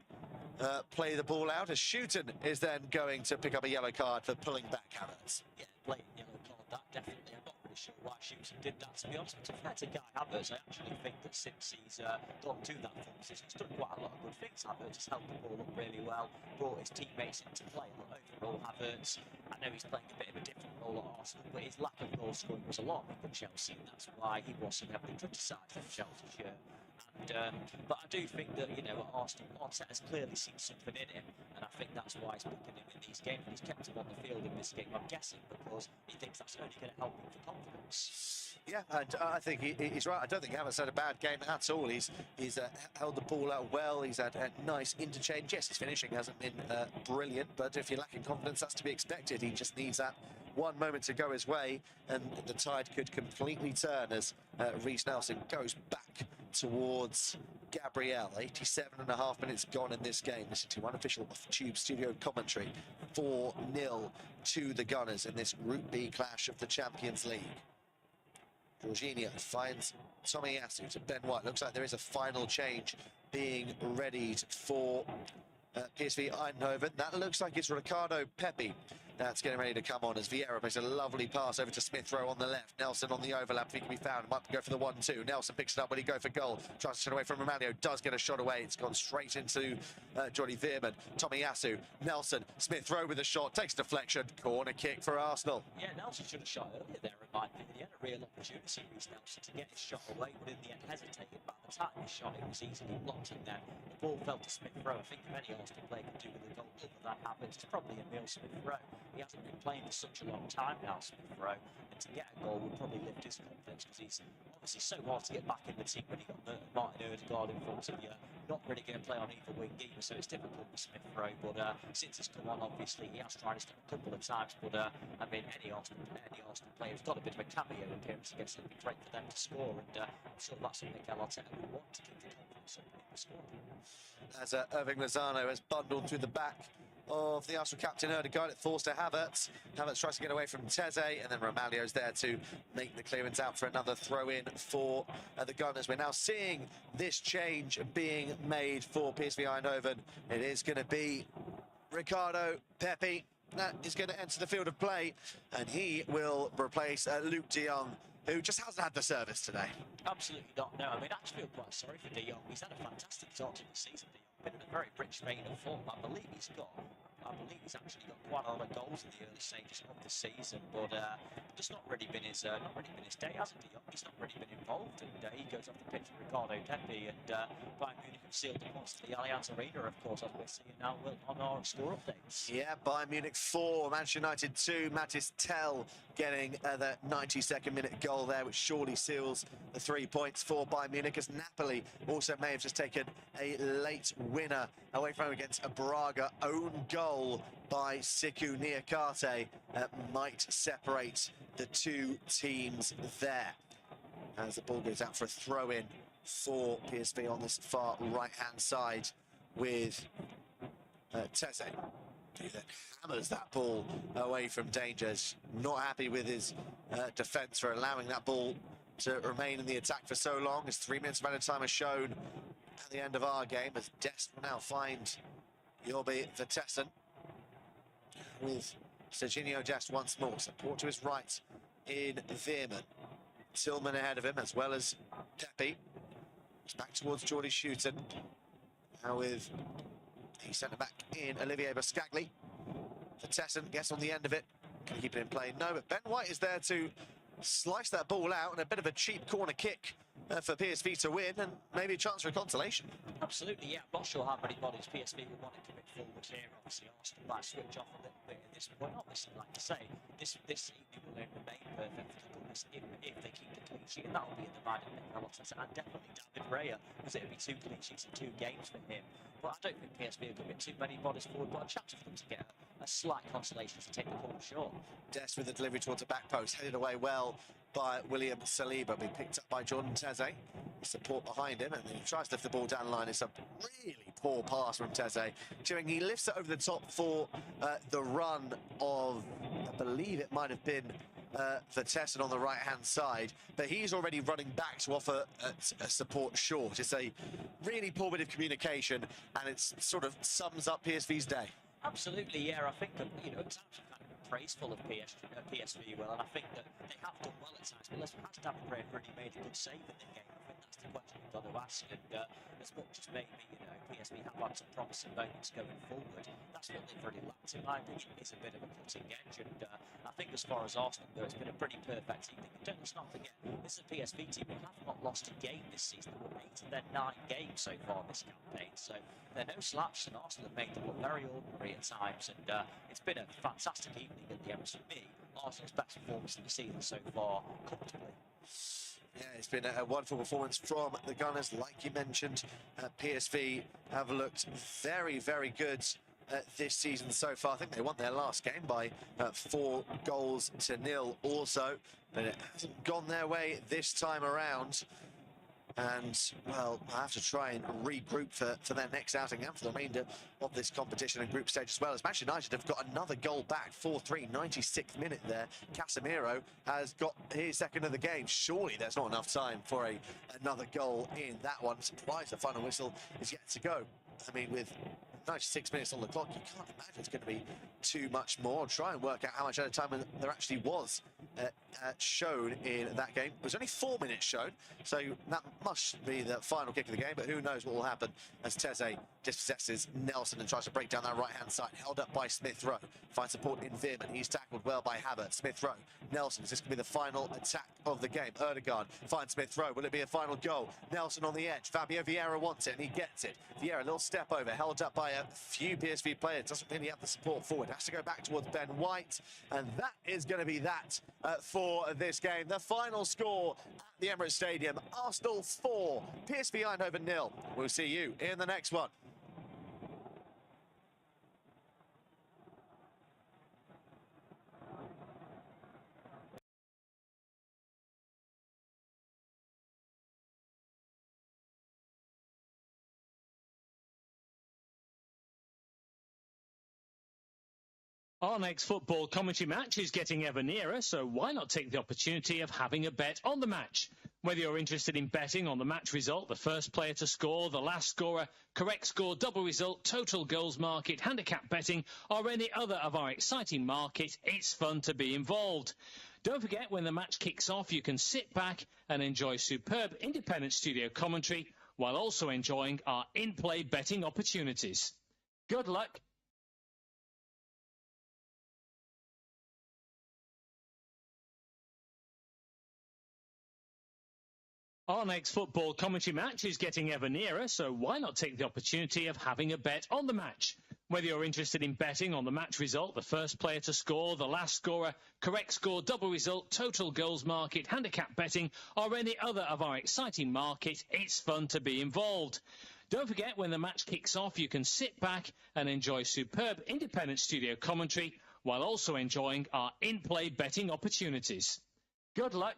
play the ball out, as Shooten is then going to pick up a yellow card for pulling back Havertz. Yeah, blatant yellow card, that definitely. I'm not really sure why Schuster did that. To be honest, to fair to Guy Havertz, I actually think that since he's gone to that full position, he's done quite a lot of good things. Havertz has held the ball up really well, brought his teammates into play. Overall, Havertz, I know he's playing a bit of a different role at Arsenal, but his lack of goal scoring was alarming for Chelsea, and that's why he was so heavily criticised for Chelsea's shirt. But I do think that, at Arsenal, Arteta's clearly seen something in him, and I think that's why he's picking him in these games, and he's kept him on the field in this game, I'm guessing, because he thinks that's only going to help him for confidence. Yeah, and I think he's right. I don't think Havertz had a bad game at all. He's held the ball out well. He's had a nice interchange. Yes, his finishing hasn't been brilliant, but if you're lacking confidence, that's to be expected. He just needs that one moment to go his way, and the tide could completely turn as Reiss Nelson goes back towards Gabriel. 87.5 minutes gone in this game. Listen to unofficial off-tube studio commentary. 4-0 to the Gunners in this Group B clash of the Champions League. Jorginho finds Tomiyasu to Ben White. Looks like there is a final change being readied for PSV Eindhoven. That looks like it's Ricardo Pepi that's getting ready to come on as Vieira makes a lovely pass over to Smith Rowe on the left. Nelson on the overlap if he can be found. Might go for the 1-2. Nelson picks it up when he go for goal. Tries to turn away from Romario. Does get a shot away. It's gone straight into Jordi Veerman. Tomiyasu. Nelson. Smith Rowe with a shot. Takes deflection. Corner kick for Arsenal. Yeah, Nelson should have shot earlier there in my opinion. He had a real opportunity, Reiss Nelson, to get his shot away, but in the end hesitated. By the time he shot, it was easily blocked, and then the ball fell to Smith Rowe. I think if any Arsenal player could do with a goal other than Havertz, it's probably Emil Smith Rowe. He hasn't been playing for such a long time now, Smith Rowe, and to get a goal would probably lift his confidence, because he's obviously so hard to get back in the team when he got Martin Ødegaard in front of you. Not really going to play on either wing either, so it's difficult for Smith Rowe. But since he's come on, obviously he has tried to step a couple of times. But I mean, any Arsenal player who's got a bit of a cameo appearance, I guess it'd be great for them to score, and I'm sure that's something Arteta would want to keep the confidence up in the score. As Irving Lozano has bundled through the back of the Arsenal captain Ødegaard, it falls to Havertz. Havertz tries to get away from Teze, and then Romalio's there to make the clearance out for another throw-in for the Gunners. We're now seeing this change being made for PSV Eindhoven. It is going to be Ricardo Pepi that is going to enter the field of play, and he will replace Luke de Jong, who just hasn't had the service today. Absolutely not, no. I mean, I actually feel quite sorry for de Jong. He's had a fantastic start to the season, de Jong. Been in a very rich vein of form. I believe he's actually got quite a lot of goals in the early stages of the season, but just not really been his day, hasn't de Jong? He's not really been involved, and he goes off the pitch with Ricardo Pepi, and Bayern Munich have sealed the points to the Allianz Arena, of course, as we're seeing now on our score updates. Yeah, Bayern Munich 4, Manchester United 2. Matis Tell getting the 92nd minute goal there, which surely seals the 3 points for Bayern Munich, as Napoli also may have just taken a late winner away from home against a Braga. Own goal by Siku Niakate might separate the two teams there, as the ball goes out for a throw-in for PSV on this far right-hand side with Teze, who then hammers that ball away from dangers. Not happy with his defence for allowing that ball to remain in the attack for so long, as 3 minutes of added time has shown at the end of our game, as Dest will now find Jordi Vertessen with Serginho Dest once more. Support to his right in Veerman. Tillman ahead of him, as well as Pepi. It's back towards Jordi Schutten. Now with the centre-back in Olivier Buscagli. Vertessen gets on the end of it. Can he keep it in play? No, but Ben White is there to slice that ball out, and a bit of a cheap corner kick for PSV to win, and maybe a chance for a consolation. Absolutely, yeah. I'm not sure how many bodies PSV will want to commit forward here. Obviously, Arsenal might switch off a little bit at this point. Obviously, like you say, this evening will only remain perfect for the Gunners if they keep the clean sheet, and that will be in the mind of Mikel Arteta, and definitely David Raya, because it will be 2 clean sheets in 2 games for him. But I don't think PSV will commit too many bodies forward, but a chance for them to get a slight consolation to take the corner short. Dest with the delivery towards the back post, headed away well by William Saliba, being picked up by Jordan Teze. Support behind him, and then he tries to lift the ball down the line. It's a really poor pass from Teze. He lifts it over the top for the run of, I believe it might have been Vertessen on the right-hand side, but he's already running back to offer a support short. It's a really poor bit of communication, and it sort of sums up PSV's day. Absolutely, yeah. I think at times praiseful of PSV, Will, and I think that they have done well at times, but has David really made a good save in the game? I think that's the question we've got to ask, and as much as maybe, PSV have had some promising moments going forward, that's what they've really lacked, in my opinion, is a bit of a cutting edge, and I think as far as Arsenal go, it's been a pretty perfect evening, and let's not forget, this is a PSV team who have not lost a game this season. They were 8 of their 9 games so far this campaign, so they're no slouches, and Arsenal have made them look very ordinary at times, and it's been a fantastic evening at the Emirates for me. Arsenal's best performance of the season so far, comfortably. Yeah, it's been a wonderful performance from the Gunners. Like you mentioned, PSV have looked very, very good this season so far. I think they won their last game by 4-0 also, but it hasn't gone their way this time around. And, well, I have to try and regroup for their next outing and for the remainder of this competition and group stage as well, as Manchester United have got another goal back, 4-3, 96th minute there. Casemiro has got his second of the game. Surely there's not enough time for another goal in that one. I'm surprised the final whistle is yet to go. I mean, with 96 minutes on the clock, you can't imagine it's going to be too much more. I'll try and work out how much added time there actually was shown in that game. It was only 4 minutes shown, so that must be the final kick of the game, but who knows what will happen as Teze dispossesses Nelson and tries to break down that right-hand side, held up by Smith Rowe, finds support in Veerman, he's tackled well by Havertz. Smith Rowe, Nelson, is this going to be the final attack of the game? Erdegaard finds Smith Rowe, will it be a final goal? Nelson on the edge, Fabio Vieira wants it and he gets it. Vieira, a little step over, held up by a few PSV players, doesn't really have the support forward, has to go back towards Ben White, and that is going to be that for this game. The final score at the Emirates Stadium, Arsenal 4, PSV Eindhoven 0. We'll see you in the next one. Our next football commentary match is getting ever nearer, so why not take the opportunity of having a bet on the match? Whether you're interested in betting on the match result, the first player to score, the last scorer, correct score, double result, total goals market, handicap betting, or any other of our exciting markets, it's fun to be involved. Don't forget, when the match kicks off, you can sit back and enjoy superb independent studio commentary while also enjoying our in-play betting opportunities. Good luck. Our next football commentary match is getting ever nearer, so why not take the opportunity of having a bet on the match? Whether you're interested in betting on the match result, the first player to score, the last scorer, correct score, double result, total goals market, handicap betting, or any other of our exciting markets, it's fun to be involved. Don't forget, when the match kicks off, you can sit back and enjoy superb independent studio commentary while also enjoying our in-play betting opportunities. Good luck.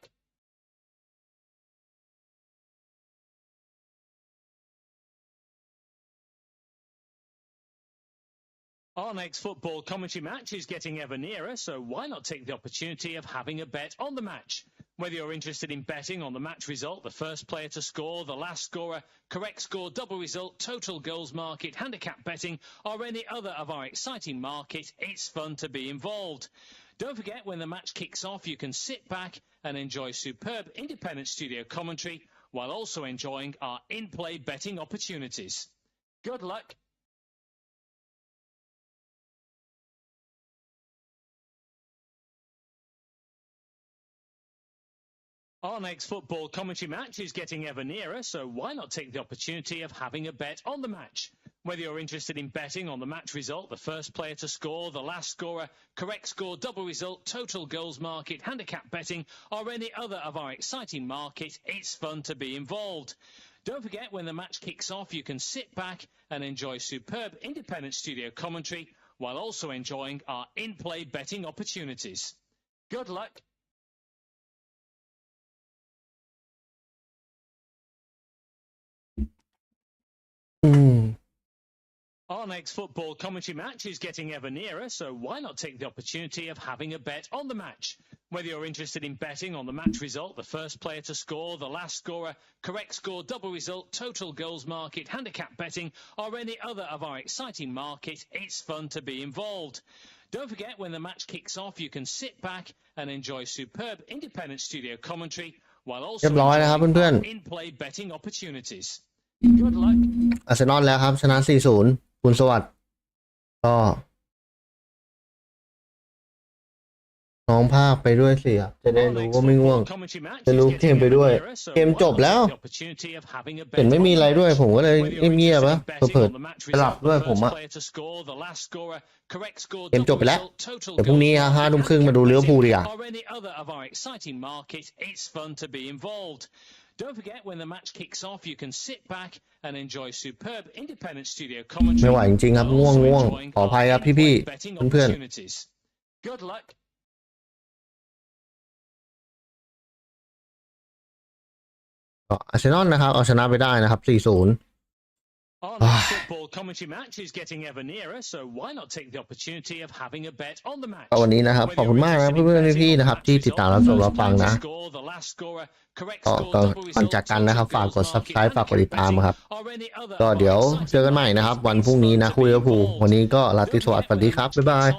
Our next football commentary match is getting ever nearer, so why not take the opportunity of having a bet on the match? Whether you're interested in betting on the match result, the first player to score, the last scorer, correct score, double result, total goals market, handicap betting, or any other of our exciting markets, it's fun to be involved. Don't forget, when the match kicks off, you can sit back and enjoy superb independent studio commentary while also enjoying our in-play betting opportunities. Good luck. Our next football commentary match is getting ever nearer, so why not take the opportunity of having a bet on the match? Whether you're interested in betting on the match result, the first player to score, the last scorer, correct score, double result, total goals market, handicap betting, or any other of our exciting markets, it's fun to be involved. Don't forget, when the match kicks off, you can sit back and enjoy superb independent studio commentary while also enjoying our in-play betting opportunities. Good luck. Our next football commentary match is getting ever nearer, so why not take the opportunity of having a bet on the match? Whether you're interested in betting on the match result, the first player to score, the last scorer, correct score, double result, total goals market, handicap betting, or any other of our exciting markets, it's fun to be involved. Don't forget, when the match kicks off, you can sit back and enjoy superb independent studio commentary while also เรียบร้อยนะครับเพื่อน in-play betting opportunities. Good luck. ๆอาร์เซนอลแล้วครับชนะ 4-0 คุณสวัสดิ์ก็น้องภาคไปด้วยสิครับจะได้รู้ว่าไม่ง่วงจะรู้เกมไปด้วยเกมจบแล้วเห็นไม่มีอะไรด้วยผมก็เลยเงียบๆนะเปิดไปหลับด้วยผมอะเกมจบไปแล้วเดี๋ยวพรุ่งนี้5 ทุ่มครึ่งมาดูลิเวอร์พูลดีกว่าDon't forget, when the match kicks off, you can sit back and enjoy superb independent studio commentary. ไม่ไหวจริงๆครับง่วงขออภัยครับพี่ๆเพื่อนๆ Good luck. ก็อาร์เซนอลนะครับเอาชนะไปได้นะครับ 4-0 Our next football commentary match is getting ever nearer, so why not take the opportunity of having a bet on the match? วันนี้นะครับขอบคุณมากนะเพื่อนๆพี่ๆนะครับที่ติดตามรับชมรับฟังนะก็ก่อนจากกันนะครับฝากกด Subscribe ฝากกดติดตามครับก็เดี๋ยวเจอกันใหม่นะครับวันพรุ่งนี้นะคู่ลิเวอร์พูลวันนี้ก็ราตรีสวัสดิ์สวัสดีครับบ๊ายบาย